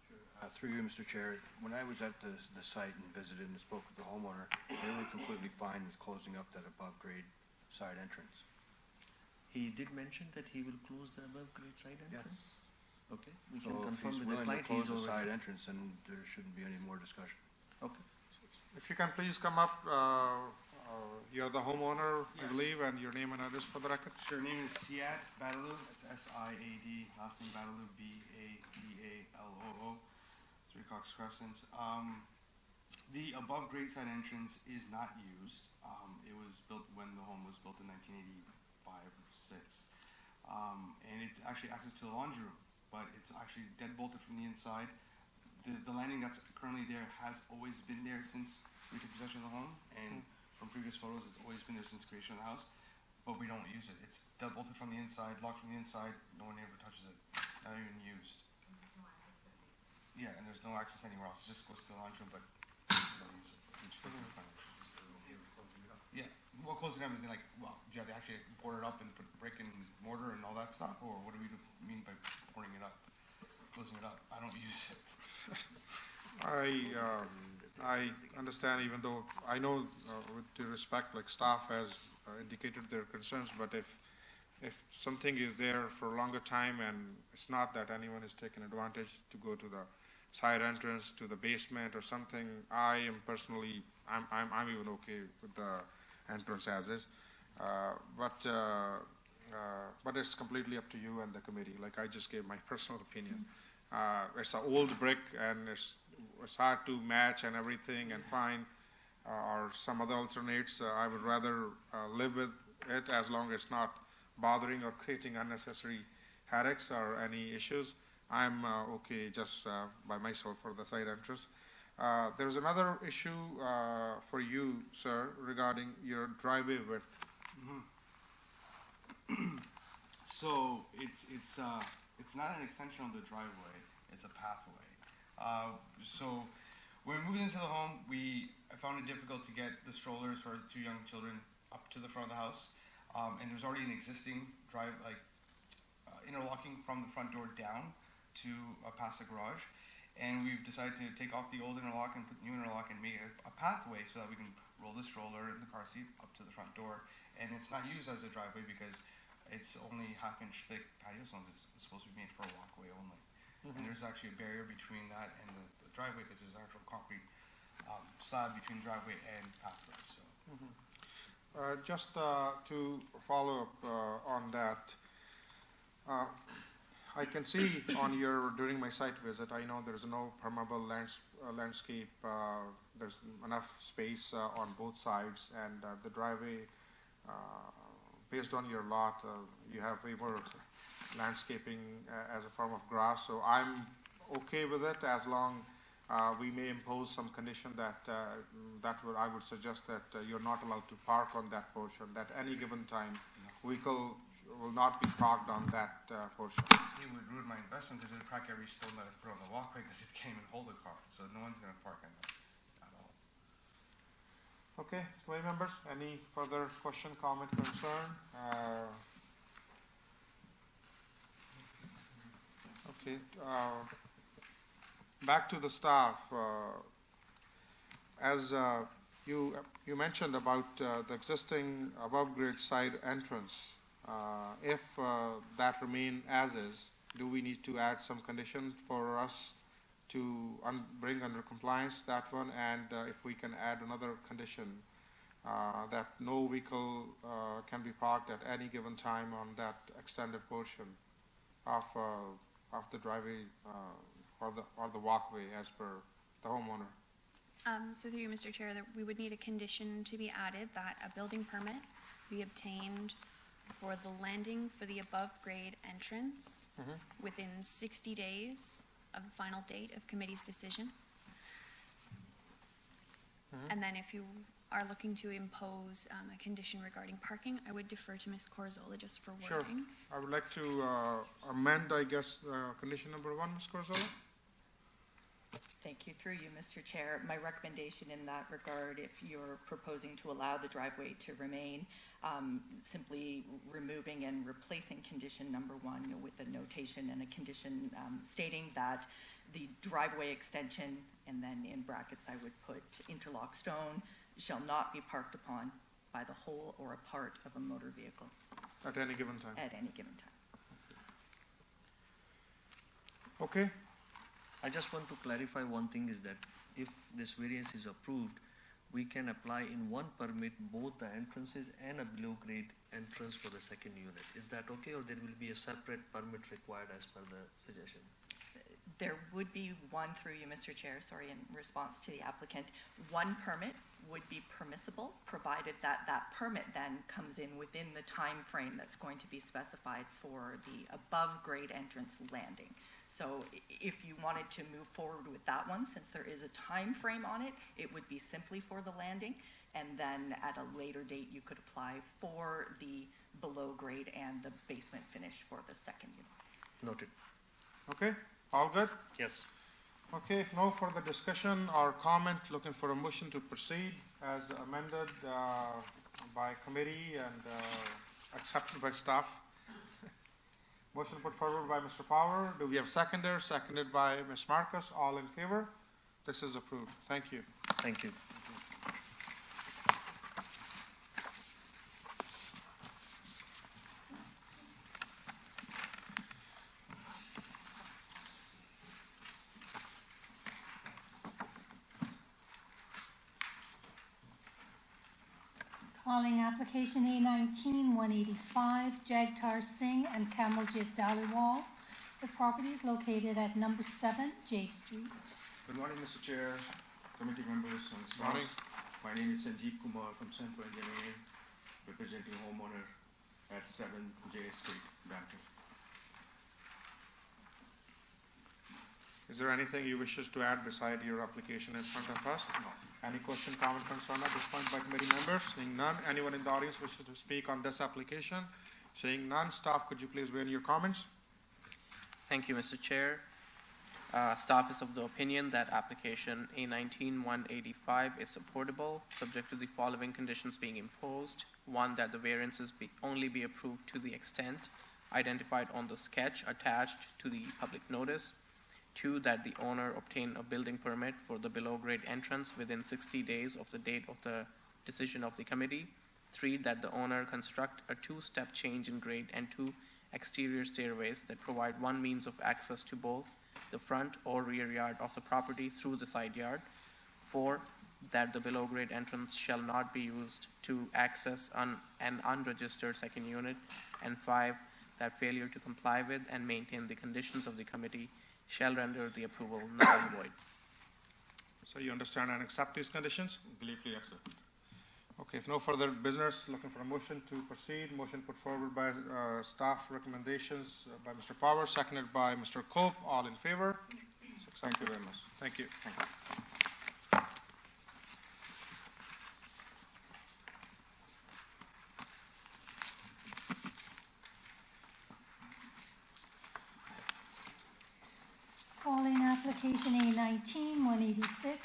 Sure. Through you, Mr. Chair, when I was at the site and visited and spoke with the homeowner, they were completely fine with closing up that above-grade side entrance. He did mention that he will close the above-grade side entrance? Yes. Okay, we So can if confirm he's with the willing client. to close the side entrance, then there shouldn't be any more discussion. Okay. If you can please come up You're the homeowner, I believe, and your name and address for the record? Sure, name is Siad Badaloo, it's S-I-A-D, last name Badaloo, B-A-D-A-L-O-O, 3 Cox Crescent. The above grade side entrance is not used. It was built when the home was built in 1985 or 6. And it's actually access to the laundry room, but it's actually dead bolted from the inside. The landing that's currently there has always been there since we took possession of the home, and from previous photos, it's always been there since creation of the house, but we don't use it. It's dead bolted from the inside, locked from the inside, no one ever touches it, not even used. Yeah, and there's no access anywhere else, it just goes to the laundry room, but we don't use it. Yeah, well, closing up is like, well, do you have to actually board it up and put brick and mortar and all that stuff, or what do we mean by boarding it up, closing it up? I don't use it. I understand, even though I know, with due respect, like staff has indicated their concerns, but if something is there for a longer time and it's not that anyone is taking advantage to go to the side entrance, to the basement or something, I am personally, I'm even okay with the entrance as is. But it's completely up to you and the committee. Like I just gave my personal opinion. It's an old brick and it's hard to match and everything and find or some other alternates. I would rather live with it as long as it's not bothering or creating unnecessary headaches or any issues. I'm okay just by myself for the side entrance. There's another issue for you, sir, regarding your driveway width. So it's not an extension of the driveway, it's a pathway. So when we moved into the home, I found it difficult to get the strollers for 2 young children up to the front of the house. And there's already an existing interlocking from the front door down to past the garage. And we've decided to take off the old interlock and put new interlock and make a pathway so that we can roll the stroller and the car seat up to the front door. And it's not used as a driveway because it's only 1/2 inch thick patio stones. It's supposed to be made for a walkway only. And there's actually a barrier between that and the driveway because there's an actual concrete slab between driveway and pathway. So. Just to follow up on that, I can see during my site visit, I know there's no permeable landscape, there's enough space on both sides, and the driveway, based on your lot, you have way more landscaping as a form of grass, so I'm okay with it as long we may impose some condition that I would suggest that you're not allowed to park on that portion, that any given time vehicle will not be parked on that portion. It would ruin my investment because it would crack every stone that I put on the walkway because it can't even hold a car, so no one's going to park on that at all. Okay, committee members, any further question, comment, concern? Okay, back to the staff. As you mentioned about the existing above grade side entrance, if that remain as is, do we need to add some condition for us to bring under compliance that one? And if we can add another condition that no vehicle can be parked at any given time on that extended portion of the driveway or the walkway as per the homeowner. So through you, Mr. Chair, that we would need a condition to be added that a building permit be obtained for the landing for the above grade entrance within 60 days of the final date of committee's decision. And then if you are looking to impose a condition regarding parking, I would defer to Ms. Corzola just for wording. Sure. I would like to amend, I guess, condition number 1, Ms. Corzola. Thank you. Through you, Mr. Chair. My recommendation in that regard, if you're proposing to allow the driveway to remain, simply removing and replacing condition number 1 with a notation and a condition stating that the driveway extension, and then in brackets I would put interlock stone, shall not be parked upon by the whole or a part of a motor vehicle. At any given time. At any given time. Okay. I just want to clarify one thing is that if this variance is approved, we can apply in one permit both the entrances and a below grade entrance for the second unit. Is that okay, or there will be a separate permit required as per the suggestion? There would be one, through you, Mr. Chair, sorry, in response to the applicant, one permit would be permissible, provided that that permit then comes in within the time frame that's going to be specified for the above-grade entrance landing. So if you wanted to move forward with that one, since there is a time frame on it, it would be simply for the landing, and then at a later date, you could apply for the below-grade and the basement finish for the second unit. Noted. Okay, all good? Yes. Okay, if no further discussion or comment, looking for a motion to proceed as amended by committee and accepted by staff. Motion put forward by Mr. Power. Do we have seconder? Seconded by Ms. Marcus. All in favor? This is approved. Thank you. Thank you. Calling application A19-185, Jagtar Singh and Kamaljit Dhaliwal. The property is located at number 7 J Street. Good morning, Mr. Chair, committee members, and staff. Morning. My name is Sanjeev Kumar from Central Engineering, representing homeowner at 7 J Street, Brampton. Is there anything you wish us to add beside your application in front of us? No. Any question, comment, concern at this point by committee members? Seeing none, anyone in the audience wishes to speak on this application? Seeing none, staff, could you please weigh in your comments? Thank you, Mr. Chair. Staff is of the opinion that application A19-185 is supportable, subject to the following conditions being imposed. One, that the variances only be approved to the extent identified on the sketch attached to the public notice. Two, that the owner obtain a building permit for the below-grade entrance within 60 days of the date of the decision of the committee. Three, that the owner construct a two-step change in grade and two exterior stairways that provide one means of access to both the front or rear yard of the property through the side yard. Four, that the below-grade entrance shall not be used to access an unregistered second unit. And five, that failure to comply with and maintain the conditions of the committee shall render the approval null and void. So you understand and accept these conditions? Gleefully accept. Okay, if no further business, looking for a motion to proceed. Motion put forward by staff recommendations by Mr. Power, seconded by Mr. Cope. All in favor? Thank you very much. Thank you. Thank you. Calling application A19-186,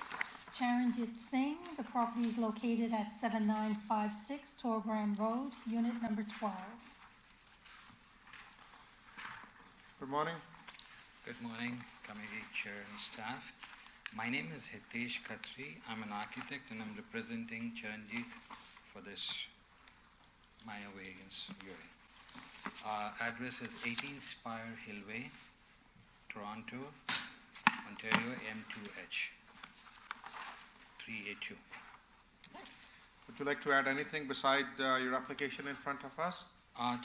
Charanjit Singh. The property is located at 7956 Torgram Road, unit number 12. Good morning. Good morning, committee chair and staff. My name is Hitesh Khatri. I'm an architect and I'm representing Charanjit for this minor variance hearing. Address is 18 Spire Hillway, Toronto, Ontario, M2H 382. Would you like to add anything beside your application in front of us?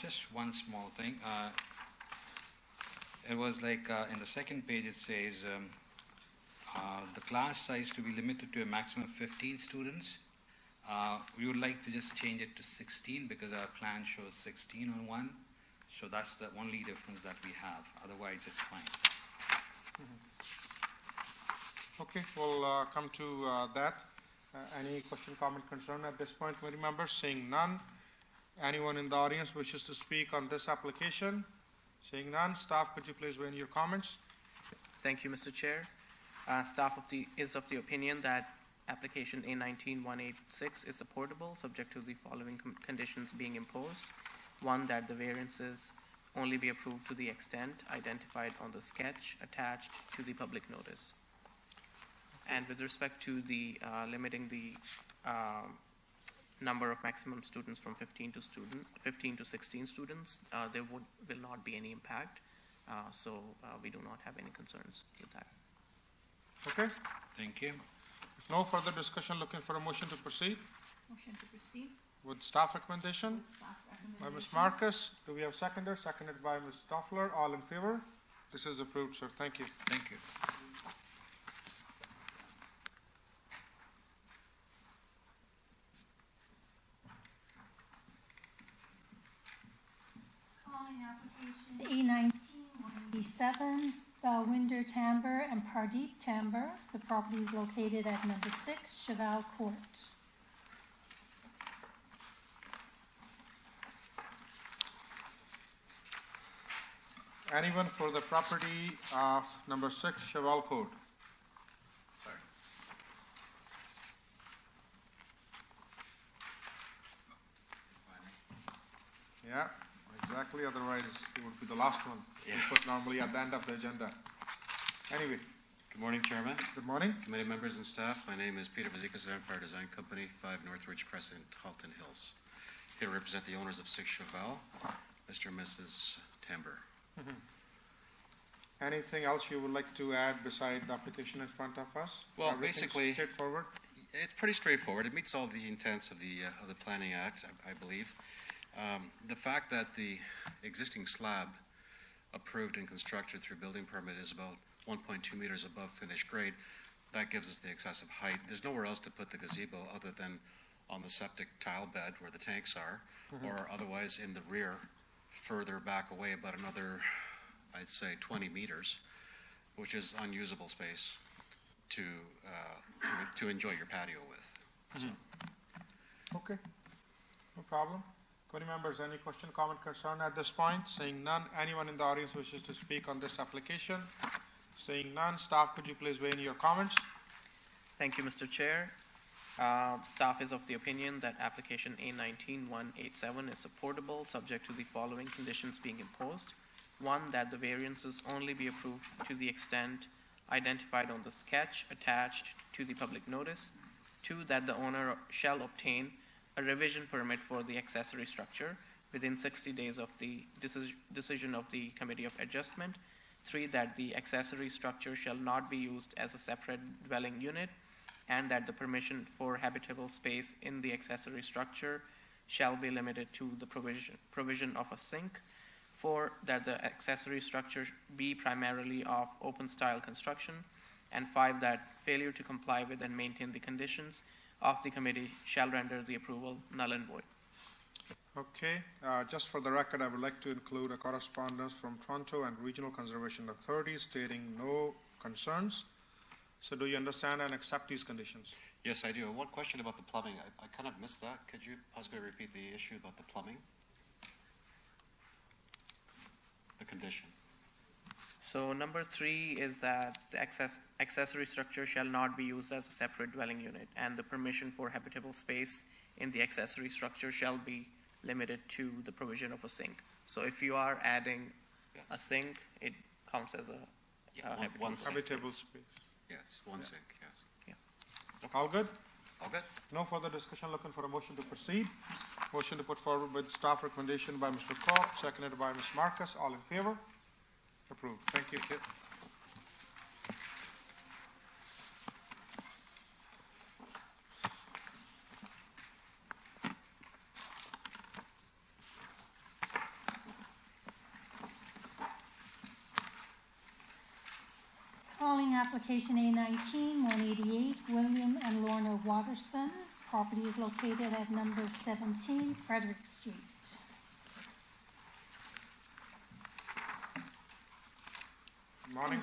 Just one small thing. It was like in the second page it says the class size to be limited to a maximum of 15 students. We would like to just change it to 16 because our plan shows 16 on one. So that's the only difference that we have. Otherwise, it's fine. Okay, we'll come to that. Any question, comment, concern at this point, committee members? Seeing none. Anyone in the audience wishes to speak on this application? Seeing none. Staff, could you please weigh in your comments? Thank you, Mr. Chair. Staff is of the opinion that application A19-186 is supportable, subject to the following conditions being imposed. One, that the variances only be approved to the extent identified on the sketch attached to the public notice. And with respect to the limiting the number of maximum students from 15 to 16 students, there will not be any impact. So we do not have any concerns with that. Okay. Thank you. If No further discussion, looking for a motion to proceed Motion to proceed. with staff recommendation With staff by Ms. recommendations. Marcus. Do we have seconder? Seconded by Ms. Stoffler. All in favor? This is approved, sir. Thank you. Thank you. Calling application A19-187, Balwinder Tamber and Pardeep Tamber. The property is located at number 6 Cheval Court. Anyone for the property of number 6 Cheval Court? Sorry. Yeah, exactly. Otherwise, it would be the last one we put normally at the end of the agenda. Anyway, Good morning, Chairman, good morning. committee members and staff. My name is Peter Vazikas of Empire Design Company, 5 Northridge Crescent, Halton Hills. Here to represent the owners of 6 Cheval, Mr. and Mrs. Tamber. Anything else you would like to add beside the application in front of us? Well, Everything's basically- straightforward. It's pretty straightforward. It meets all the intents of the Planning Act, I believe. The fact that the existing slab approved and constructed through building permit is about 1.2 meters above finished grade, that gives us the excessive height. There's nowhere else to put the gazebo other than on the septic tile bed where the tanks are, or otherwise in the rear, further back away about another, I'd say, 20 meters, which is unusable space to enjoy your patio with. So, Okay, no problem. Committee members, any question, comment, concern at this point? Seeing none, anyone in the audience wishes to speak on this application? Seeing none, staff, could you please weigh in your comments? Thank you, Mr. Chair. Staff is of the opinion that application A19-187 is supportable, subject to the following conditions being imposed. One, that the variances only be approved to the extent identified on the sketch attached to the public notice. Two, that the owner shall obtain a revision permit for the accessory structure within 60 days of the decision of the Committee of Adjustment. Three, that the accessory structure shall not be used as a separate dwelling unit, and that the permission for habitable space in the accessory structure shall be limited to the provision of a sink. Four, that the accessory structure be primarily of open-style construction. And five, that failure to comply with and maintain the conditions of the committee shall render the approval null and void. Okay, just for the record, I would like to include a correspondence from Toronto and Regional Conservation Authority stating no concerns. So do you understand and accept these conditions? yes, I do. One question about the plumbing. I kind of missed that. Could you possibly repeat the issue about the plumbing? The condition. So number 3 is that the accessory structure shall not be used as a separate dwelling unit, and the permission for habitable space in the accessory structure shall be limited to the provision of a sink. So if you are adding a sink, it counts as a habitable space. Habitable space. Yes, one sink, yes. All good? All good. No further discussion, looking for a motion to proceed. Motion to put forward with staff recommendation by Mr. Cobb, seconded by Ms. Marcus. All in favor? Approved. Thank you. Calling application A19-188, William and Lorna Watterson. Property is located at number 17 Frederick Street. Morning.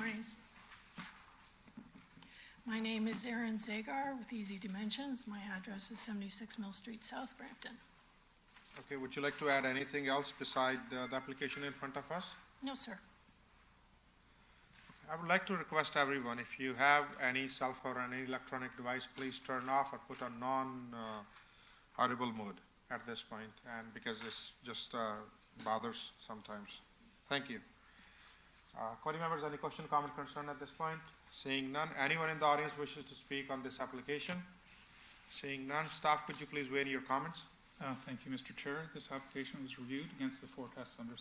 My name is Erin Zagar with Easy Dimensions. My address is 76 Mill Street, South Brampton. Okay, would you like to add anything else beside the application in front of us? No, sir. I would like to request everyone, if you have any cell phone or any electronic device, please turn off or put on non-audible mode at this point, and because this just bothers sometimes. Thank you. Committee members, any question, comment, concern at this point? Seeing none, anyone in the audience wishes to speak on this application? Seeing none, staff, could you please weigh in your comments? Thank you, Mr. Chair. This application was reviewed against the forecast under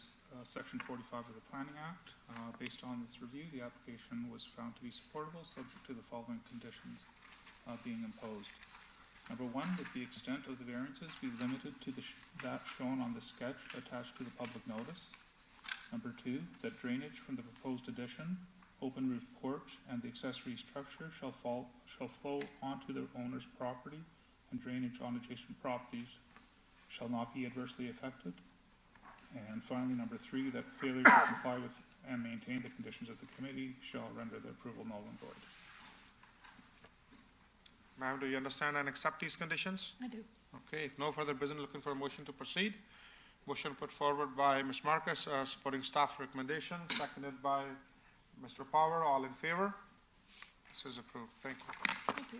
Section 45 of the Planning Act. Based on this review, the application was found to be supportable, subject to the following conditions. being imposed. Number one, that the extent of the variances be limited to that shown on the sketch attached to the public notice. Number two, that drainage from the proposed addition, open roof porch, and the accessory structure shall flow onto the owner's property, and drainage on adjacent properties shall not be adversely affected. And finally, number three, that failure to comply with and maintain the conditions of the committee shall render the approval null and void. Ma'am, do you understand and accept these conditions? I do. Okay, if no further business, looking for a motion to proceed. Motion put forward by Ms. Marcus, supporting staff recommendation, seconded by Mr. Power. All in favor? This is approved. Thank you. Thank you.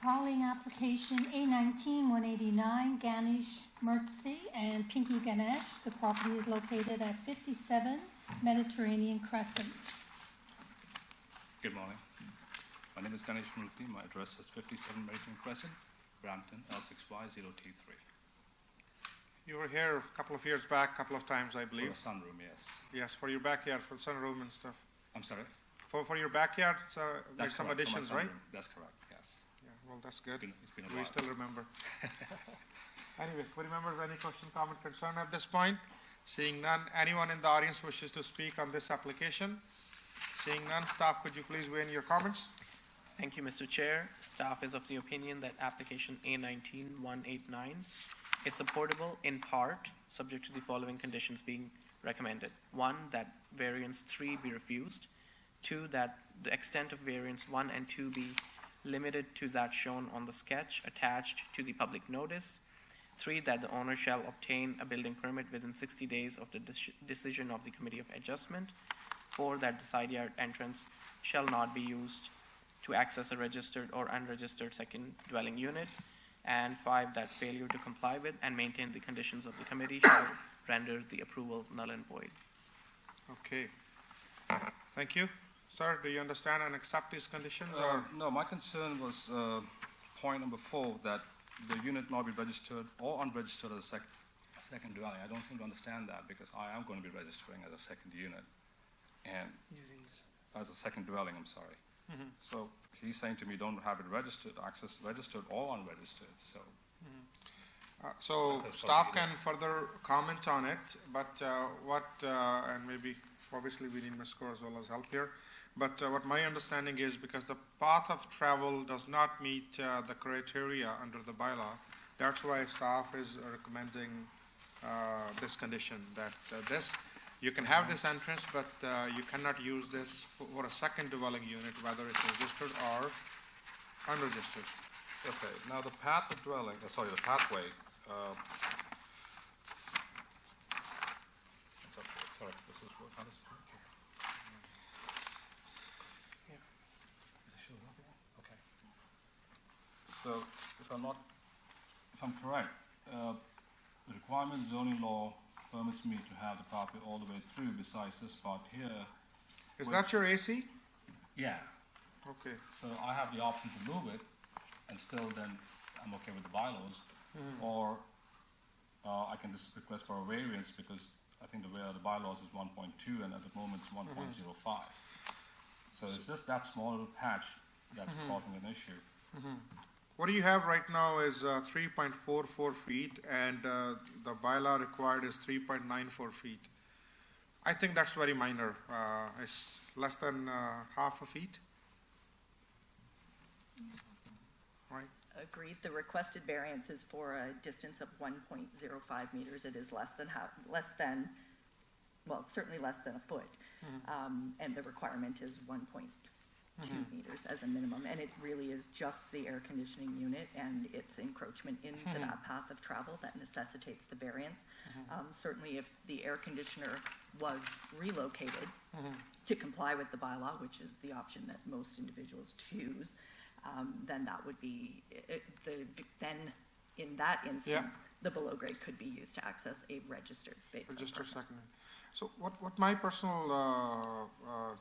Calling application A19-189, Ganesh Murthy and Pinky Ganesh. The property is located at 57 Mediterranean Crescent. Good morning. My name is Ganesh Murthy. My address is 57 Mediterranean Crescent, Brampton, L6Y0T3. You were here a couple of years back, a couple of times, I believe. For the sunroom, yes. Yes, for your backyard, for the sunroom and stuff. I'm sorry? For your backyard, make some correct, additions, for my right? sunroom. That's correct, yes. Yeah, well, that's good. It's been a We while. still remember. Anyway, who remembers any question, comment, concern at this point? Seeing none, anyone in the audience wishes to speak on this application? Seeing none, staff, could you please weigh in your comments? Thank you, Mr. Chair. Staff is of the opinion that application A19-189 is supportable in part, subject to the following conditions being recommended. One, that variance 3 be refused. Two, that the extent of variance 1 and 2 be limited to that shown on the sketch attached to the public notice. 3, that the owner shall obtain a building permit within 60 days of the decision of the Committee of Adjustment. 4, that the side yard entrance shall not be used to access a registered or unregistered second dwelling unit. And 5, that failure to comply with and maintain the conditions of the committee shall render the approval null and void. Okay. Thank you. Sir, do you understand and accept these conditions? Or No, my concern was point number 4, that the unit not be registered or unregistered as a second dwelling. I don't seem to understand that because I am going to be registering as a second unit and as a second dwelling, I'm sorry. Mhm. So he's saying to me, don't have it registered, access registered or unregistered, so. So staff can further comment on it, but and maybe, obviously we need Ms. Kaur as well as help here, but what my understanding is, because the path of travel does not meet the criteria under the bylaw, that's why staff is recommending this condition, that you can have this entrance, but you cannot use this for a second dwelling unit, whether it's registered or unregistered. Okay, now the path of dwelling, the pathway, sorry, this is what, how does, Yeah. okay. So, if I'm correct, the requirement zoning law permits me to have the property all the way through besides this part here. Is that your AC? Yeah. Okay. So I have the option to move it and still then I'm okay with the bylaws. Or I can just request for a variance because I think the bylaws is 1.2 and at the moment it's 1.05. So it's just that small little patch that's causing an issue. What you have right now is 3.44 feet, and the bylaw required is 3.94 feet. I think that's very minor. It's less than half a feet. Right? Agreed. The requested variance is for a distance of 1.05 meters. It is certainly less than a foot. And the requirement is 1.2 meters as a minimum. And it really is just the air conditioning unit and its encroachment into that path of travel that necessitates the variance. Certainly if the air conditioner was relocated to comply with the bylaw, which is the option that most individuals choose, then that would be, then in that instance, the below grade could be used to access a registered basement. Registered second. So what my personal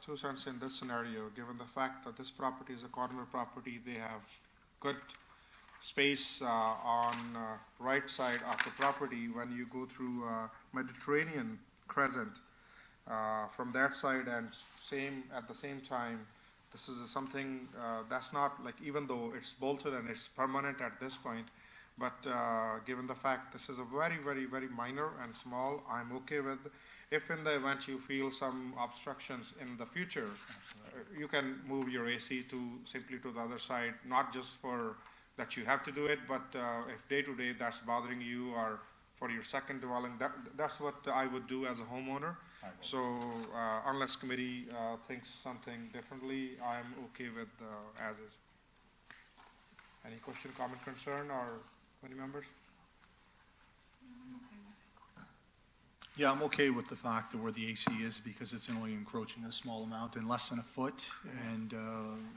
2 cents in this scenario, given the fact that this property is a corner property, they have good space on right side of the property when you go through Mediterranean Crescent from that side, and at the same time, this is something that's not like, even though it's bolted and it's permanent at this point, but given the fact this is a very, very, very minor and small, I'm okay with. If in the event you feel some obstructions in the future, you can move your AC simply to the other side, not just for that you have to do it, but if day to day that's bothering you, or for your second dwelling, that's what I would do as a homeowner. So unless committee thinks something differently, I'm okay with as is. Any question, comment, concern, or committee members? Yeah, I'm okay with the fact that where the AC is, because it's only encroaching a small amount and less than a foot, and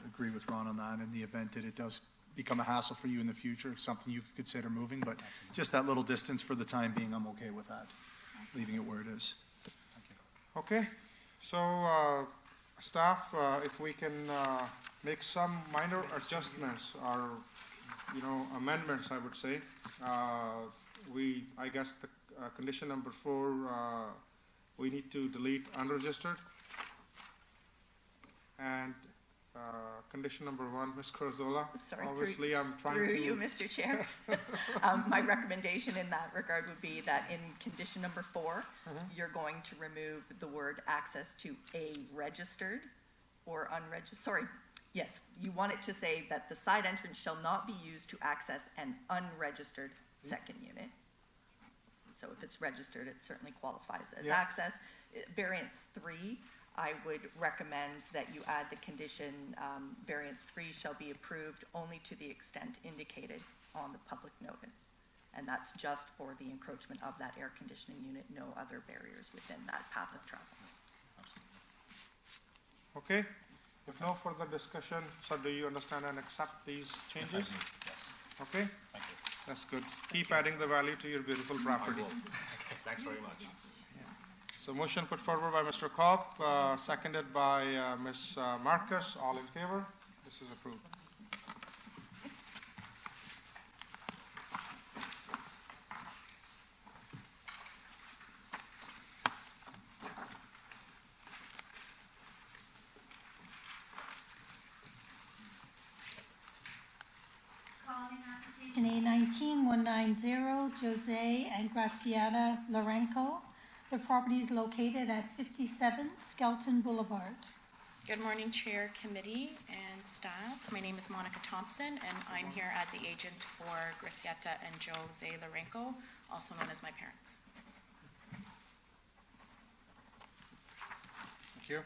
agree with Ron on that. In the event that it does become a hassle for you in the future, something you could consider moving, but just that little distance for the time being, I'm okay with that, leaving it where it is. Okay, so staff, if we can make some minor adjustments or amendments, I would say. I guess the condition number 4, we need to delete unregistered. And condition number 1, Ms. Corzola. Sorry, obviously I'm trying through to... you, Mr. Chair. My recommendation in that regard would be that in condition number 4, you're going to remove the word access to a registered or unregistered. Sorry. Yes, you want it to say that the side entrance shall not be used to access an unregistered second unit. So if it's registered, it certainly qualifies as access. Variance 3, I would recommend that you add the condition, variance 3 shall be approved only to the extent indicated on the public notice. And that's just for the encroachment of that air conditioning unit, no other barriers within that path of travel. Okay. If no further discussion, sir, do you understand and accept these changes? Yes, I do. Yes. Okay? Thank you. That's good. Keep adding the value to your beautiful property. I will. Okay, thanks very much. So motion put forward by Mr. Kopp, seconded by Ms. Marcus. All in favor? This is approved. Application A19-190, Jose and Graziana Lorenco. The property is located at 57 Skelton Boulevard. Good morning, Chair, Committee, and staff. My name is Monica Thompson, and I'm here as the agent for Gracieta and Jose Lorenco, also known as my parents. Thank you.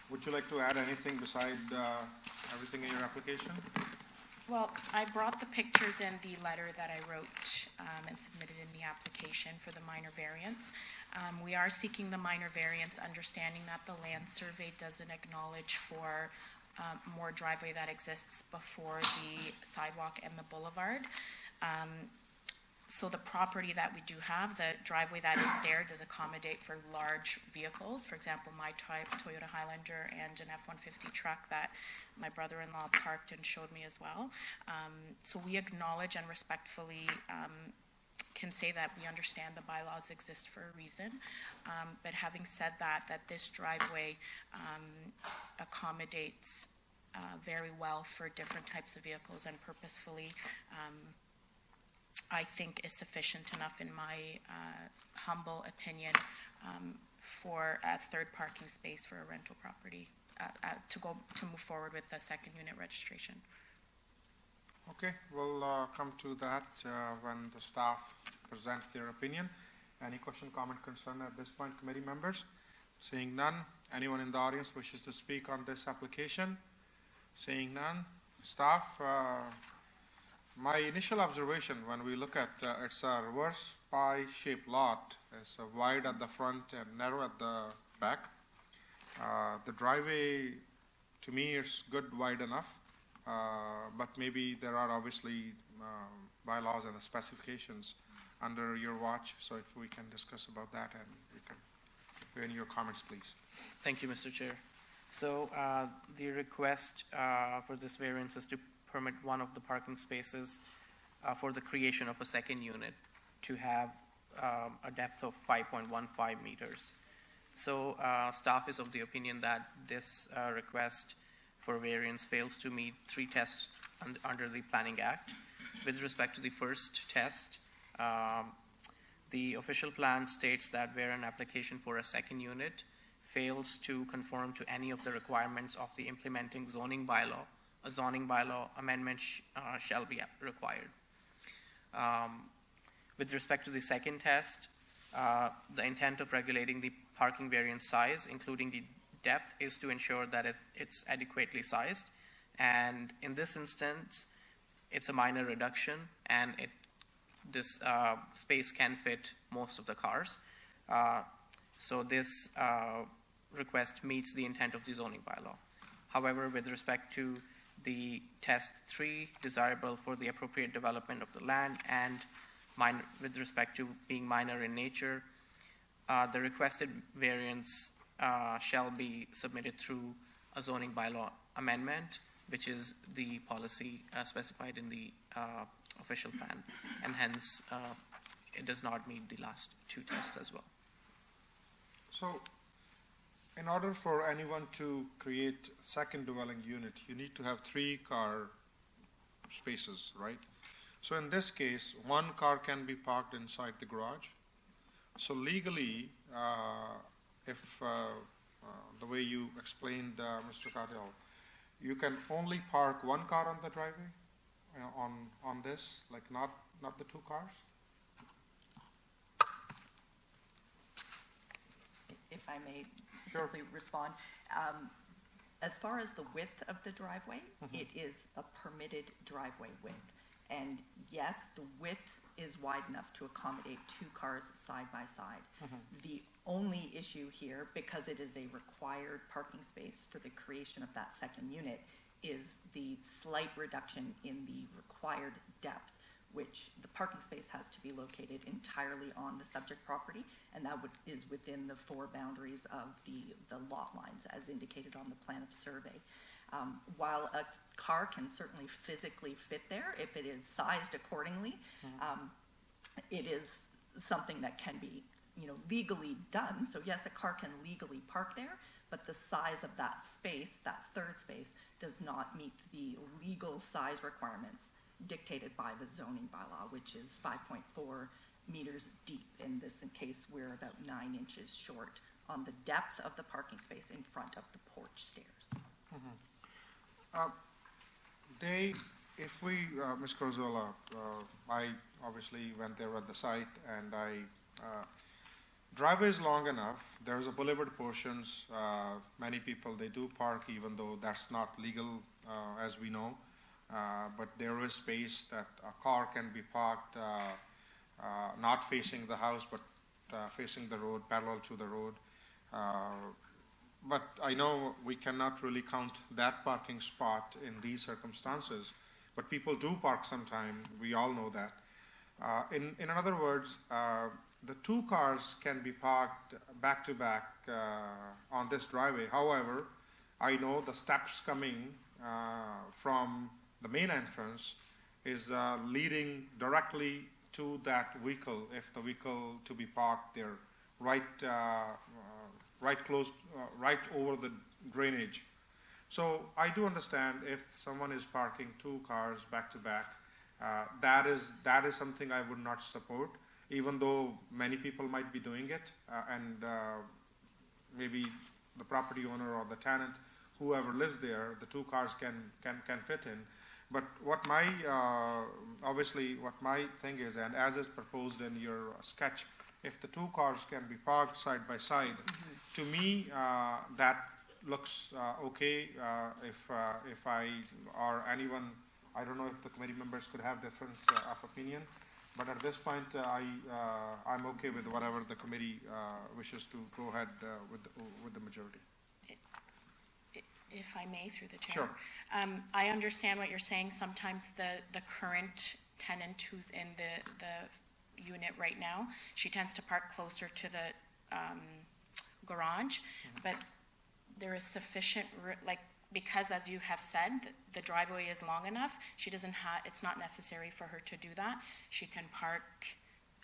Would you like to add anything beside everything in your application? Well, I brought the pictures and the letter that I wrote and submitted in the application for the minor variance. We are seeking the minor variance, understanding that the land survey doesn't acknowledge for more driveway that exists before the sidewalk and the boulevard. So the property that we do have, the driveway that is there does accommodate for large vehicles. For example, my type, Toyota Highlander, and an F-150 truck that my brother-in-law parked and showed me as well. So we acknowledge and respectfully can say that we understand the bylaws exist for a reason. But having said that this driveway accommodates very well for different types of vehicles, and purposefully I think is sufficient enough, in my humble opinion, for a third parking space for a rental property to move forward with the second unit registration. Okay, we'll come to that when the staff present their opinion. Any question, comment, concern at this point, committee members? Seeing none, anyone in the audience wishes to speak on this application? Seeing none, staff, my initial observation when we look at it's a reverse pie-shaped lot. It's wide at the front and narrow at the back. The driveway, to me, is good, wide enough, but maybe there are obviously bylaws and the specifications under your watch. So if we can discuss about that, and you can put in your comments, please. Thank you, Mr. Chair. So the request for this variance is to permit one of the parking spaces for the creation of a second unit to have a depth of 5.15 meters. So staff is of the opinion that this request for variance fails to meet 3 tests under the Planning Act. With respect to the first test, the official plan states that where an application for a second unit fails to conform to any of the requirements of the implementing zoning bylaw, a zoning bylaw amendment shall be required. With respect to the second test, the intent of regulating the parking variance size, including the depth, is to ensure that it's adequately sized. And in this instance, it's a minor reduction, and this space can fit most of the cars. So this request meets the intent of the zoning bylaw. However, with respect to the test 3, desirable for the appropriate development of the land, and with respect to being minor in nature, the requested variance shall be submitted through a zoning bylaw amendment, which is the policy specified in the official plan, and hence it does not meet the last 2 tests as well. So, in order for anyone to create second dwelling unit, you need to have 3 car spaces, right? So in this case, 1 car can be parked inside the garage. So legally, if the way you explained, Mr. Katil, you can only park 1 car on the driveway, on this, like not the 2 cars? If I may Sure. simply respond. As far as the width of the driveway, it is a permitted driveway width. And yes, the width is wide enough to accommodate 2 cars side by side. The only issue here, because it is a required parking space for the creation of that second unit, is the slight reduction in the required depth, which the parking space has to be located entirely on the subject property, and that is within the 4 boundaries of the lot lines as indicated on the plan of survey. While a car can certainly physically fit there if it is sized accordingly, it is something that can be, legally done. So yes, a car can legally park there, but the size of that space, that 3rd space, does not meet the legal size requirements dictated by the zoning bylaw, which is 5.4 meters deep. In this case, we're about 9 inches short on the depth of the parking space in front of the porch stairs. Ms. Corzola, I obviously went there at the site, and driveway is long enough. There's a boulevard portions. Many people, they do park even though that's not legal, as we know. But there is space that a car can be parked not facing the house, but facing the road, parallel to the road. But I know we cannot really count that parking spot in these circumstances, but people do park sometime. We all know that. In other words, the 2 cars can be parked back to back on this driveway. However, I know the steps coming from the main entrance is leading directly to that vehicle, if the vehicle to be parked there, right over the drainage. So I do understand if someone is parking 2 cars back to back, that is something I would not support, even though many people might be doing it, and maybe the property owner or the tenant, whoever lives there, the 2 cars can fit in. But what my thing is, and as is proposed in your sketch, if the 2 cars can be parked side by side, to me that looks okay. If I or anyone, I don't know if the committee members could have difference of opinion, but at this point I'm okay with whatever the committee wishes to go ahead with the majority. If I may, through the chair. Sure. I understand what you're saying. Sometimes the current tenant who's in the unit right now, she tends to park closer to the garage, but there is sufficient, because, as you have said, the driveway is long enough, she doesn't have, it's not necessary for her to do that. She can park,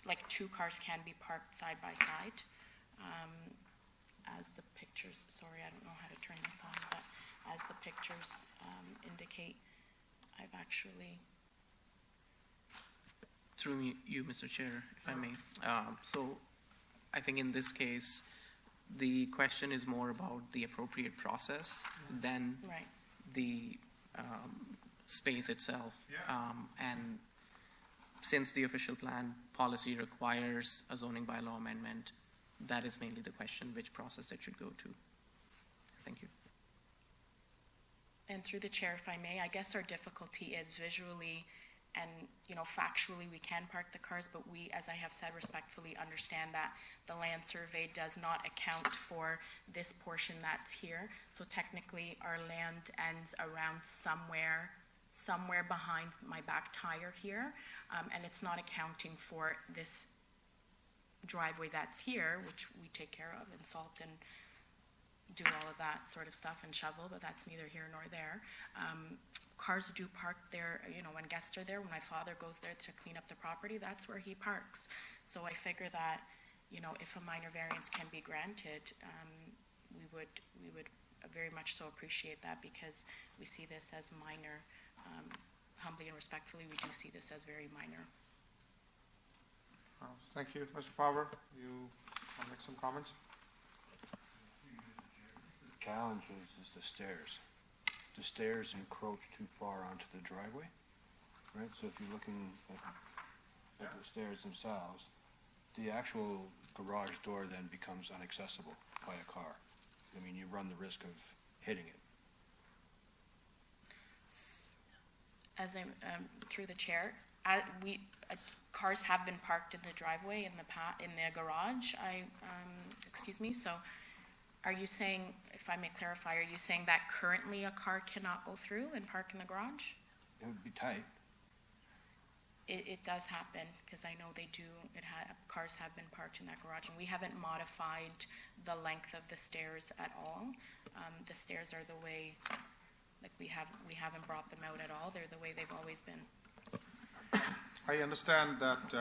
like 2 cars can be parked side by side. As the pictures, sorry, I don't know how to turn this on, but as the pictures indicate, I've actually, Through you, Mr. Chair, if I may. So I think in this case, the question is more about the appropriate process than right. the space itself. And since the official plan policy requires a zoning bylaw amendment, that is mainly the question, which process it should go to. Thank you. And through the chair, if I may, I guess our difficulty is visually and, factually, we can park the cars, but we, as I have said respectfully, understand that the land survey does not account for this portion that's here. So technically, our land ends around somewhere behind my back tire here, and it's not accounting for this driveway that's here, which we take care of and salt and do all of that sort of stuff and shovel, but that's neither here nor there. Cars do park there, when guests are there. When my father goes there to clean up the property, that's where he parks. So I figure that, if a minor variance can be granted, we would very much so appreciate that, because we see this as minor. Humbly and respectfully, we do see this as very minor. Thank you. Mr. Power, you want to make some comments? The challenge is the stairs. The stairs encroach too far onto the driveway, right? So if you're looking at the stairs themselves, the actual garage door then becomes inaccessible by a car. I mean, you run the risk of hitting it. As I'm through the chair, cars have been parked in the driveway in the garage. Excuse me. So, are you saying, if I may clarify, are you saying that currently a car cannot go through and park in the garage? It would be tight. It does happen, because I know they do. Cars have been parked in that garage, and we haven't modified the length of the stairs at all. The stairs are the way. Like we haven't brought them out at all. They're the way they've always been. I understand that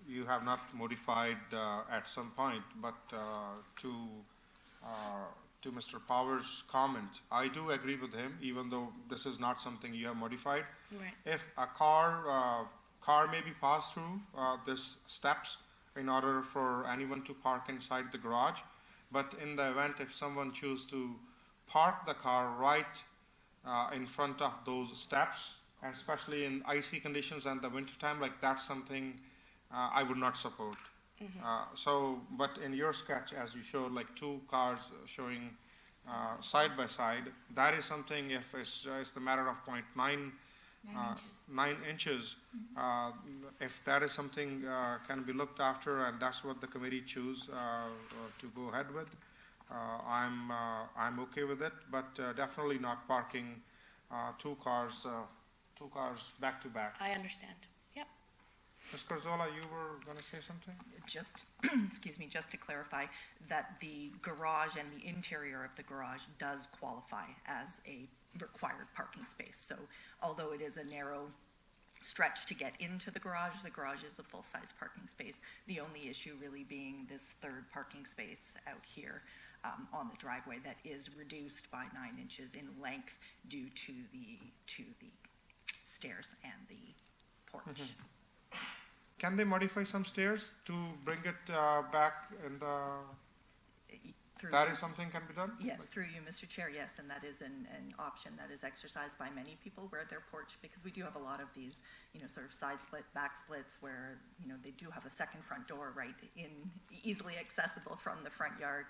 you have not modified at some point, but to Mr. Power's comment, I do agree with him, even though this is not something you have modified. Right. If a car may be passed through these steps in order for anyone to park inside the garage, but in the event if someone chooses to park the car right in front of those steps, and especially in icy conditions and the wintertime, like that's something I would not support. But in your sketch, as you showed, like 2 cars showing side by side, that is something, if it's the matter of 9 inches, if that is something can be looked after, and that's what the committee choose to go ahead with, I'm okay with it, but definitely not parking 2 cars back to back. I understand. Yep. Ms. Carzola, you were going to say something? Just, excuse me, just to clarify that the garage and the interior of the garage does qualify as a required parking space. So although it is a narrow stretch to get into the garage is a full-size parking space. The only issue really being this 3rd parking space out here on the driveway that is reduced by 9 inches in length due to the stairs and the porch. Can they modify some stairs to bring it back in the... That is something can be done? Yes, through you, Mr. Chair, yes, and that is an option that is exercised by many people where their porch, because we do have a lot of these, sort of side split, back splits where, they do have a second front door right in, easily accessible from the front yard,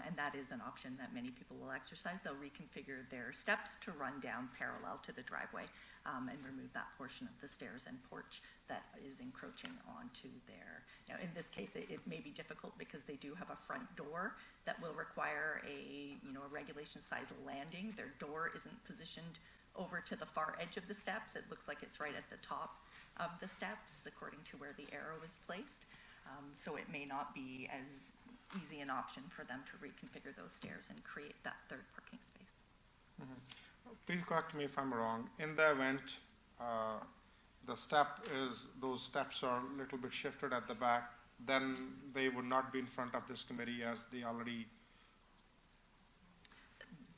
and that is an option that many people will exercise. They'll reconfigure their steps to run down parallel to the driveway and remove that portion of the stairs and porch that is encroaching onto their... Now, in this case, it may be difficult because they do have a front door that will require a regulation size landing. Their door isn't positioned over to the far edge of the steps. It looks like it's right at the top of the steps according to where the arrow is placed. So it may not be as easy an option for them to reconfigure those stairs and create that third parking space. Please correct me if I'm wrong. In the event those steps are a little bit shifted at the back, then they would not be in front of this committee as they already.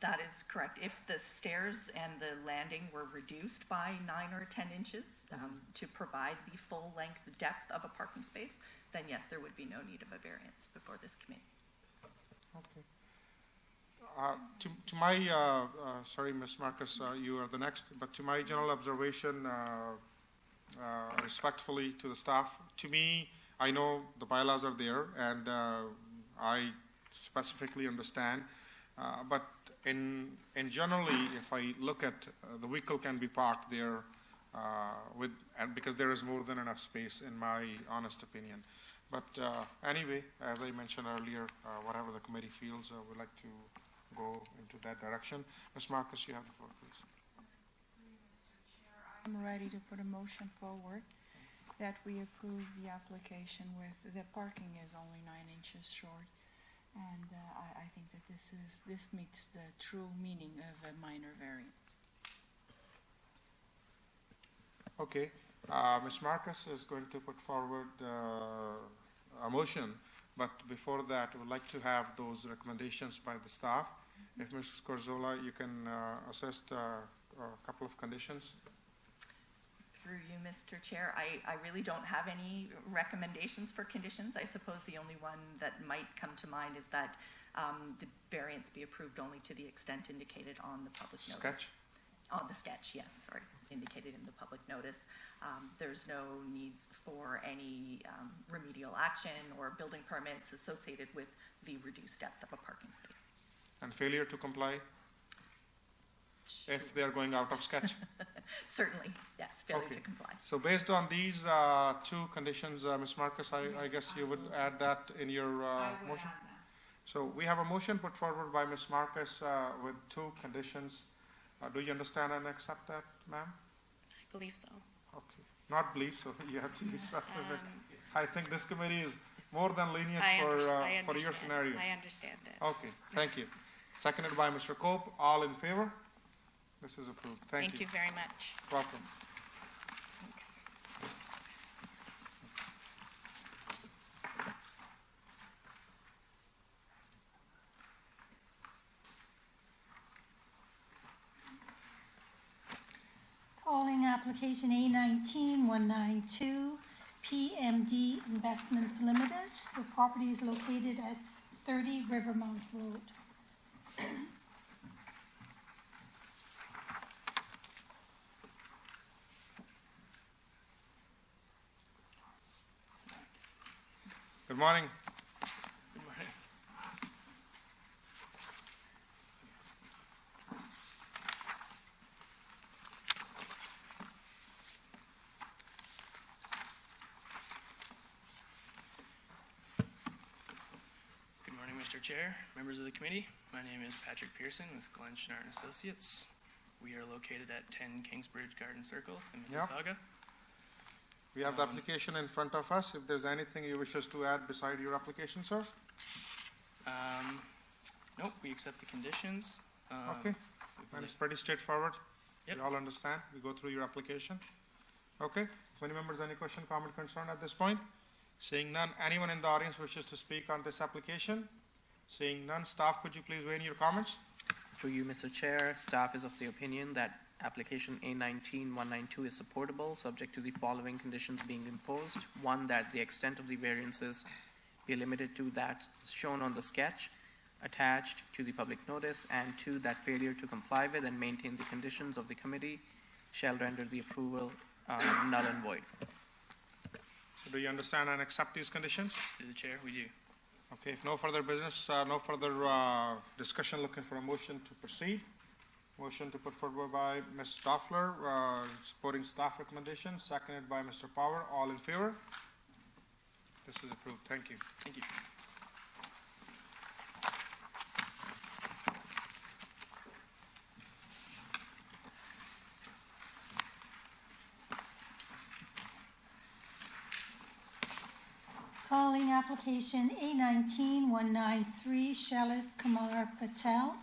That is correct. If the stairs and the landing were reduced by 9 or 10 inches to provide the full length depth of a parking space, then yes, there would be no need of a variance before this committee. Okay. To my, sorry, Ms. Marcus, you are the next, but to my general observation, respectfully to the staff, to me, I know the bylaws are there, and I specifically understand, but in generally, if I look at the vehicle can be parked there and because there is more than enough space, in my honest opinion. But anyway, as I mentioned earlier, whatever the committee feels, we'd like to go into that direction. Ms. Marcus, you have the floor, please. I'm ready to put a motion forward that we approve the application with, the parking is only 9 inches short. And I think that this meets the true meaning of a minor variance. Okay. Ms. Marcus is going to put forward a motion, but before that, we would like to have those recommendations by the staff. If Ms. Corzola, you can assist a couple of conditions. Through you, Mr. Chair, I really don't have any recommendations for conditions. I suppose the only one that might come to mind is that the variance be approved only to the extent indicated on the public notice. Sketch? On the sketch, yes, sorry, indicated in the public notice. There's no need for any remedial action or building permits associated with the reduced depth of a parking space. And failure to comply? If they are going out of sketch? Certainly, yes, failure to comply. So based on these two conditions, Ms. Marcus, I guess you would add that in your motion? So we have a motion put forward by Ms. Marcus with two conditions. Do you understand and accept that, ma'am? I believe so. Okay. Not believe, so you have to be specific. I think this committee is more than lenient for your scenario. I understand it. Okay, thank you. Seconded by Mr. Cope. All in favor? This is approved. Thank you. Thank you very much. Welcome. Thanks. Calling application A19-192, PMD Investments Limited. The property is located at 30 Rivermount Road. Good morning. Good morning. Good morning, Mr. Chair, members of the committee. My name is Patrick Pearson with Glenn Schnart and Associates. We are located at 10 Kingsbridge Garden Circle in Mississauga. We have the application in front of us. If there's anything you wish us to add beside your application, sir? Nope, we accept the conditions. Okay, and it's pretty straightforward. Yep. We all understand. We go through your application. Okay, committee members, any question, comment, concern at this point? Seeing none, anyone in the audience wishes to speak on this application? Seeing none, staff, could you please weigh in your comments? Through you, Mr. Chair, staff is of the opinion that application A19-192 is supportable, subject to the following conditions being imposed. One, that the extent of the variances be limited to that shown on the sketch attached to the public notice, and two, that failure to comply with and maintain the conditions of the committee shall render the approval null and void. So do you understand and accept these conditions? Through the chair, we do. Okay, if no further business, no further discussion, looking for a motion to proceed. Motion to put forward by Ms. Stoffler, supporting staff recommendations, seconded by Mr. Power. All in favor? This is approved. Thank you. Thank you. Calling calling application A19-193 Shailesh Kumar Patel.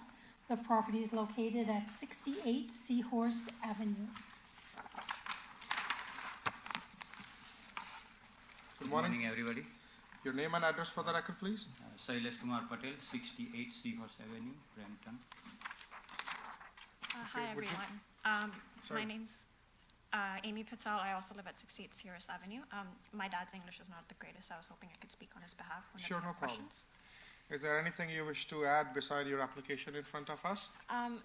The property is located at 68 Seahorse Avenue. Good morning. Everybody. Your name and address for the record, please. Shailesh Kumar Patel, 68 Seahorse Avenue, Brampton. Hi, Okay, would you- everyone. Sorry. My name's Amy Patel. I also live at 68 Seahorse Avenue. My dad's English is not the greatest, so I was hoping I could speak on his behalf whenever Sure, you have no problem. questions. Is there anything you wish to add beside your application in front of us?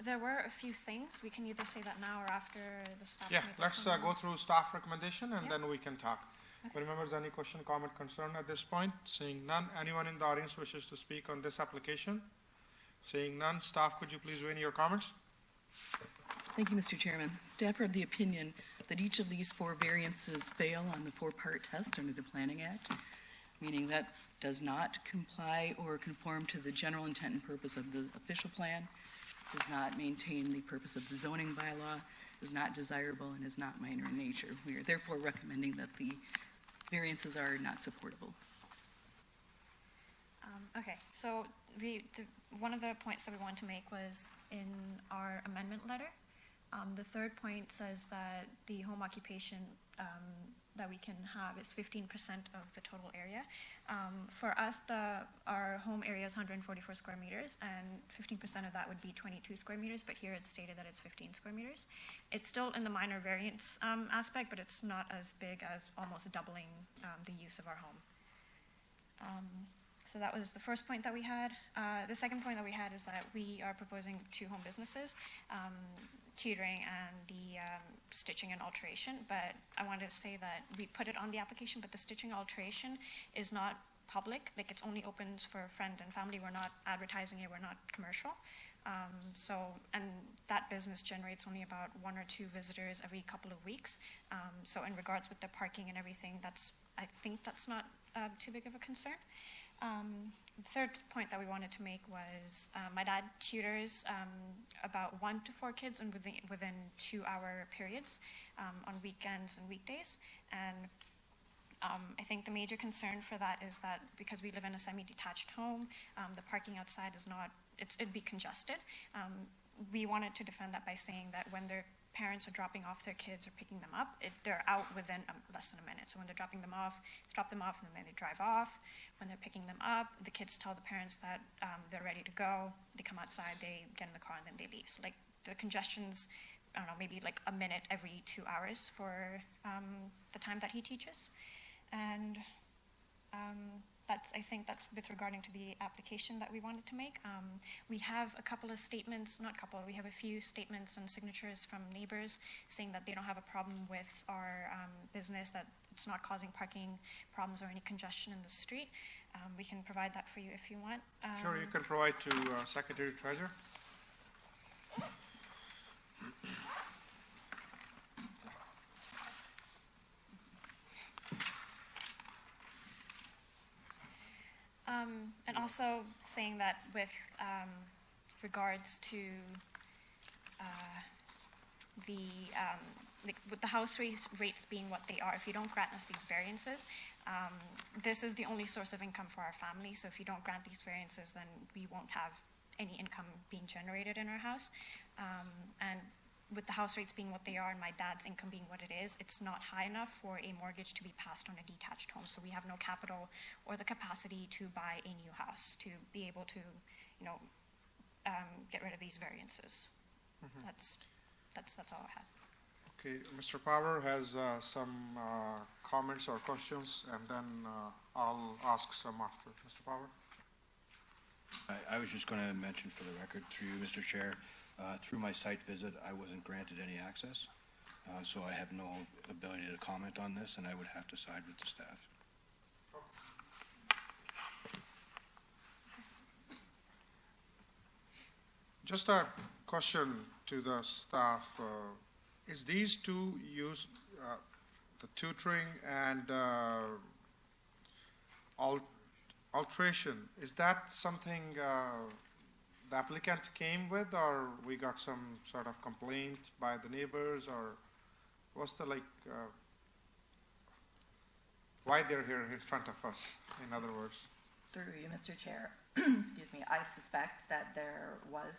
There were a few things. We can either say that now or after the staff. Yeah, made their let's comments. go through staff recommendation and Yeah. then we can talk. Board members, any question, comment, concern at this point? Seeing none, anyone in the audience wishes to speak on this application? Seeing none, staff, could you please weigh in your comments? Thank you, Mr. Chairman. Staff are of the opinion that each of these 4 variances fail on the 4-part test under the Planning Act, meaning that does not comply or conform to the general intent and purpose of the official plan, does not maintain the purpose of the zoning bylaw, is not desirable, and is not minor in nature. We are therefore recommending that the variances are not supportable. Okay, so one of the points that we wanted to make was in our amendment letter. The third point says that the home occupation that we can have is 15% of the total area. For us, our home area is 144 square meters, and 15% of that would be 22 square meters, but here it's stated that it's 15 square meters. It's still in the minor variance aspect, but it's not as big as almost doubling the use of our home. So that was the first point that we had. The second point that we had is that we are proposing 2 home businesses, tutoring and the stitching and alteration. But I wanted to say that we put it on the application, but the stitching alteration is not public. Like, it's only open for friend and family. We're not advertising it. We're not commercial. And that business generates only about 1 or 2 visitors every couple of weeks. So in regards with the parking and everything, I think that's not too big of a concern. The third point that we wanted to make was my dad tutors about 1 to 4 kids within 2-hour periods on weekends and weekdays. And I think the major concern for that is that because we live in a semi-detached home, the parking outside it'd be congested. We wanted to defend that by saying that when their parents are dropping off their kids or picking them up, they're out within less than a minute. So when they're dropping them off, they drop them off and then they drive off. When they're picking them up, the kids tell the parents that they're ready to go. They come outside, they get in the car, and then they leave. So like the congestion's, I don't know, maybe like a minute every 2 hours for the time that he teaches. And I think that's with regarding to the application that we wanted to make. We have a couple of statements, we have a few statements and signatures from neighbors saying that they don't have a problem with our business, that it's not causing parking problems or any congestion in the street. We can provide that for you if you want. Sure, you can provide to Secretary Treasurer. And also saying that with regards to with the house rates being what they are, if you don't grant us these variances, this is the only source of income for our family. So if you don't grant these variances, then we won't have any income being generated in our house. And with the house rates being what they are and my dad's income being what it is, it's not high enough for a mortgage to be passed on a detached home. So we have no capital or the capacity to buy a new house to be able to, get rid of these variances. That's all I had. Okay, Mr. Power has some comments or questions, and then I'll ask some after. Mr. Power? I was just going to mention for the record, through you, Mr. Chair, through my site visit, I wasn't granted any access, so I have no ability to comment on this, and I would have to side with the staff. Just a question to the staff. Is these two the tutoring and alteration, is that something the applicant came with, or we got some sort of complaint by the neighbors, or what's the why they're here in front of us, in other words. Through you, Mr. Chair, excuse me, I suspect that there was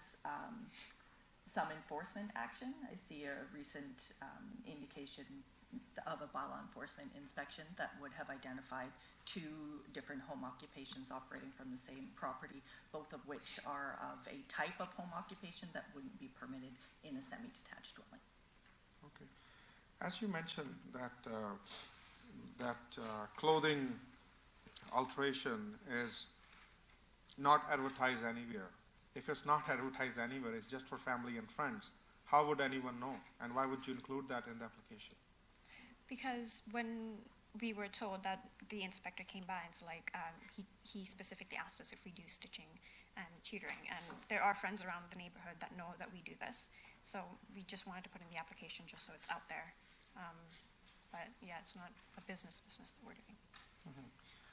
some enforcement action. I see a recent indication of a bylaw enforcement inspection that would have identified 2 different home occupations operating from the same property, both of which are of a type of home occupation that wouldn't be permitted in a semi-detached dwelling. Okay. As you mentioned that clothing alteration is not advertised anywhere. If it's not advertised anywhere, it's just for family and friends. How would anyone know? And why would you include that in the application? Because when we were told that the inspector came by and it's like, he specifically asked us if we do stitching and tutoring, and there are friends around the neighborhood that know that we do this. So we just wanted to put in the application just so it's out there. But yeah, it's not a business that we're doing. Mm-hmm.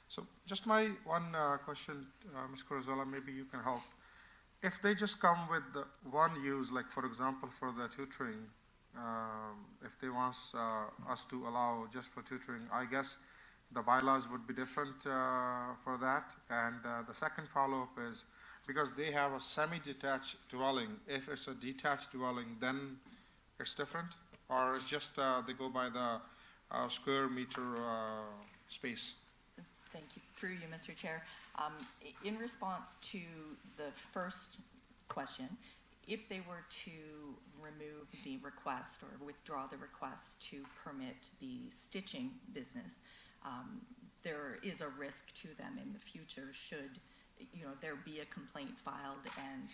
So just my one question, Ms. Corazella, maybe you can help. If they just come with the one use, like for example for the tutoring, if they want us to allow just for tutoring, I guess the bylaws would be different for that. And the second follow-up is, because they have a semi-detached dwelling, if it's a detached dwelling, then it's different? Or it's just they go by the square meter space? Thank you. Through you, Mr. Chair. In response to the first question, if they were to remove the request or withdraw the request to permit the stitching business, there is a risk to them in the future should there be a complaint filed and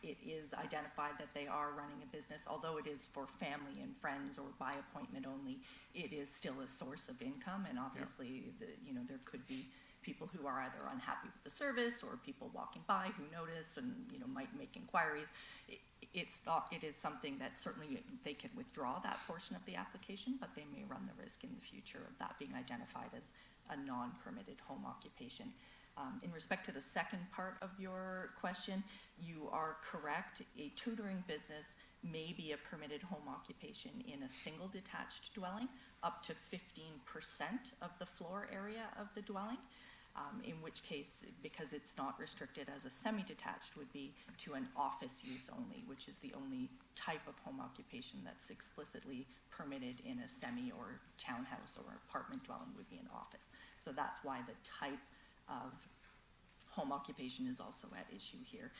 it is identified that they are running a business. Although it is for family and friends or by appointment only, it is still a source of income, and obviously there could be people who are either unhappy with the service or people walking by who notice and might make inquiries. It is something that certainly they can withdraw that portion of the application, but they may run the risk in the future of that being identified as a non-permitted home occupation. In respect to the second part of your question, you are correct. A tutoring business may be a permitted home occupation in a single detached dwelling, up to 15% of the floor area of the dwelling. In which case, because it's not restricted as a semi-detached, would be to an office use only, which is the only type of home occupation that's explicitly permitted in a semi or townhouse or apartment dwelling would be an office. So that's why the type of home occupation is also at issue here,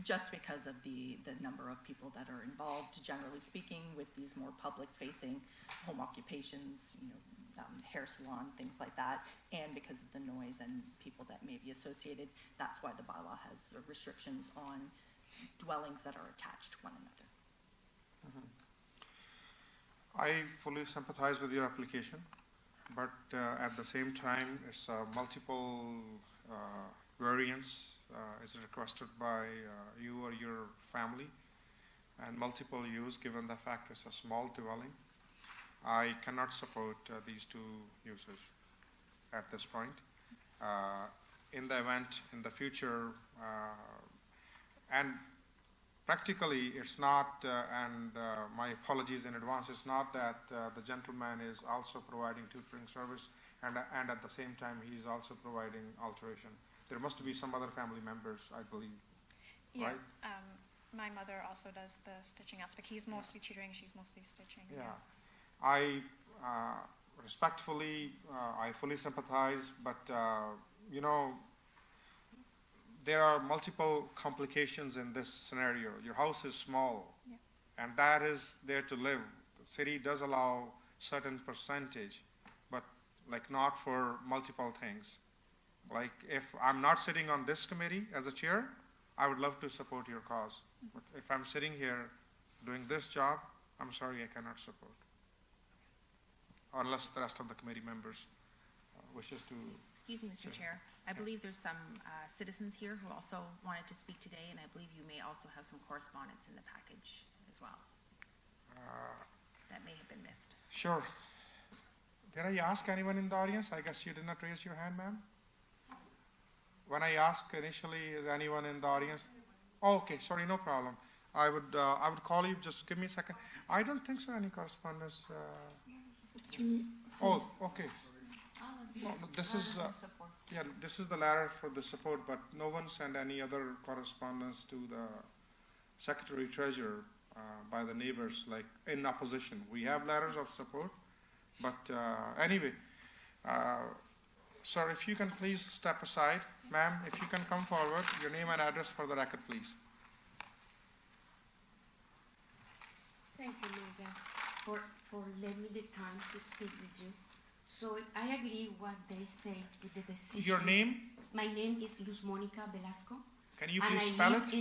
just because of the number of people that are involved, generally speaking, with these more public-facing home occupations, hair salon, things like that, and because of the noise and people that may be associated. That's why the bylaw has restrictions on dwellings that are attached to one another. Mm-hmm. I fully sympathize with your application, but at the same time, it's multiple variance is requested by you or your family, and multiple use given the fact it's a small dwelling. I cannot support these 2 uses at this point. In the event in the future, and practically it's not, and my apologies in advance, it's not that the gentleman is also providing tutoring service and at the same time he's also providing alteration. There must be some other family members, I believe, yeah, right? My mother also does the stitching aspect. He's mostly tutoring, she's mostly stitching. Yeah. I respectfully, I fully sympathize, but there are multiple complications in this scenario. Your house is small, and that is there to live. The city does allow certain percentage, but like not for multiple things. Like if I'm not sitting on this committee as a chair, I would love to support your cause. But if I'm sitting here doing this job, I'm sorry, I cannot support. Unless the rest of the committee members wishes to. Excuse me, Mr. Chair. I believe there's some citizens here who also wanted to speak today, and I believe you may also have some correspondence in the package as well. That may have been missed. Sure. Did I ask anyone in the audience? I guess you did not raise your hand, ma'am. When I asked initially, is anyone in the audience? Oh, okay, sorry, no problem. I would call you. Just give me a second. I don't think so. Any correspondence? Oh, okay. No, this is, yeah, this is the letter for the support, but no one sent any other correspondence to the Secretary Treasurer by the neighbors, like in opposition. We have letters of support, but anyway, sir, if you can please step aside. Ma'am, if you can come forward, your name and address for the record, please. Thank you, Megan, for letting me the time to speak with you. So I agree what they say with the decision. Your name? My name is Luz Monica Velasco. Can you please spell it?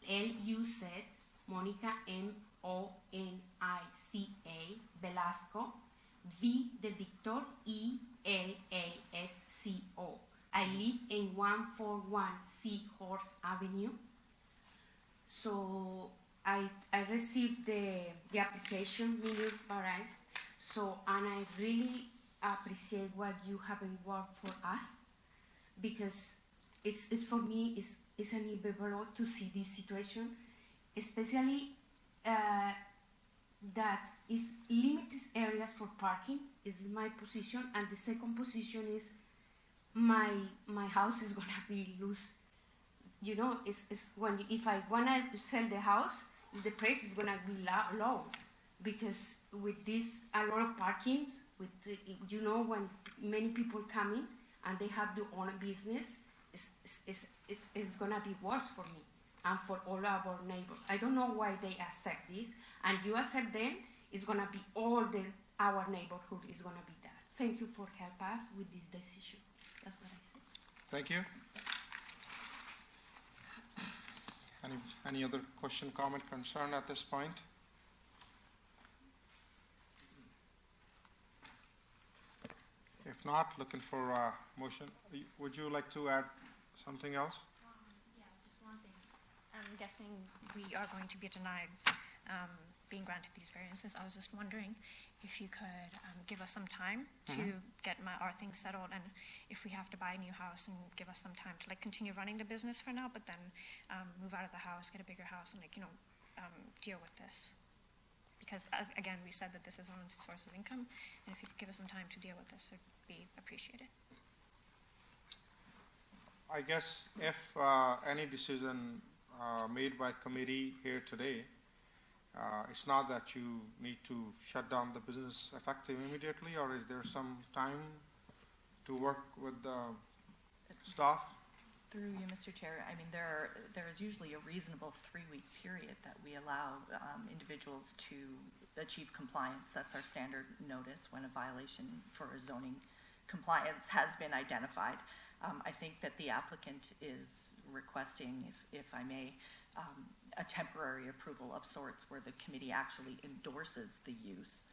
L-U-Z, Monica, M-O-N-I-C-A, Velasco, V de Victor, E-L-A-S-C-O. I live in 141 Seahorse Avenue. So I received the application, Miller Paradise. So, and I really appreciate what you have worked for us, because it's for me, it's unbelievable to see this situation, especially that is limited areas for parking is my position, and the second position is my house is gonna be loose. You know, it's when if I wanna sell the house, the price is gonna be low. Because with this, a lot of parkings, with you know, when many people come in and they have their own business, it's gonna be worse for me and for all our neighbors. I don't know why they accept this, and you accept them, it's gonna be our neighborhood is gonna be that. Thank you for help us with this decision. That's what I said. Thank you. Any other question, comment, concern at this point? If not, looking for a motion. Would you like to add something else? Yeah, just one thing. I'm guessing we are going to be denied being granted these variances. I was just wondering if you could give us some time to get our things settled, and if we have to buy a new house, and give us some time to continue running the business for now, but then move out of the house, get a bigger house, and deal with this. Because, again, we said that this is one source of income, and if you could give us some time to deal with this, it would be appreciated. I guess if any decision made by committee here today, it's not that you need to shut down the business effective immediately, or is there some time to work with the staff? Through you, Mr. Chair, I mean, there is usually a reasonable 3-week period that we allow individuals to achieve compliance. That's our standard notice when a violation for zoning compliance has been identified. I think that the applicant is requesting, if I may, a temporary approval of sorts where the committee actually endorses the use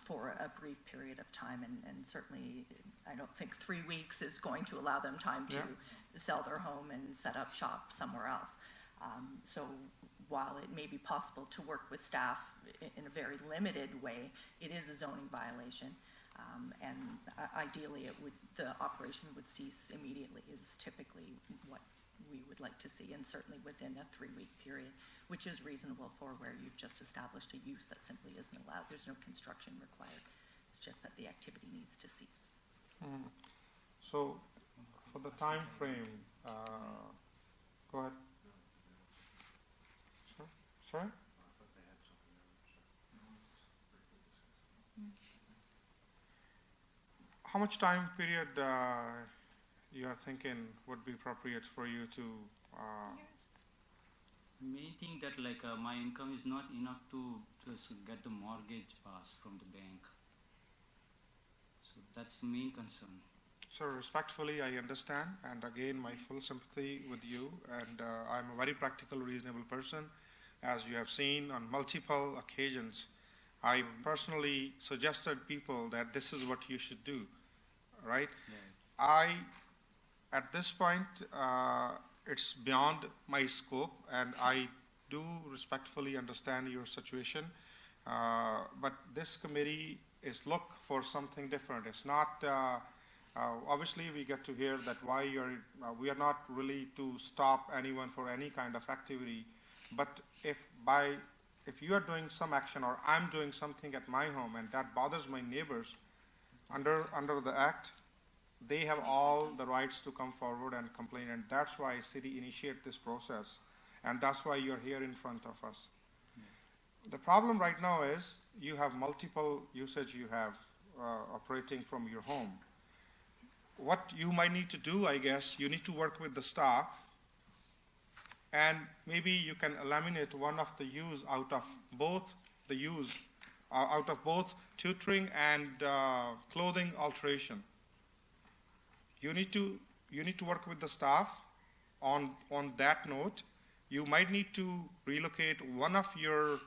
for a brief period of time, and certainly I don't think 3 weeks is going to allow them time to sell their home and set up shop somewhere else. So while it may be possible to work with staff in a very limited way, it is a zoning violation, and ideally the operation would cease immediately is typically what we would like to see, and certainly within a 3-week period, which is reasonable for where you've just established a use that simply isn't allowed. There's no construction required. It's just that the activity needs to cease. So for the time frame, go ahead. Sorry? How much time period you are thinking would be appropriate for you to Many think that my income is not enough to just get the mortgage passed from the bank. So that's the main concern. Sir, respectfully, I understand, and again, my full sympathy with you, and I'm a very practical, reasonable person. As you have seen on multiple occasions, I personally suggested people that this is what you should do, right? At this point, it's beyond my scope, and I do respectfully understand your situation, but this committee is look for something different. It's not, obviously we get to hear that why we are not really to stop anyone for any kind of activity, but if you are doing some action or I'm doing something at my home and that bothers my neighbors, under the Act, they have all the rights to come forward and complain, and that's why city initiate this process, and that's why you're here in front of us. The problem right now is you have multiple usage you have operating from your home. What you might need to do, I guess, you need to work with the staff, and maybe you can eliminate one of the use out of both the use, out of both tutoring and clothing alteration. You need to work with the staff on that note. You might need to relocate one of your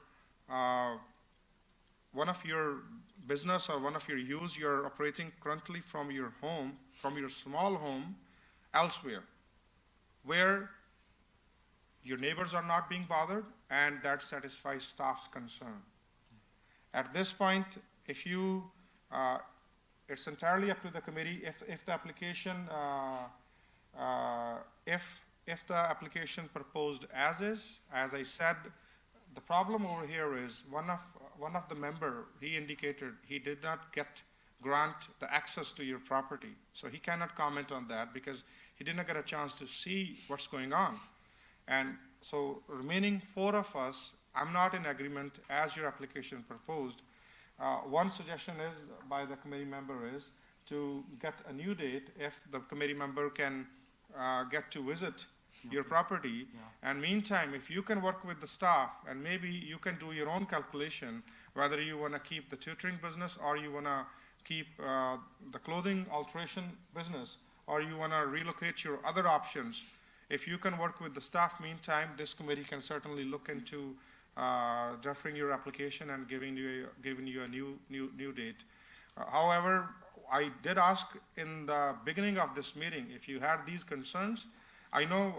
business or one of your use you're operating currently from your home, from your small home, elsewhere, where your neighbors are not being bothered, and that satisfies staff's concern. At this point, if you, it's entirely up to the committee. If the application, if the application proposed as is, as I said, the problem over here is one of the member, he indicated he did not grant the access to your property. So he cannot comment on that because he did not get a chance to see what's going on. And so remaining 4 of us, I'm not in agreement as your application proposed. One suggestion is by the committee member is to get a new date if the committee member can get to visit your property. And meantime, if you can work with the staff and maybe you can do your own calculation whether you want to keep the tutoring business or you want to keep the clothing alteration business or you want to relocate your other options. If you can work with the staff meantime, this committee can certainly look into deferring your application and giving you a new date. However, I did ask in the beginning of this meeting if you had these concerns. I know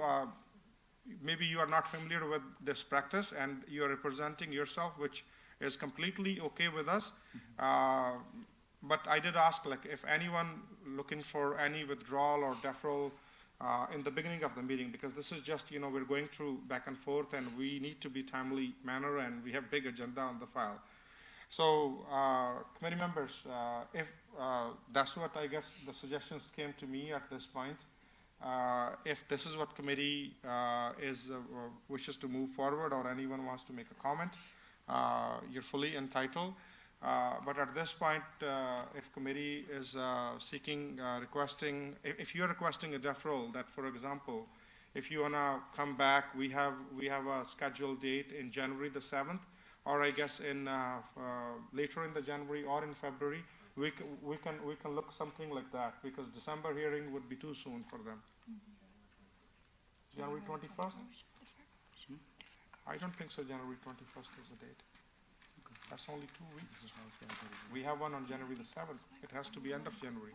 maybe you are not familiar with this practice and you are representing yourself, which is completely okay with us. But I did ask, like, if anyone looking for any withdrawal or deferral in the beginning of the meeting, because this is just, we're going through back and forth and we need to be timely manner and we have big agenda on the file. So committee members, if that's what I guess the suggestions came to me at this point. If this is what committee wishes to move forward or anyone wants to make a comment, you're fully entitled. But at this point, if committee is requesting, if you're requesting a deferral, that for example, if you wanna come back, we have a scheduled date in January the 7th, or I guess in later in the January or in February, we can look something like that because December hearing would be too soon for them. January 21st? I don't think so. January 21st is the date. That's only 2 weeks. We have one on January the 7th. It has to be end of January.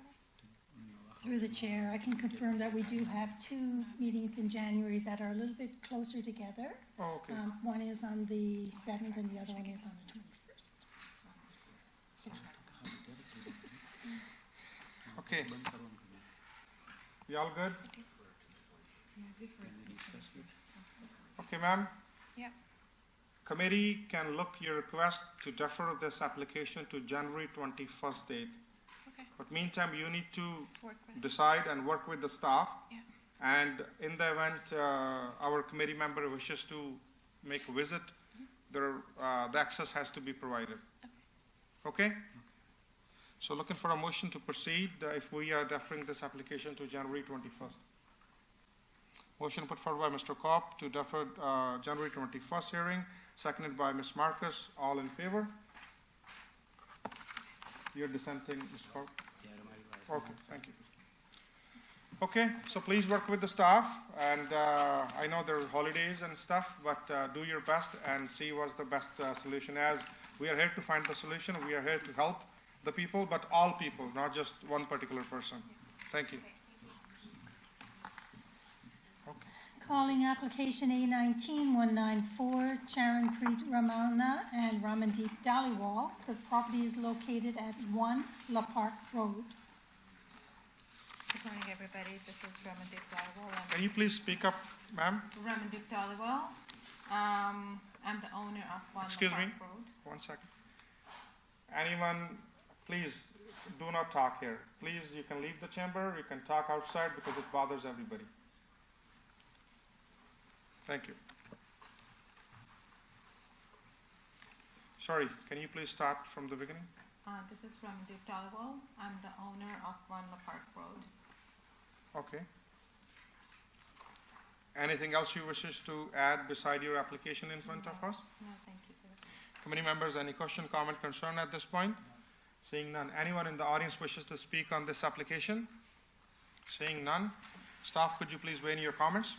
Through the chair, I can confirm that we do have 2 meetings in January that are a little bit closer together. Oh, okay. One is on the 7th and the other one is on the 21st. Okay. We all good? Okay, ma'am. Yeah. Committee can look your request to defer this application to January 21st date. Okay. But meantime, you need to decide and work with the staff. Yeah. And in the event our committee member wishes to make a visit, the access has to be provided. Okay? So looking for a motion to proceed if we are deferring this application to January 21st. Motion put forward by Mr. Kopp to defer January 21st hearing, seconded by Ms. Marcus. All in favor? You're dissenting, Mr. Kopp? Okay, thank you. Okay, so please work with the staff, and I know there are holidays and stuff, but do your best and see what's the best solution. As we are here to find the solution, we are here to help the people, but all people, not just one particular person. Thank you. Calling application A19-194, Charanpreet Ramana and Ramandeep Dhaliwal. The property is located at 1 La Park Road. Good morning, everybody. This is Ramandeep Dhaliwal. Can you please speak up, ma'am? Ramandeep Dhaliwal. I'm the owner of 1 Excuse La me, Park Road. 1 second. Anyone, please do not talk here. Please, you can leave the chamber, you can talk outside because it bothers everybody. Thank you. Sorry, can you please start from the beginning? This is Ramandeep Talwal. I'm the owner of Vanla Park Road. Okay. Anything else you wishes to add beside your application in front of us? No, thank you, sir. Committee members, any question, comment, concern at this point? Seeing none. Anyone in the audience wishes to speak on this application? Seeing none. Staff, could you please weigh in your comments?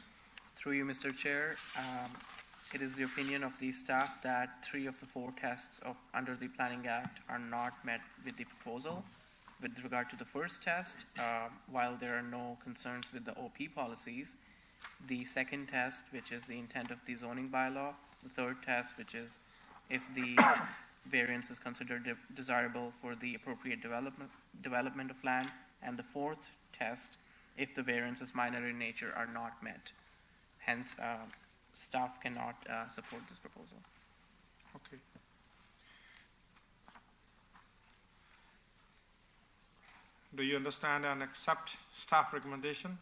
Through you, Mr. Chair, it is the opinion of the staff that 3 of the 4 tests under the Planning Act are not met with the proposal. With regard to the first test, while there are no concerns with the OP policies, the second test, which is the intent of the zoning bylaw, the third test, which is if the variance is considered desirable for the appropriate development of land, and the fourth test, if the variances minor in nature are not met. Hence, staff cannot support this proposal. Okay. Do you understand and accept staff recommendation?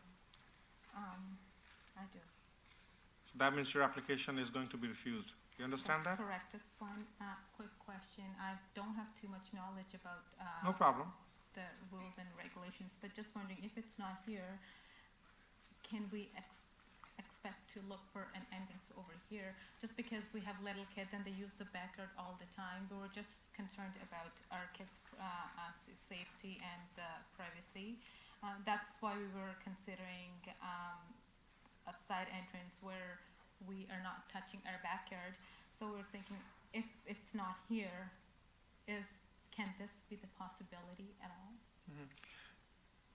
I do. So that means your application is going to be refused. You understand That's that? correct. Just one quick question. I don't have too much knowledge about No problem. the rules and regulations, but just wondering if it's not here, can we expect to look for an entrance over here? Just because we have little kids and they use the backyard all the time, we were just concerned about our kids' safety and privacy. That's why we were considering a side entrance where we are not touching our backyard. So we're thinking, if it's not here, can this be the possibility at all? Mm-hmm.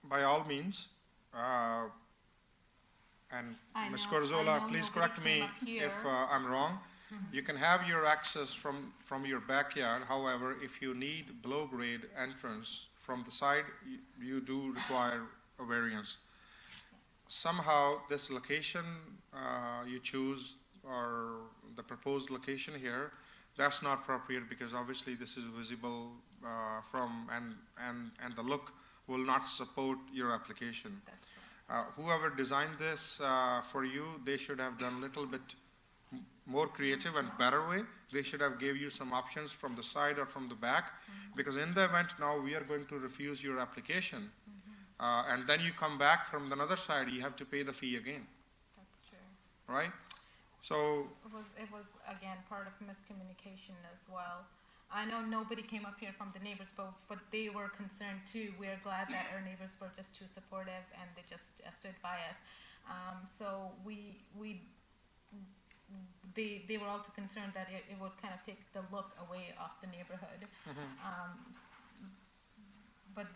By all means, and I Ms. know Corzola, please nobody correct me came up here. if I'm wrong. You can have your access from your backyard. However, if you need below-grade entrance from the side, you do require a variance. Somehow, this location you choose, or the proposed location here, that's not appropriate because obviously this is visible from, and the look will not support your application. That's right. Whoever designed this for you, they should have done a little bit more creative and better way. They should have gave you some options from the side or from the back, because in the event now we are going to refuse your application, and then you come back from another side, you have to pay the fee again, That's true. right? So It was again part of miscommunication as well. I know nobody came up here from the neighbors, but they were concerned too. We're glad that our neighbors were just too supportive and they just stood by us. So they were also concerned that it would kind of take the look away of the neighborhood. But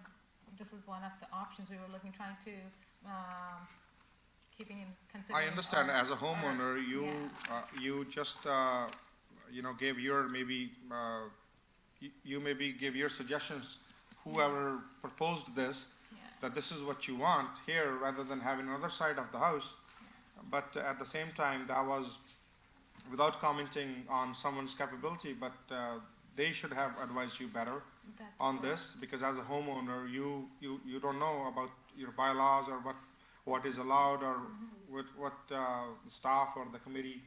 this is one of the options we were trying to keeping in consideration. I understand. As a homeowner, you just gave your you maybe give your suggestions. Whoever proposed this, that this is what you want here, rather than having another side of the house. But at the same time, that was without commenting on someone's capability. But they should have advised you better on this, because as a homeowner, you don't know about your bylaws or what is allowed or what staff or the committee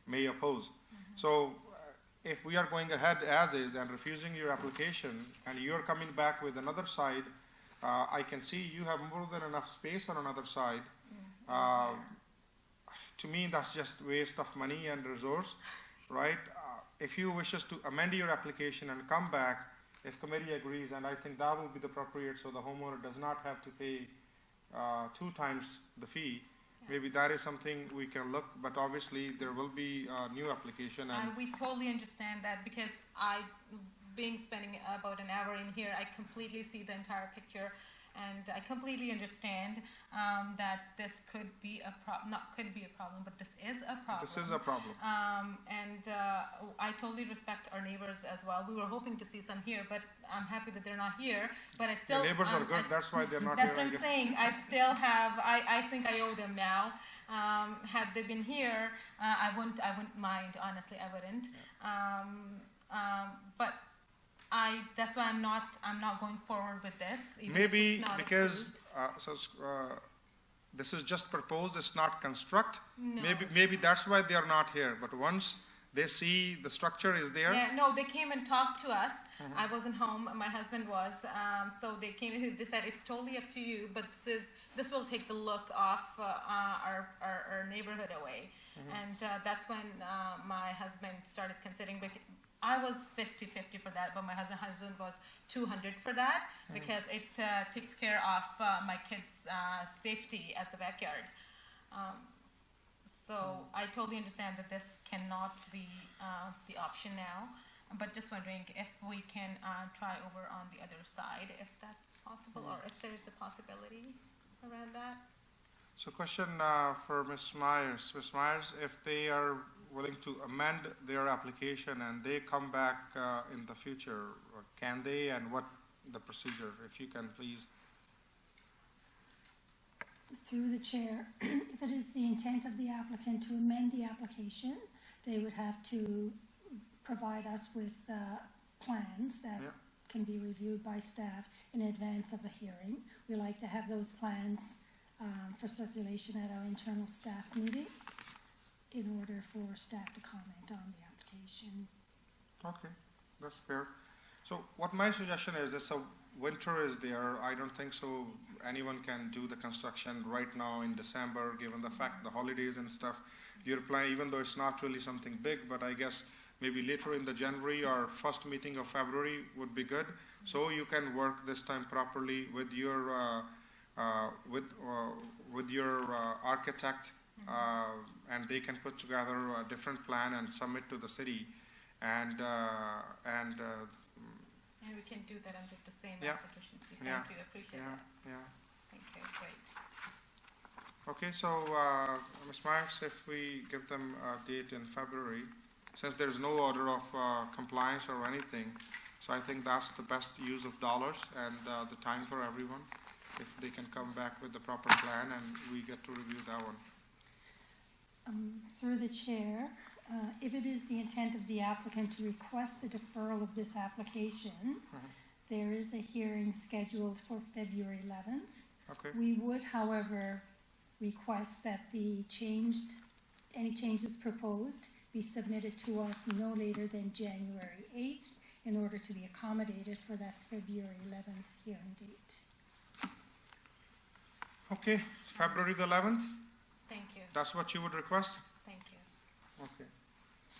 may oppose. So if we are going ahead as is and refusing your application and you're coming back with another side, I can see you have more than enough space on another side. To me, that's just waste of money and resource, right? If you wishes to amend your application and come back, if committee agrees, and I think that will be the appropriate, so the homeowner does not have to pay 2 times the fee. Maybe that is something we can look, but obviously there will be a new application. And we totally understand that, because spending about an hour in here, I completely see the entire picture, and I completely understand that this could be a problem, but this is a problem. This is a problem. And I totally respect our neighbors as well. We were hoping to see some here, but I'm happy that they're not here. But I still... The neighbors are good, that's why they're not that's here. That's what I'm saying. I still have, I think I owe them now. Had they been here, I wouldn't mind, honestly, I wouldn't. But I that's why I'm not going forward with this. even if Maybe it's not because, approved. this is just proposed, it's not construct. No. Maybe that's why they are not here, but once they see the structure is there. Yeah, no, they came and talked to us. Mhm. I wasn't home, my husband was, so they came, they said, it's totally up to you, but this will take the look off our neighborhood away. Mhm. And that's when my husband started considering, I was 50-50 for that, but my husband was 200 for that, Mhm. because it takes care of my kids' safety at the backyard. So I totally understand that this cannot be the option now, but just wondering if we can try over on the other side, if that's possible, or if there's a possibility around that. So question for Ms. Myers. Ms. Myers, if they are willing to amend their application and they come back in the future, can they, and what the procedure, if you can please? Through the chair, if it is the intent of the applicant to amend the application, they would have to provide us with plans that Yeah. can be reviewed by staff in advance of a hearing. We like to have those plans for circulation at our internal staff meeting in order for staff to comment on the application. Okay, that's fair. So what my suggestion is, this winter is there, I don't think so anyone can do the construction right now in December, given the fact the holidays and stuff. You're planning, even though it's not really something big, but I guess maybe later in the January or first meeting of February would be good. So you can work this time properly with your architect, and they can put together a different plan and submit to the city, and And we can do that under the same Yeah. application fee. Yeah. Thank you, I appreciate yeah, that. yeah. Thank you, great. Okay, so Ms. Myers, if we give them a date in February, since there's no order of compliance or anything, so I think that's the best use of dollars and the time for everyone, if they can come back with the proper plan and we get to review that one. Through the chair, if it is the intent of the applicant to request a deferral of this application, there is a hearing scheduled for February 11th. Okay. We would, however, request that any changes proposed be submitted to us no later than January 8th in order to be accommodated for that February 11th hearing date. Okay, February the 11th, Thank you, that's what you would request? thank you. Okay.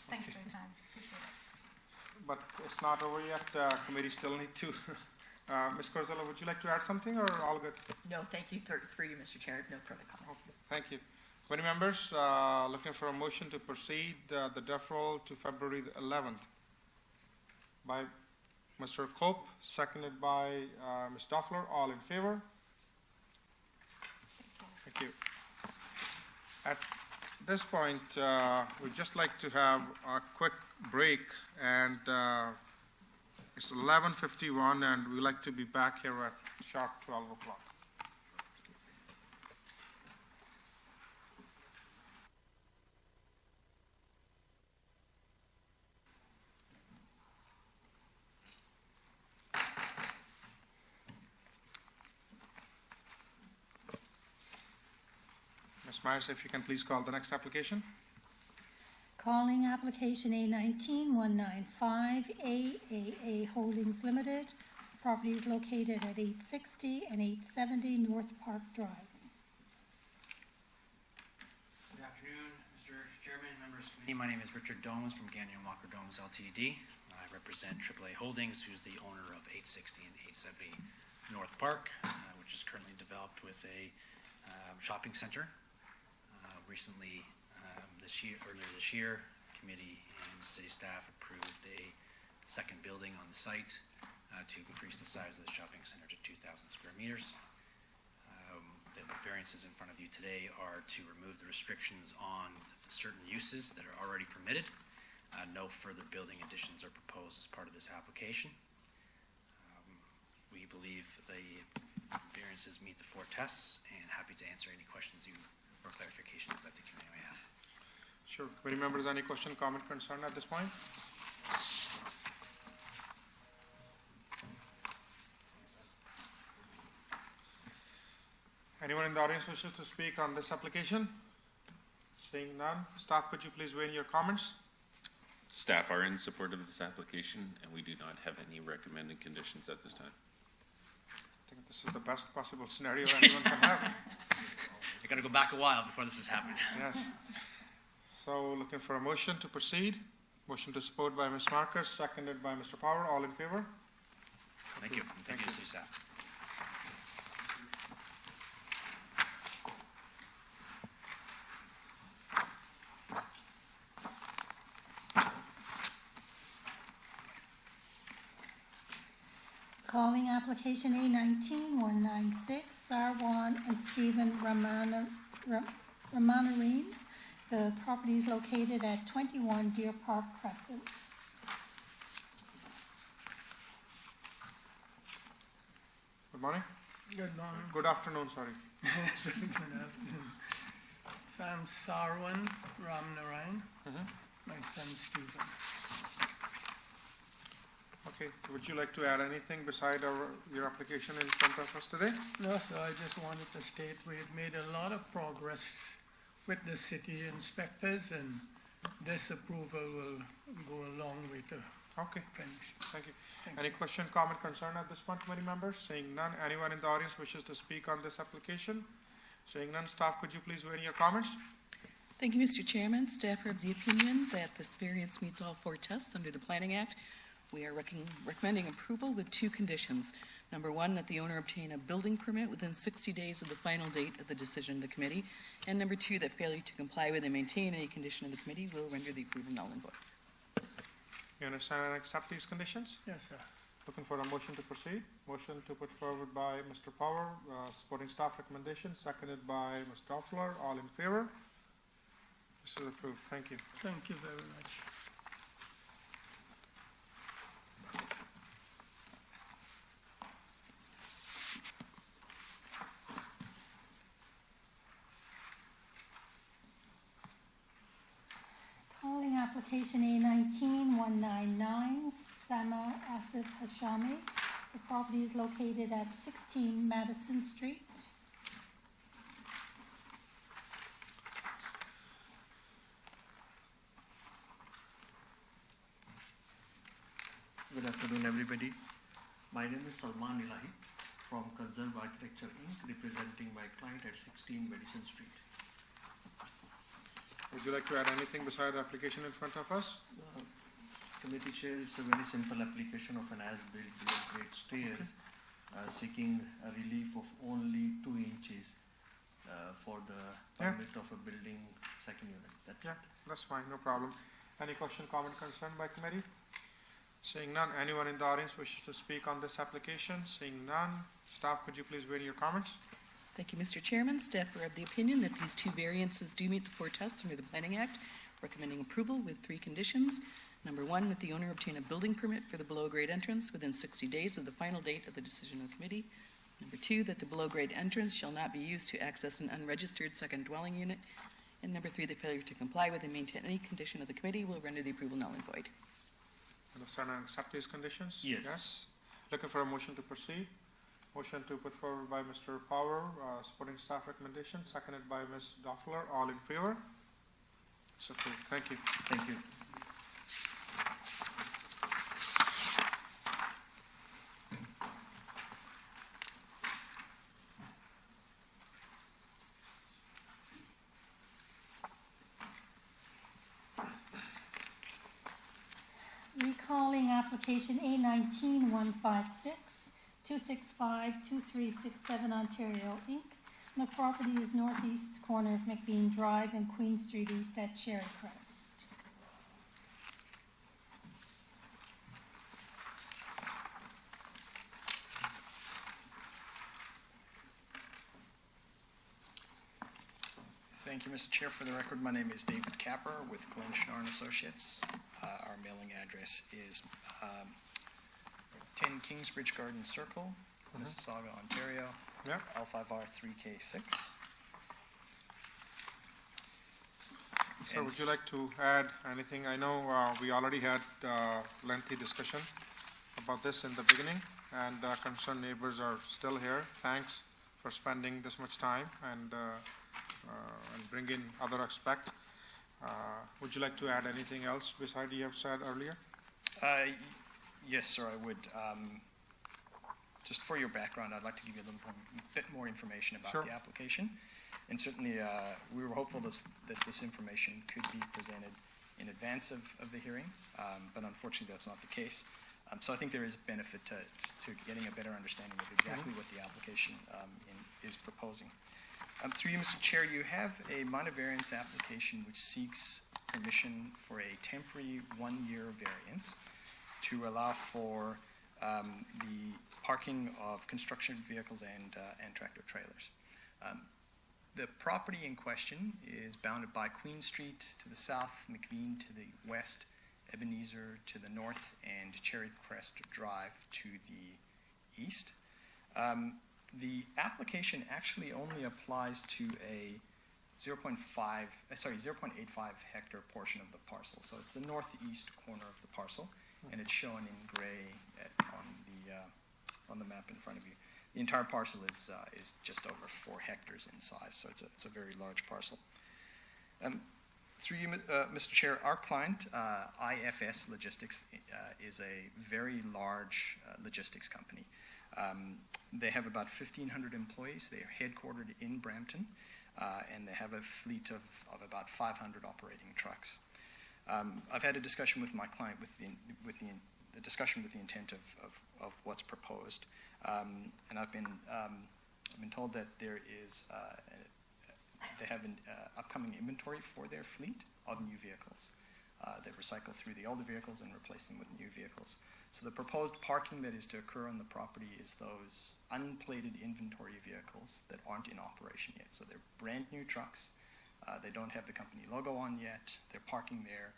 Thanks for your time, appreciate it. But it's not over yet, committee still need to. Ms. Corzella, would you like to add something or all good? No, thank you, through you, Mr. Chair, no further comments. Okay, thank you. Committee members, looking for a motion to proceed the deferral to February the 11th by Mr. Cope, seconded by Ms. Doffler. All in favor? Thank you. At this point, we'd just like to have a quick break, and it's 11:51, and we'd like to be back here at sharp 12 o'clock. Ms. Myers, if you can please call the next application. Calling application A19-195 AAA Holdings Limited. Property is located at 860 and 870 North Park Drive. Good afternoon, Mr. Chairman, members of the committee. My name is Richard Domes from Gagnon Walker Domes Ltd. I represent AAA Holdings, who's the owner of 860 and 870 North Park, which is currently developed with a shopping center. Recently, earlier this year, committee and city staff approved a second building on the site to increase the size of the shopping center to 2,000 square meters. The variances in front of you today are to remove the restrictions on certain uses that are already permitted. No further building additions are proposed as part of this application. We believe the variances meet the 4 tests, and happy to answer any questions or clarifications that the committee may have. Sure. Committee members, any question, comment, concern at this point? Anyone in the audience wishes to speak on this application? Seeing none, staff, could you please weigh in your comments? Staff are in support of this application, and we do not have any recommended conditions at this time. I think this is the best possible scenario anyone can have. You're going to go back a while before this has happened. Yes. So looking for a motion to proceed. Motion to support by Ms. Marcus, seconded by Mr. Power. All in favor? Thank you. Thank you, City Staff. Calling application A19-196, Sarwan and Stephen Ramanarine. The property is located at 21 Deer Park Crescent. Good morning. Good morning. Good afternoon, sorry. Good afternoon. So I'm Sarwan Ramnarayan. My son Stephen. Okay, would you like to add anything beside your application in front of us today? No, sir, I just wanted to state we have made a lot of progress with the city inspectors, and this approval will go a long way to finish. Thank you. Any question, comment, concern at this point, committee members? Seeing none, anyone in the audience wishes to speak on this application? Seeing none, staff, could you please weigh in your comments? Thank you, Mr. Chairman. Staff are of the opinion that this variance meets all 4 tests under the Planning Act. We are recommending approval with 2 conditions. Number 1, that the owner obtain a building permit within 60 days of the final date of the decision of the committee. And number 2, that failure to comply with and maintain any condition of the committee will render the approval null and void. You understand and accept these conditions? Yes, sir. Looking for a motion to proceed. Motion to put forward by Mr. Power, supporting staff recommendation, seconded by Ms. Doffler. All in favor? This is approved. Thank you. Thank you very much. Calling application A19-199, Sama Asif Hashami. The property is located at 16 Madison Street. Good afternoon, everybody. My name is Salman Ilahi from Conserve Architecture Inc., representing my client at 16 Madison Street. Would you like to add anything beside the application in front of us? Committee Chair, it's a very simple application of an as-built below-grade stairs, seeking a relief of only 2 inches for the permit of a building second unit. That's it. That's fine, no problem. Any question, comment, concern by committee? Seeing none, anyone in the audience wishes to speak on this application? Seeing none, staff, could you please weigh in your comments? Thank you, Mr. Chairman. Staff are of the opinion that these 2 variances do meet the 4 tests under the Planning Act, recommending approval with 3 conditions. Number 1, that the owner obtain a building permit for the below-grade entrance within 60 days of the final date of the decision of the committee. Number 2, that the below-grade entrance shall not be used to access an unregistered second dwelling unit. And number 3, the failure to comply with and maintain any condition of the committee will render the approval null and void. Understand and accept these conditions? Yes. Yes. Looking for a motion to proceed. Motion to put forward by Mr. Power, supporting staff recommendation, seconded by Ms. Doffler. All in favor? It's approved. Thank you. Thank you. Recalling application A19-156, 265-2367 Ontario, Inc. And the property is northeast corner of McBean Drive and Queen Street East at Cherry Crest. Thank you, Mr. Chair. For the record, my name is David Capper with Glenn Schnarr and Associates. Our mailing address is 10 Kingsbridge Garden Circle, Mississauga, Ontario, L5R3K6. So would you like to add anything? I know we already had lengthy discussion about this in the beginning, and concerned neighbors are still here. Thanks for spending this much time and bring in other aspects. Would you like to add anything else besides you have said earlier? Yes, sir, I would. Just for your background, I'd like to give you a bit more information about Sure. the application. And certainly, we were hopeful that this information could be presented in advance of the hearing, but unfortunately, that's not the case. So I think there is benefit to getting a better understanding of exactly what the application is proposing. Through you, Mr. Chair, you have a minor variance application which seeks permission for a temporary one-year variance to allow for the parking of construction vehicles and tractor trailers. The property in question is bounded by Queen Street to the south, McVean to the west, Ebenezer to the north, and Cherry Crest Drive to the east. The application actually only applies to a 0.85 hectare portion of the parcel. So it's the northeast corner of the parcel, and it's shown in gray on the map in front of you. The entire parcel is just over 4 hectares in size, so it's a very large parcel. Through you, Mr. Chair, our client, IFS Logistics, is a very large logistics company. They have about 1,500 employees. They are headquartered in Brampton, and they have a fleet of about 500 operating trucks. I've had a discussion with my client with the intent of what's proposed, and I've been told that there is they have an upcoming inventory for their fleet of new vehicles. They recycle through the older vehicles and replace them with new vehicles. So the proposed parking that is to occur on the property is those unplated inventory vehicles that aren't in operation yet. So they're brand new trucks. They don't have the company logo on yet. They're parking there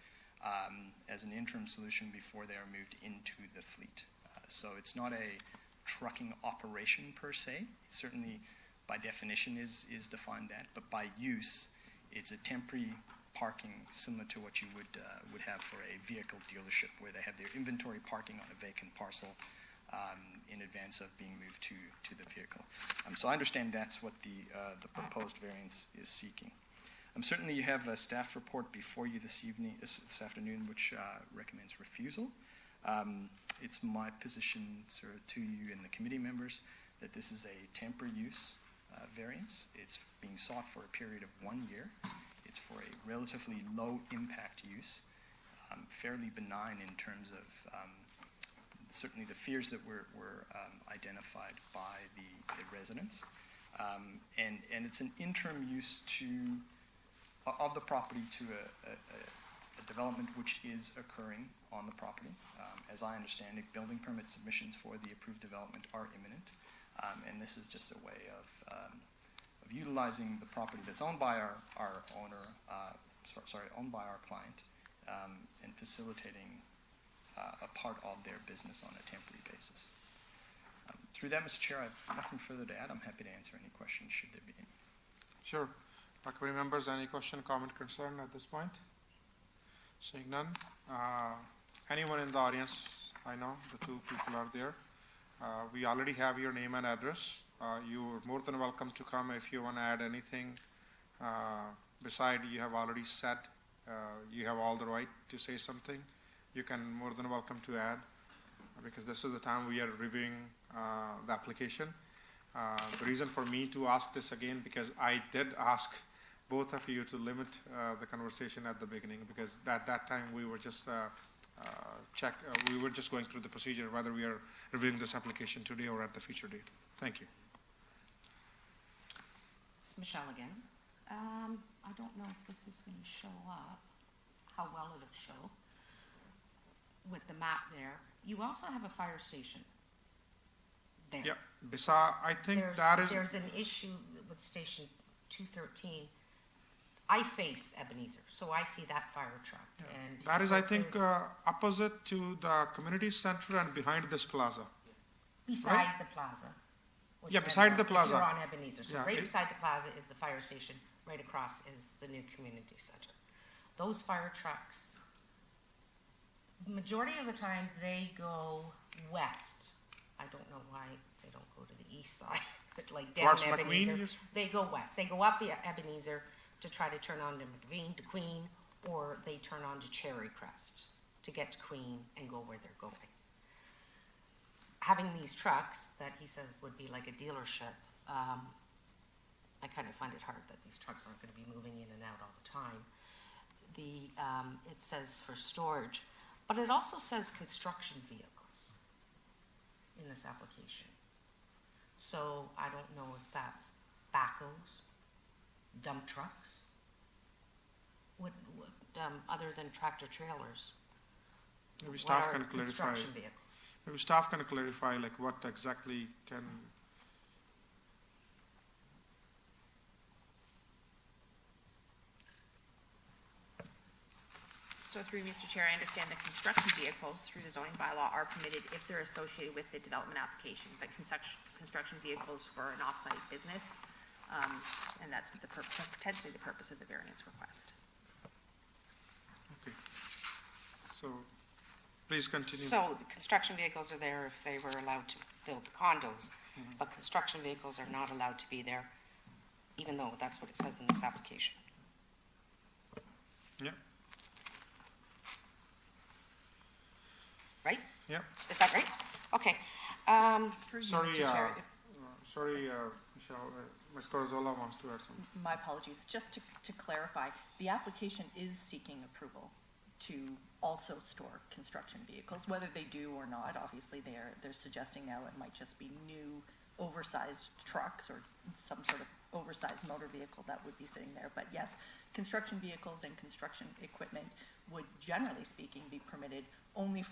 as an interim solution before they are moved into the fleet. So it's not a trucking operation per se. It certainly, by definition, is defined that, but by use, it's a temporary parking similar to what you would have for a vehicle dealership, where they have their inventory parking on a vacant parcel in advance of being moved to the vehicle. So I understand that's what the proposed variance is seeking. Certainly, you have a staff report before you this afternoon, which recommends refusal. It's my position, sir, to you and the committee members that this is a temporary use variance. It's being sought for a period of 1 year. It's for a relatively low impact use, fairly benign in terms of certainly the fears that were identified by the residents. And it's an interim use of the property to a development which is occurring on the property. As I understand it, building permit submissions for the approved development are imminent, and this is just a way of utilizing the property that's owned by our client, and facilitating a part of their business on a temporary basis. Through that, Mr. Chair, I have nothing further to add. I'm happy to answer any questions should there be any. Sure. Committee members, any question, comment, concern at this point? Seeing none. Anyone in the audience? I know the 2 people are there. We already have your name and address. You're more than welcome to come if you want to add anything. Beside, you have already said you have all the right to say something. You can more than welcome to add, because this is the time we are reviewing the application. The reason for me to ask this again, because I did ask both of you to limit the conversation at the beginning, because at that time we were just we were just going through the procedure, whether we are reviewing this application today or at the future date. Thank you. It's Michelle again. I don't know if this is going to show up, how well it'll show with the map there. You also have a fire station there. Yeah, I think There's an issue with Station 213. I face Ebenezer, so I see that fire truck. Yeah. And That is, I think, opposite to the community center and behind this plaza. beside right? the plaza. Yeah, beside the If plaza. you're on Ebenezer, so Yeah, right beside the plaza is the fire station, right across is the new community center. Those fire trucks, majority of the time, they go west. I don't know why they don't go to the east side. but like down Towards McQueen, Ebenezer. you said? They go west. They go up Ebenezer to try to turn on to McQueen, or they turn on to Cherry Crest to get to Queen and go where they're going. Having these trucks that he says would be like a dealership, I kind of find it hard that these trucks aren't going to be moving in and out all the time. It says for storage, but it also says construction vehicles in this application. So I don't know if that's backhoes, dump trucks, other than tractor trailers. Maybe staff What are can clarify. construction vehicles? Maybe staff can clarify like what exactly can. So through Mr. Chair, I understand that construction vehicles through the zoning bylaw are permitted if they're associated with the development application, but construction vehicles for an off-site business, and that's potentially the purpose of the variance request. Okay. So, please continue. So the construction vehicles are there if they were allowed to build the condos, but construction vehicles are not allowed to be there, even though that's what it says in this application. Yeah. Right? Yeah. Is that right? Okay. Sorry, Michelle, Ms. Corzola wants to add something. My apologies. Just to clarify, the application is seeking approval to also store construction vehicles, whether they do or not. Obviously, they're suggesting now it might just be new oversized trucks or some sort of oversized motor vehicle that would be sitting there. But yes, construction vehicles and construction equipment would, generally speaking, be permitted only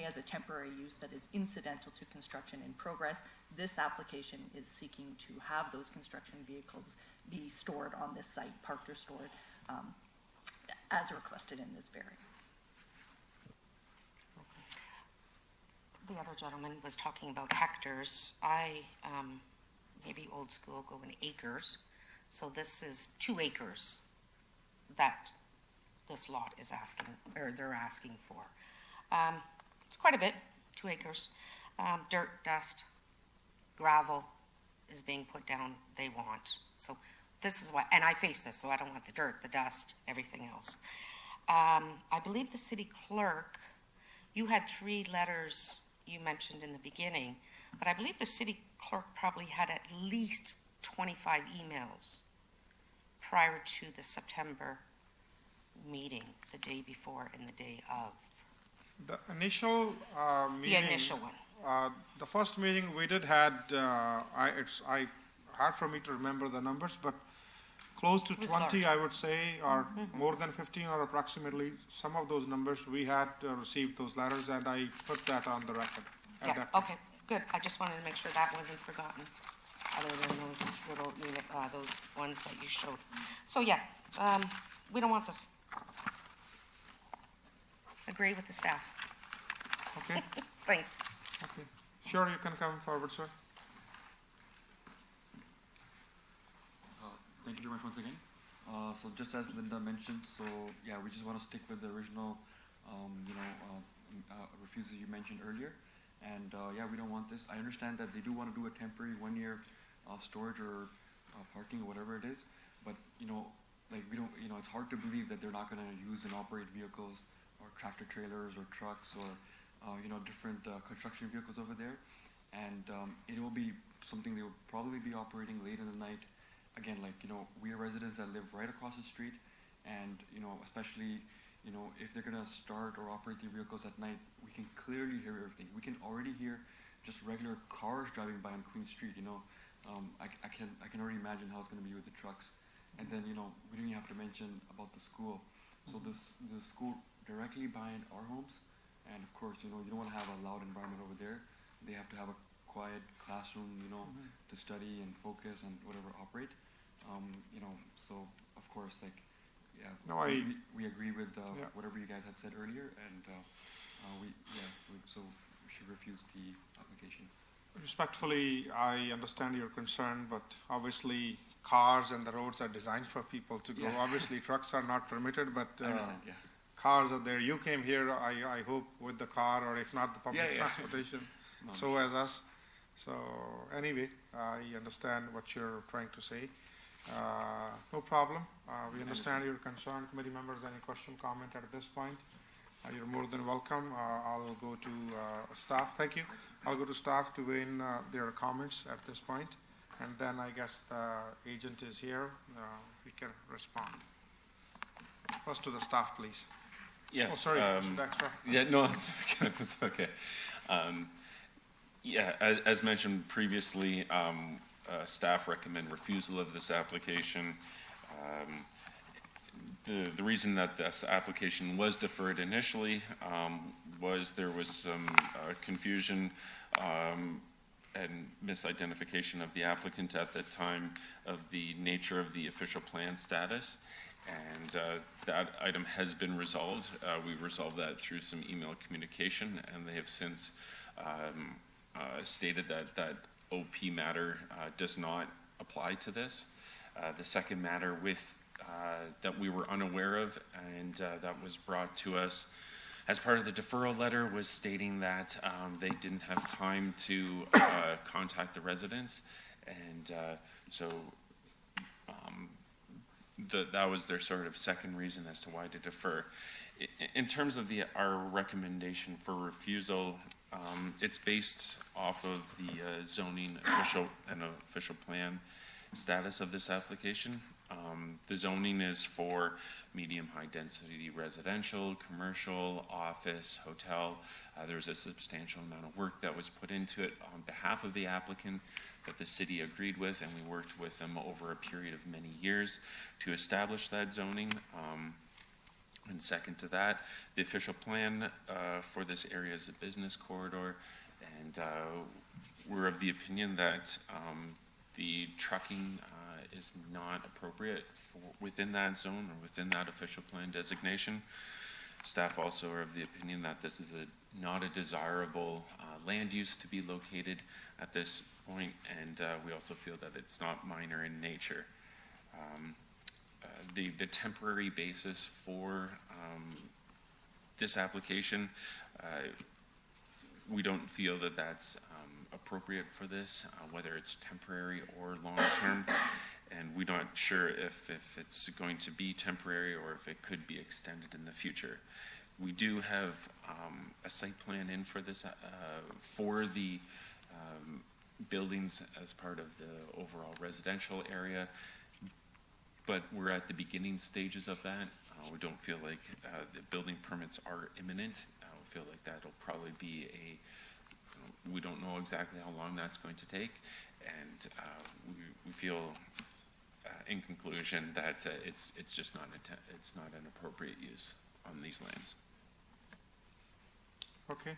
as a temporary use that is incidental to construction in progress. This application is seeking to have those construction vehicles be stored on this site, parked or stored, as requested in this variance. The other gentleman was talking about hectares. I, maybe old school, go in acres. So this is 2 acres that this lot is asking, or they're asking for. It's quite a bit, 2 acres. Dirt, dust, gravel is being put down, they want. So this is what, and I face this, so I don't want the dirt, the dust, everything else. I believe the city clerk, you had 3 letters you mentioned in the beginning, but I believe the city clerk probably had at least 25 emails prior to the September meeting, the day before and the day of. The initial meeting. The initial one. The first meeting we did had, it's hard for me to remember the numbers, but close to 20, I would say, or more than 15, or approximately some of those numbers we had received those letters, and I put that on the record. Yeah, okay, good. I just wanted to make sure that wasn't forgotten, other than those little, those ones that you showed. So yeah, we don't want this. Agree with the staff. Okay. Thanks. Okay. Sure, you can come forward, sir. Thank you very much once again. So just as Linda mentioned, so yeah, we just want to stick with the original, refusal you mentioned earlier. And yeah, we don't want this. I understand that they do want to do a temporary 1-year storage or parking or whatever it is, but like we don't, it's hard to believe that they're not going to use and operate vehicles or tractor trailers or trucks or different construction vehicles over there. And it will be something they will probably be operating late in the night. Again, like, we are residents that live right across the street, and, especially, if they're going to start or operate the vehicles at night, we can clearly hear everything. We can already hear just regular cars driving by on Queen Street, I can already imagine how it's going to be with the trucks. And then, we didn't even have to mention about the school. So the school directly behind our homes, and of course, you don't want to have a loud environment over there. They have to have a quiet classroom, to study and focus and whatever operate. So of course, like, yeah, No, we agree with Yeah. whatever you guys had said earlier, and we should refuse the application. Respectfully, I understand your concern, but obviously cars and the roads are designed for people to go. Yeah. Obviously, trucks are not permitted, but I understand, yeah. cars are there. You came here, I hope, with the car, or if not, the public Yeah, yeah. transportation. No, So as us, So anyway, I understand what you're trying to say. No problem. We understand your concern. Committee members, any question, comment at this point? You're more than welcome. I'll go to staff. Thank you. I'll go to staff to weigh in their comments at this point, and then I guess the agent is here. We can respond. First to the staff, please. Yes. Oh, sorry, Mr. Dexter. Yeah, no, it's okay. It's okay. Yeah, as mentioned previously, staff recommend refusal of this application. The reason that this application was deferred initially was there was some confusion and misidentification of the applicant at the time of the nature of the official plan status. And that item has been resolved. We resolved that through some email communication, and they have since stated that that OP matter does not apply to this. The second matter that we were unaware of and that was brought to us as part of the deferral letter was stating that they didn't have time to contact the residents, and so that was their sort of second reason as to why to defer. In terms of our recommendation for refusal, it's based off of the zoning official plan status of this application. The zoning is for medium-high density residential, commercial, office, hotel. There's a substantial amount of work that was put into it on behalf of the applicant that the city agreed with, and we worked with them over a period of many years to establish that zoning. And second to that, the official plan for this area is a business corridor, and we're of the opinion that the trucking is not appropriate within that zone or within that official plan designation. Staff also are of the opinion that this is not a desirable land use to be located at this point, and we also feel that it's not minor in nature. The temporary basis for this application, we don't feel that that's appropriate for this, whether it's temporary or long-term, and we're not sure if it's going to be temporary or if it could be extended in the future. We do have a site plan in for this, for the buildings as part of the overall residential area, but we're at the beginning stages of that. We don't feel like the building permits are imminent. We feel like that'll probably be we don't know exactly how long that's going to take, and we feel in conclusion that it's just not an appropriate use on these lands. Okay.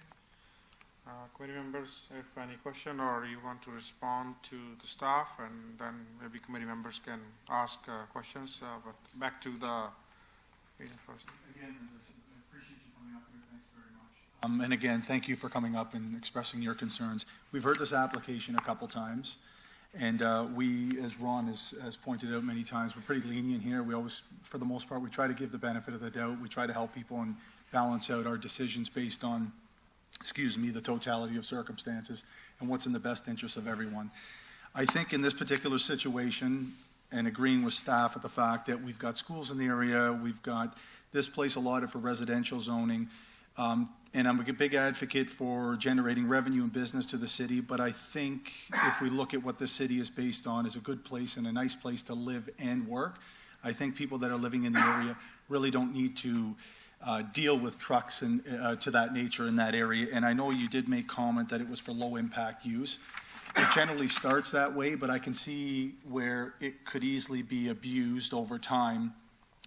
Committee members, if any question or you want to respond to the staff, and then maybe committee members can ask questions, but back to the agent first. Again, I appreciate you coming up here. Thanks very much. And again, thank you for coming up and expressing your concerns. We've heard this application a couple times, and we, as Ron has pointed out many times, we're pretty lenient here. We always, for the most part, we try to give the benefit of the doubt. We try to help people and balance out our decisions based on, the totality of circumstances and what's in the best interest of everyone. I think in this particular situation, and agreeing with staff at the fact that we've got schools in the area, we've got this place allotted for residential zoning, and I'm a big advocate for generating revenue and business to the city, but I think if we look at what the city is based on as a good place and a nice place to live and work, I think people that are living in the area really don't need to deal with trucks and to that nature in that area. And I know you did make comment that it was for low impact use. It generally starts that way, but I can see where it could easily be abused over time,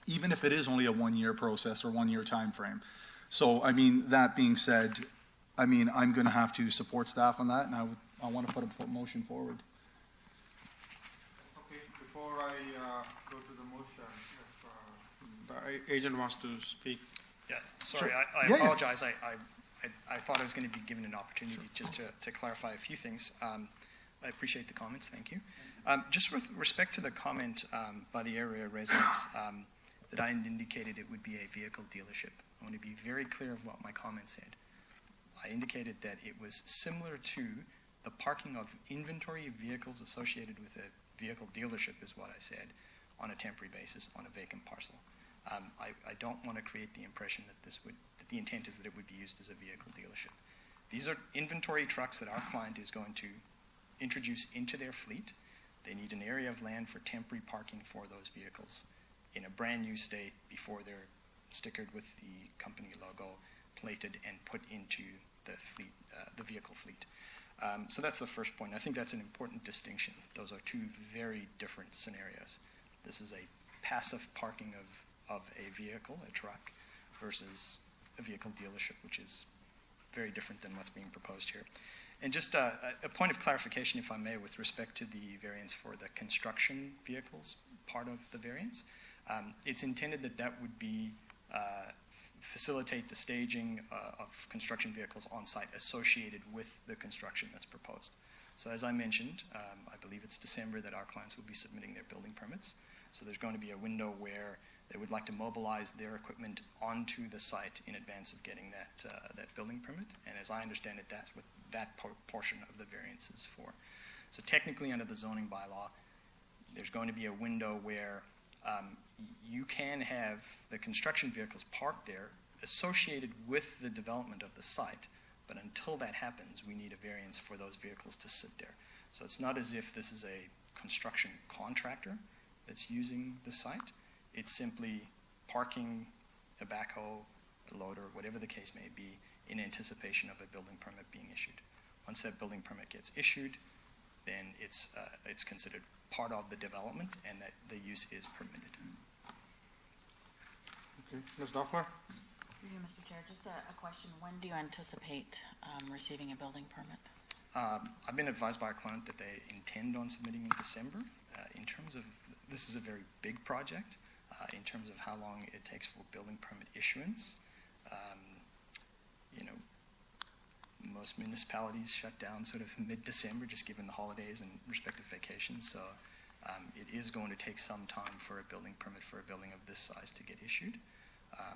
even if it is only a 1 year process or 1 year time frame. So, I mean, that being said, I mean, I'm going to have to support staff on that, and I want to put a motion forward. Okay, before I go to the motion, if the agent wants to speak. Yes, sorry, Sure. I apologize. I thought I was going to be given an opportunity just to clarify a few things. I appreciate the comments, thank you. Just with respect to the comment by the area residents that I indicated it would be a vehicle dealership, I want to be very clear of what my comment said. I indicated that it was similar to the parking of inventory vehicles associated with a vehicle dealership is what I said, on a temporary basis on a vacant parcel. I don't want to create the impression that that the intent is that it would be used as a vehicle dealership. These are inventory trucks that our client is going to introduce into their fleet. They need an area of land for temporary parking for those vehicles in a brand new state before they're stickered with the company logo, plated, and put into the fleet, the vehicle fleet. So that's the first point. I think that's an important distinction. Those are two very different scenarios. This is a passive parking of a vehicle, a truck, versus a vehicle dealership, which is very different than what's being proposed here. And just a point of clarification, if I may, with respect to the variance for the construction vehicles part of the variance. It's intended that that would be facilitate the staging of construction vehicles on site associated with the construction that's proposed. So as I mentioned, I believe it's December that our clients will be submitting their building permits. So there's going to be a window where they would like to mobilize their equipment onto the site in advance of getting that building permit. And as I understand it, that's what that portion of the variance is for. So technically under the zoning bylaw, there's going to be a window where you can have the construction vehicles parked there associated with the development of the site, but until that happens, we need a variance for those vehicles to sit there. So it's not as if this is a construction contractor that's using the site. It's simply parking a backhoe, a loader, whatever the case may be, in anticipation of a building permit being issued. Once that building permit gets issued, then it's considered part of the development and that the use is permitted. Okay, Ms. Doffler? Through you, Mr. Chair, just a question. When do you anticipate receiving a building permit? I've been advised by our client that they intend on submitting in December. In terms of, this is a very big project. In terms of how long it takes for building permit issuance, most municipalities shut down sort of mid-December, just given the holidays and respective vacations. So it is going to take some time for a building permit for a building of this size to get issued. I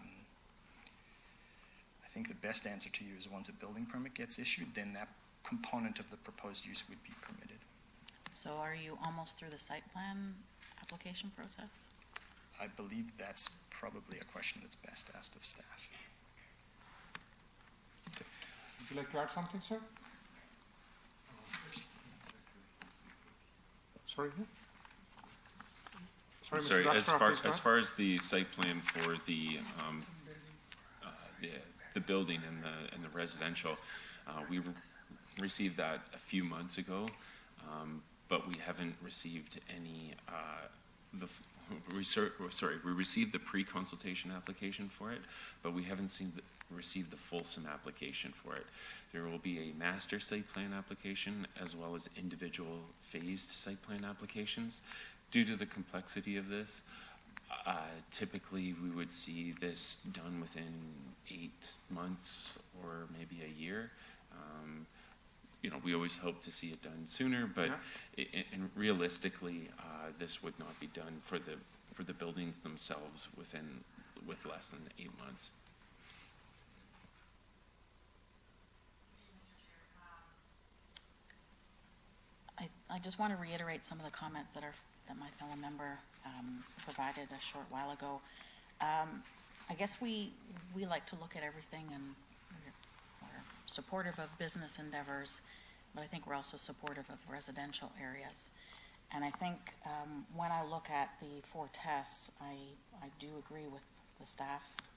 think the best answer to you is once a building permit gets issued, then that component of the proposed use would be permitted. So are you almost through the site plan application process? I believe that's probably a question that's best asked of staff. Would you like to add something, sir? Sorry, who? Sorry, Mr. as Dockstaff, please go far as the site plan for the building and the residential, we received that a few months ago, but we haven't received any. We received the pre-consultation application for it, but we haven't received the fulsome application for it. There will be a master site plan application as well as individual phased site plan applications. Due to the complexity of this, typically we would see this done within 8 months or maybe a year. We always hope to see it done sooner, but and realistically, this would not be done for the buildings themselves with less than 8 months. I just want to reiterate some of the comments that my fellow member provided a short while ago. I guess we like to look at everything, and we're supportive of business endeavors, but I think we're also supportive of residential areas. And I think when I look at the 4 tests, I do agree with the staff's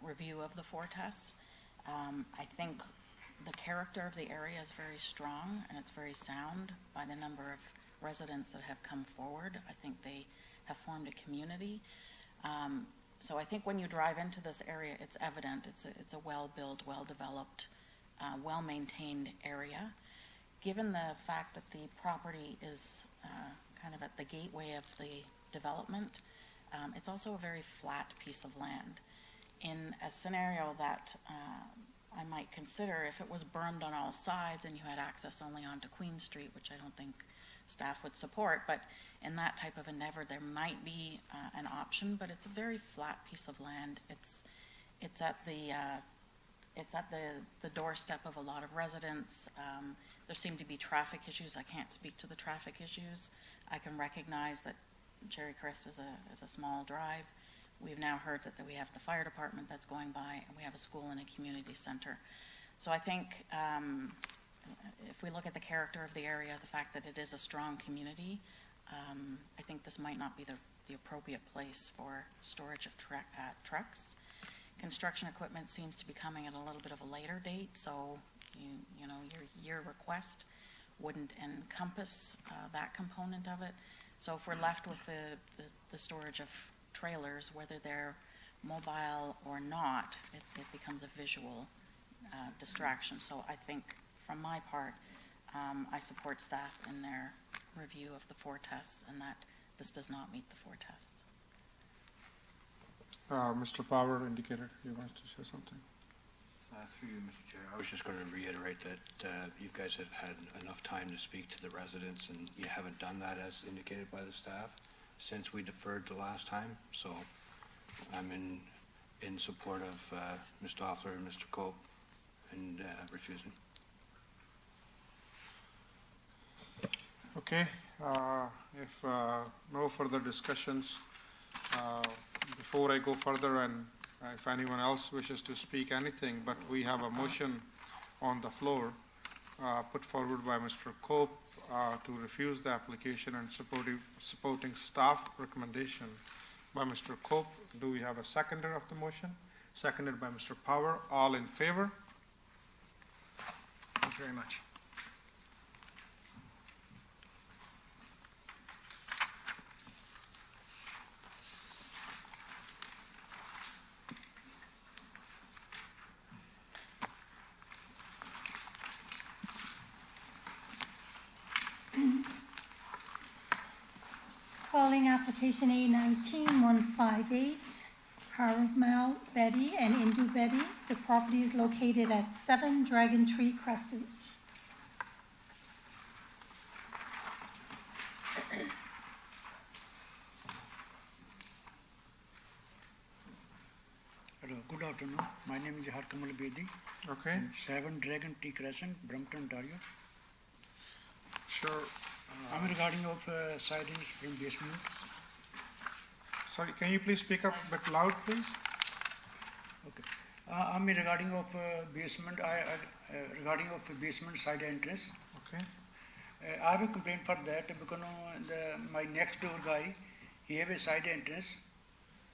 review of the 4 tests. I think the character of the area is very strong and it's very sound by the number of residents that have come forward. I think they have formed a community. So I think when you drive into this area, it's evident it's a well-built, well-developed, well-maintained area. Given the fact that the property is kind of at the gateway of the development, it's also a very flat piece of land. In a scenario that I might consider, if it was bermed on all sides and you had access only onto Queen Street, which I don't think staff would support, but in that type of endeavor there might be an option, but it's a very flat piece of land. It's at the it's at the doorstep of a lot of residents. There seem to be traffic issues. I can't speak to the traffic issues. I can recognize that Cherry Crest is a small drive. We've now heard that we have the fire department that's going by, and we have a school and a community center. So I think if we look at the character of the area, the fact that it is a strong community, I think this might not be the appropriate place for storage of trucks. Construction equipment seems to be coming at a little bit of a later date, so your request wouldn't encompass that component of it. So if we're left with the storage of trailers, whether they're mobile or not, it becomes a visual distraction. So I think, from my part, I support staff in their review of the 4 tests, and that this does not meet the 4 tests. Mr. Power indicated he wants to say something. Through you, Mr. Chair, I was just going to reiterate that you guys have had enough time to speak to the residents, and you haven't done that as indicated by the staff since we deferred the last time. So I'm in support of Mr. Offler and Mr. Cope and refusing. Okay, if no further discussions, before I go further, and if anyone else wishes to speak anything, but we have a motion on the floor put forward by Mr. Cope to refuse the application and supporting staff recommendation by Mr. Cope. Do we have a seconder of the motion? Seconded by Mr. Power. All in favor? Thank you very much. Calling application A19-158, Harimal Betty and Indu Betty. The property is located at 7 Dragon Tree Crescent. Hello, good afternoon. My name is Harkamal Bedi. Okay. 7 Dragon Tree Crescent, Brampton, Ontario. Sure. I'm regarding of sidings from basement. Sorry, can you please speak up a bit loud, please? Okay. I'm regarding of basement. Regarding of basement side entrance. Okay. I have a complaint for that because my next door guy, he have a side entrance.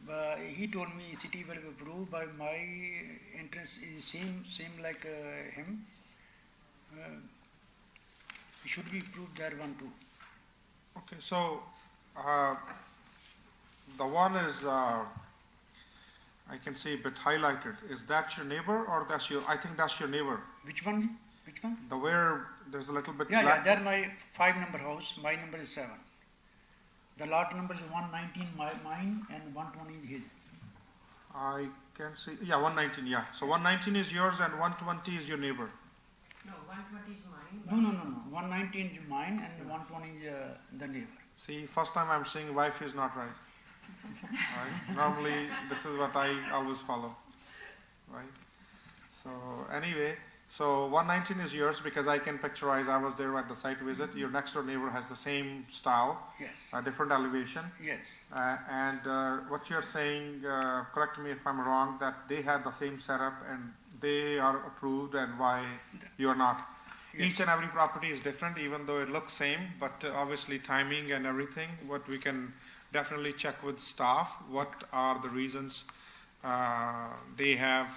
But he told me city will approve, but my entrance is same like him. It should be approved that one too. Okay, so the one is, I can see a bit highlighted. Is that your neighbor or that's your, I think that's your neighbor. Which one? Which one? The where there's a little bit Yeah, black. they're my 5 number house. My number is 7. The lot number is 119 mine and 120 is his. I can see, yeah, 119, yeah. So 119 is yours and 120 is your neighbor. No, 120 is mine. No. 119 is mine and 120 is the neighbor. See, first time I'm saying wife is not right. Right? Normally, this is what I always follow. Right? So anyway, so 119 is yours because I can picturize. I was there at the site visit. Your next door neighbor has the same style. Yes. A different elevation. Yes. And what you're saying, correct me if I'm wrong, that they had the same setup and they are approved, and why you're not. Yes. Each and every property is different, even though it looks same, but obviously timing and everything, what we can definitely check with staff, what are the reasons they have,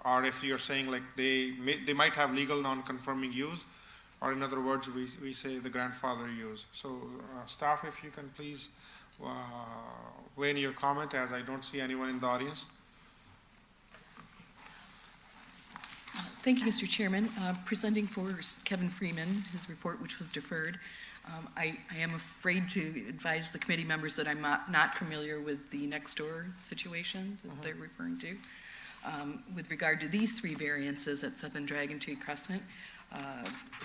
or if you're saying like they might have legal non-conforming use, or in other words, we say the grandfather use. So staff, if you can please weigh in your comment, as I don't see anyone in the audience. Thank you, Mr. Chairman. Presenting for Kevin Freeman, his report which was deferred. I am afraid to advise the committee members that I'm not familiar with the next door situation that they're referring to. With regard to these 3 variances at 7 Dragon Tree Crescent,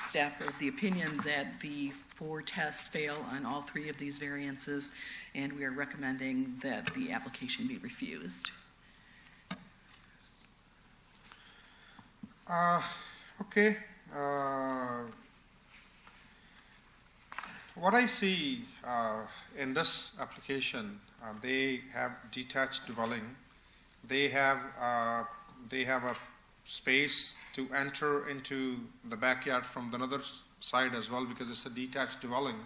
staff are of the opinion that the 4 tests fail on all 3 of these variances, and we are recommending that the application be refused. Okay. What I see in this application, they have detached dwelling. They have a space to enter into the backyard from the other side as well, because it's a detached dwelling.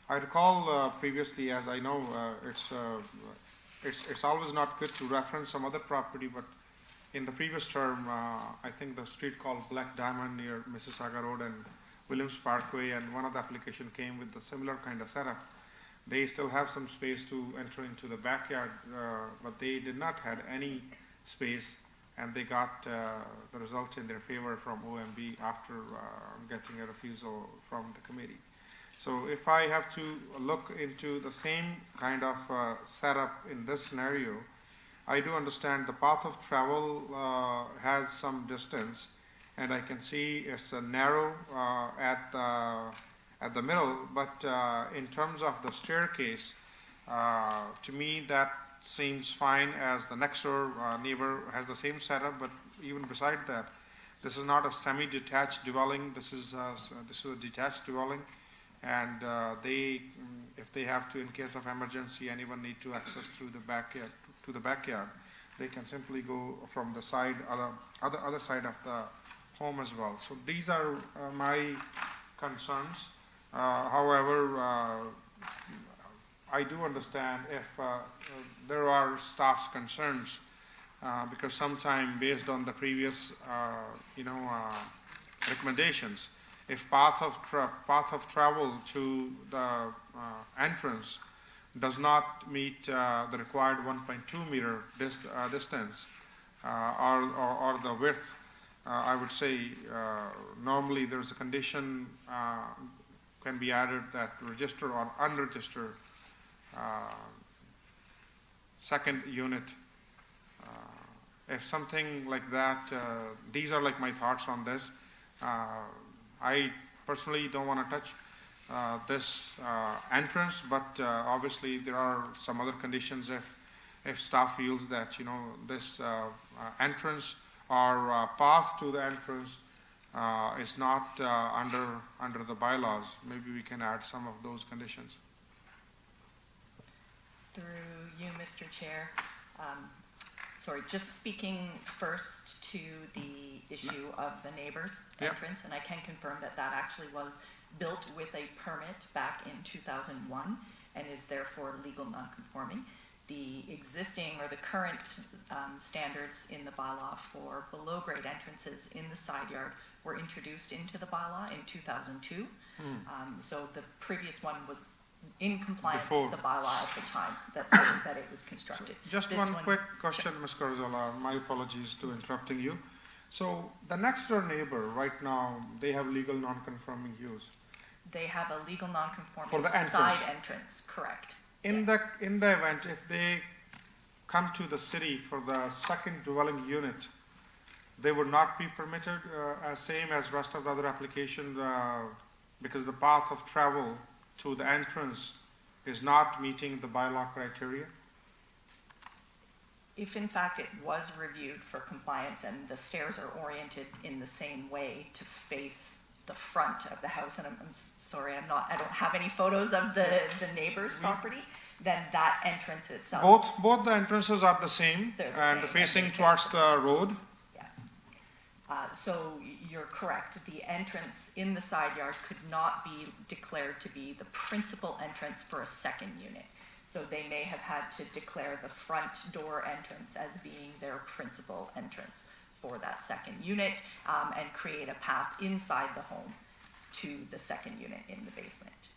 I recall previously, as I know, it's always not good to reference some other property, but in the previous term, I think the street called Black Diamond near Mississauga Road and Williams Parkway, and one of the application came with a similar kind of setup. They still have some space to enter into the backyard, but they did not have any space, and they got the result in their favor from OMB after getting a refusal from the committee. So if I have to look into the same kind of setup in this scenario, I do understand the path of travel has some distance, and I can see it's narrow at the middle, but in terms of the staircase, to me that seems fine, as the next door neighbor has the same setup, but even beside that, this is not a semi-detached dwelling, this is a detached dwelling, and if they have to, in case of emergency, anyone need to access through the backyard, they can simply go from the side, other side of the home as well. So these are my concerns. However, I do understand if there are staff's concerns, because sometime based on the previous, recommendations, if path of travel to the entrance does not meet the required 1.2 meter distance or the width, I would say normally there's a condition can be added that register or unregistered second unit. If something like that, these are like my thoughts on this. I personally don't want to touch this entrance, but obviously there are some other conditions if staff feels that this entrance or path to the entrance is not under the bylaws. Maybe we can add some of those conditions. Through you, Mr. Chair. Sorry, just speaking first to the issue of the neighbor's entrance, and I can confirm that that actually was built with a permit back in 2001 and is therefore legal non-conforming. The existing or the current standards in the bylaw for below-grade entrances in the side yard were introduced into the bylaw in 2002. So the previous one was in compliance with the bylaw at the time that it was constructed. So just one quick question, Ms. Carzola. My apologies to interrupting you. So the next door neighbor right now, they have legal non-conforming use. They have a legal non-conforming For the side entrance, correct. In the event, if they come to the city for the second dwelling unit, they would not be permitted, same as rest of the other applications, because the path of travel to the entrance is not meeting the bylaw criteria? If in fact it was reviewed for compliance and the stairs are oriented in the same way to face the front of the house, and I'm sorry, I don't have any photos of the neighbor's property, then that entrance itself. Both the entrances are the same, and facing towards the road. So you're correct. The entrance in the side yard could not be declared to be the principal entrance for a second unit. So they may have had to declare the front door entrance as being their principal entrance for that second unit, and create a path inside the home to the second unit in the basement,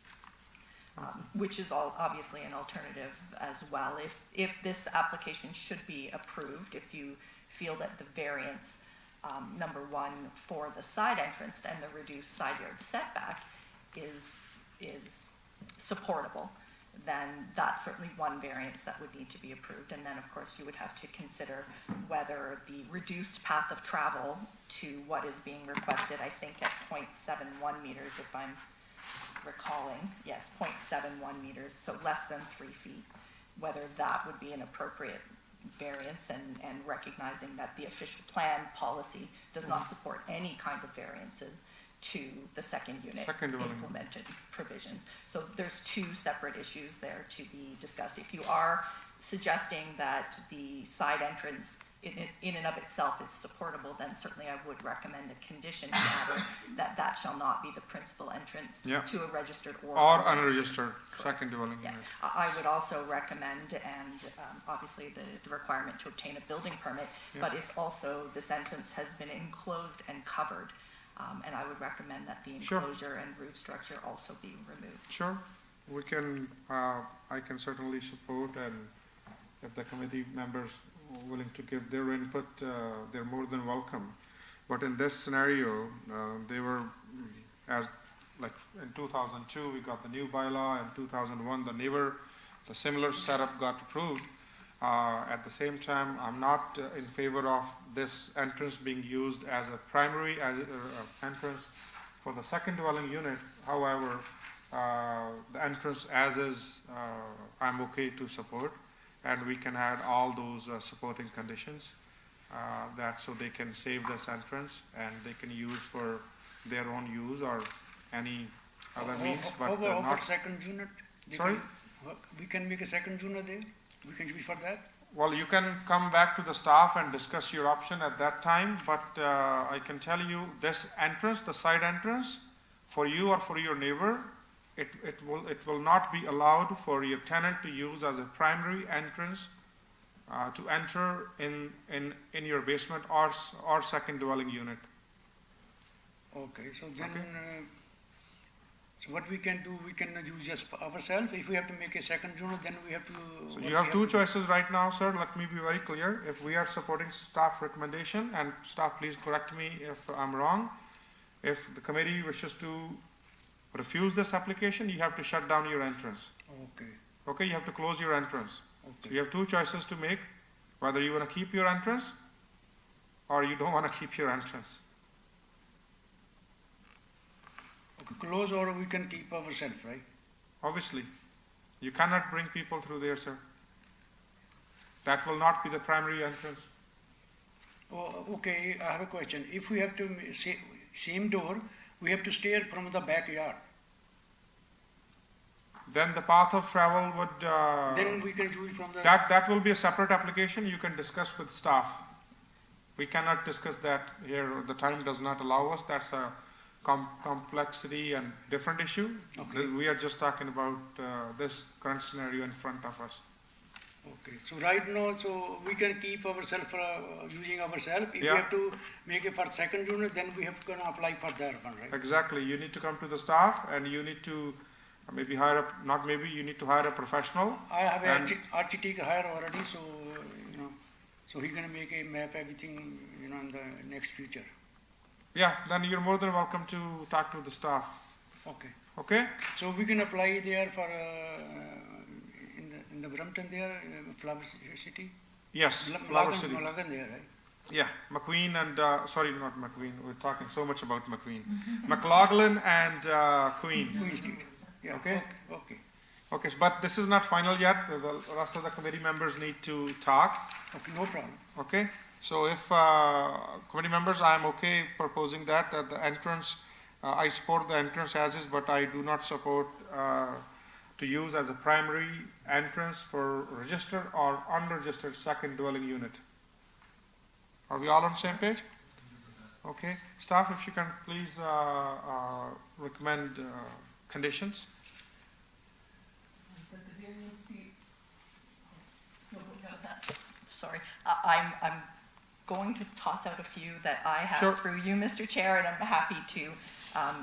which is obviously an alternative as well. If this application should be approved, if you feel that the variance, number one, for the side entrance and the reduced side yard setback is supportable, then that's certainly one variance that would need to be approved. And then, of course, you would have to consider whether the reduced path of travel to what is being requested, I think at 0.71 meters, if I'm recalling, yes, 0.71 meters, so less than 3 feet, whether that would be an appropriate variance and recognizing that the official plan policy does not support any kind of variances to the second unit Second dwelling. implemented provisions. So there's two separate issues there to be discussed. If you are suggesting that the side entrance in and of itself is supportable, then certainly I would recommend a condition that shall not be the principal entrance Yeah. to a registered or unregistered second dwelling Yeah. unit. I would also recommend, and obviously the requirement to obtain a building permit, Yeah. but it's also, this entrance has been enclosed and covered. And I would recommend that the Sure. enclosure and roof structure also be removed. Sure, we can, I can certainly support, and if the committee members are willing to give their input, they're more than welcome. But in this scenario, they were, as like in 2002, we got the new bylaw, in 2001, the similar setup got approved. At the same time, I'm not in favor of this entrance being used as a primary entrance for the second dwelling unit. However, the entrance as is, I'm okay to support, and we can add all those supporting conditions that so they can save this entrance and they can use for their own use or any other means, but How about not. second unit? Sorry? We can make a second unit there? We can use for that? Well, you can come back to the staff and discuss your option at that time, but I can tell you this entrance, the side entrance, for you or for your neighbor, it will not be allowed for your tenant to use as a primary entrance to enter in your basement or second dwelling unit. Okay, so then, so what we can do, we can use just for ourselves. If we have to make a second unit, then we have to. So you have two choices right now, sir. Let me be very clear. If we are supporting staff recommendation, and staff please correct me if I'm wrong, if the committee wishes to refuse this application, you have to shut down your entrance. Okay. Okay, you have to close your entrance. Okay. So you have two choices to make, whether you want to keep your entrance or you don't want to keep your entrance. Okay, close or we can keep ourselves, right? Obviously. You cannot bring people through there, sir. That will not be the primary entrance. Oh, okay, I have a question. If we have to, same door, we have to stay from the backyard. Then the path of travel would... Then we can use from the... That will be a separate application you can discuss with staff. We cannot discuss that here. The time does not allow us. That's a complexity and different issue. Okay. We are just talking about this current scenario in front of us. Okay, so right now, so we can keep ourselves for using ourselves. If Yeah. we have to make it for second unit, then we have to gonna apply for that one, right? Exactly. You need to come to the staff and you need to maybe hire a, not maybe, you need to hire a professional. I have and- an architect hired already, so, so he's gonna make a map, everything, in the next future. Yeah, then you're more than welcome to talk to the staff. Okay. Okay? So we can apply there for, in the Brampton there, Flower City? Yes, Flower Malagan- City. Malagan there, right? Yeah, McQueen and, sorry, not McQueen. We're talking so much about McQueen. McLaughlin and Queen. Queen Street. Yeah, Okay. okay. Okay, but this is not final yet. The rest of the committee members need to talk. Okay, no problem. Okay, so if committee members, I'm okay proposing that the entrance, I support the entrance as is, but I do not support to use as a primary entrance for registered or unregistered second dwelling unit. Are we all on the same page? Okay, staff, if you can please recommend conditions. Sorry, I'm going to toss out a few that I have Sure. through you, Mr. Chair, and I'm happy to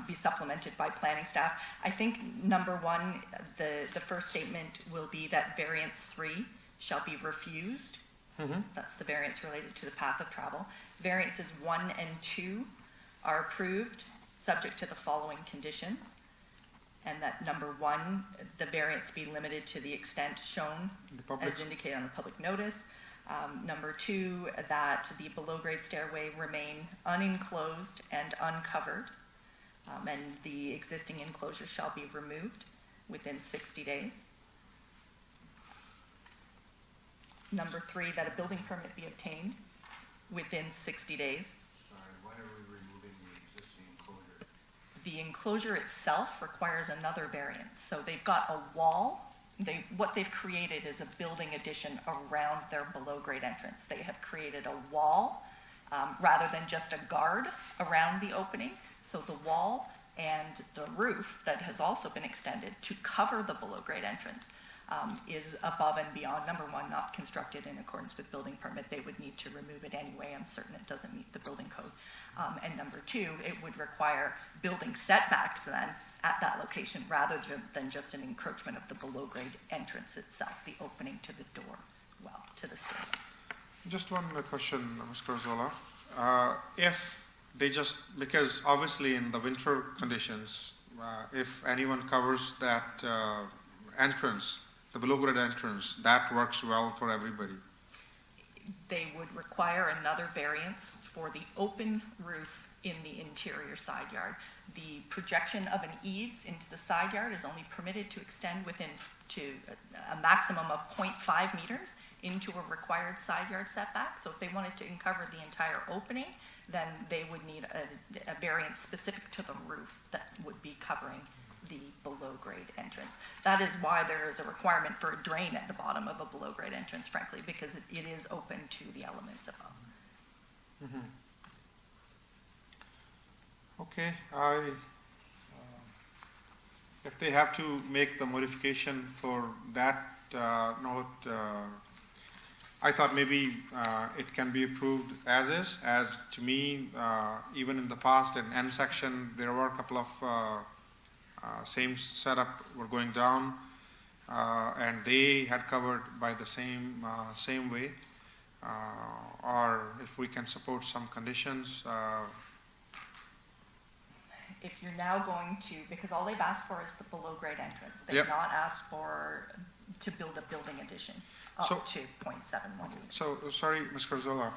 be supplemented by planning staff. I think number one, the first statement will be that variance 3 shall be refused. That's the variance related to the path of travel. Variances 1 and 2 are approved, subject to the following conditions. And that number 1, the variance be limited to the extent shown as indicated on the public notice. Number 2, that the below-grade stairway remain unenclosed and uncovered, and the existing enclosure shall be removed within 60 days. Number 3, that a building permit be obtained within 60 days. Sorry, why are we removing the existing enclosure? The enclosure itself requires another variance. So they've got a wall. What they've created is a building addition around their below-grade entrance. They have created a wall rather than just a guard around the opening. So the wall and the roof that has also been extended to cover the below-grade entrance is above and beyond. Number 1, not constructed in accordance with building permit. They would need to remove it anyway. I'm certain it doesn't meet the building code. And number 2, it would require building setbacks then at that location rather than just an encroachment of the below-grade entrance itself, the opening to the door, well, to the stair. Just one question, Ms. Corzola. If they just, because obviously in the winter conditions, if anyone covers that entrance, the below-grade entrance, that works well for everybody. They would require another variance for the open roof in the interior side yard. The projection of an eaves into the side yard is only permitted to extend within to a maximum of 0.5 meters into a required side yard setback. So if they wanted to uncover the entire opening, then they would need a variance specific to the roof that would be covering the below-grade entrance. That is why there is a requirement for a drain at the bottom of a below-grade entrance, frankly, because it is open to the elements above. Mm-hmm. Okay, if they have to make the modification for that note, I thought maybe it can be approved as is. As to me, even in the past in N section, there were a couple of same setup were going down, and they had covered by the same way. Or if we can support some conditions. If you're now going to, because all they've asked for is the below-grade entrance. They've not asked to build a building addition up to 0.71 meters. So, sorry, Ms. Corzola,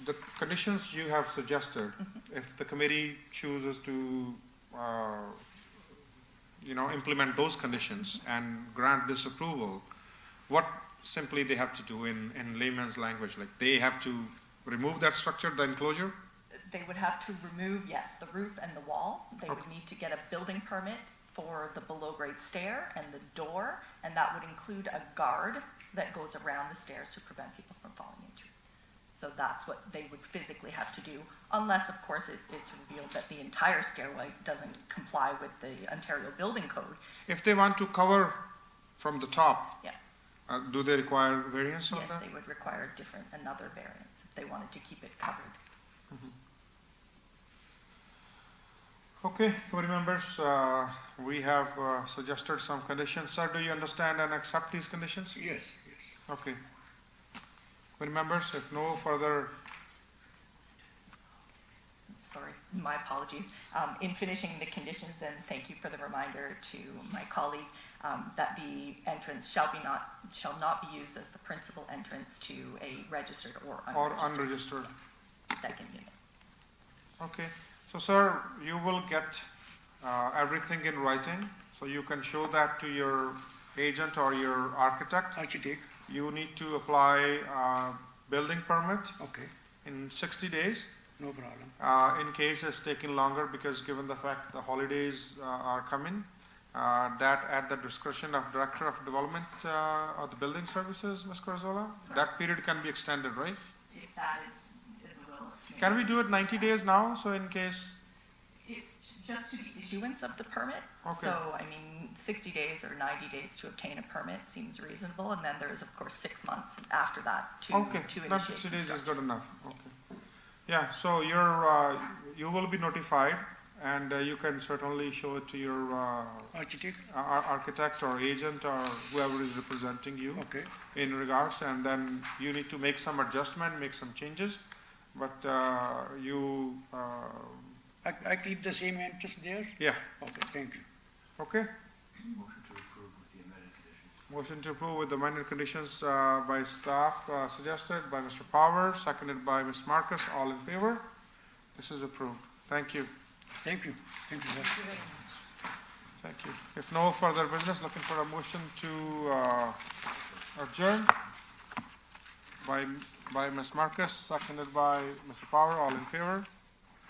the conditions you have suggested, if the committee chooses to, implement those conditions and grant this approval, what simply they have to do in layman's language? Like they have to remove that structure, the enclosure? They would have to remove, yes, the roof and the wall. They would need to get a building permit for the below-grade stair and the door, and that would include a guard that goes around the stairs to prevent people from falling into it. So that's what they would physically have to do, unless, of course, it's revealed that the entire stairway doesn't comply with the Ontario Building Code. If they want to cover from the top, do they require variance on that? Yes, they would require another variance if they wanted to keep it covered. Okay, committee members, we have suggested some conditions. Sir, do you understand and accept these conditions? Yes, yes. Okay. Committee members, if no further... Sorry, my apologies. In finishing the conditions, and thank you for the reminder to my colleague, that the entrance shall not be used as the principal entrance to a registered or unregistered second unit. Okay. So, sir, you will get everything in writing, so you can show that to your agent or your architect. You need to apply a building permit in 60 days. No problem. In case it's taking longer, because given the fact the holidays are coming, that at the discretion of Director of Development of the Building Services, Ms. Corzola, that period can be extended, right? If that is Can we do it 90 days now, so in case? It's just to the issuance of the permit. Okay. So, 60 days or 90 days to obtain a permit seems reasonable, and then there's, of course, 6 months after that to initiate then 60 days is good construction. enough. Okay. Yeah, so you will be notified, and you can certainly show it to your architect or agent or whoever is representing you in regards, and then you need to make some adjustment, make some changes. But I keep the same entrance there? Yeah. Okay, thank you. Okay. Motion to approve with the amended conditions. Motion to approve with the amended conditions by staff suggested by Mr. Power, seconded by Ms. Marcus. All in favor? This is approved. Thank you. Thank you. Thank you, sir. Thank you very much. Thank you. If no further business, looking for a motion to adjourned by Ms. Marcus, seconded by Mr. Power. All in favor?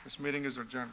This meeting is adjourned.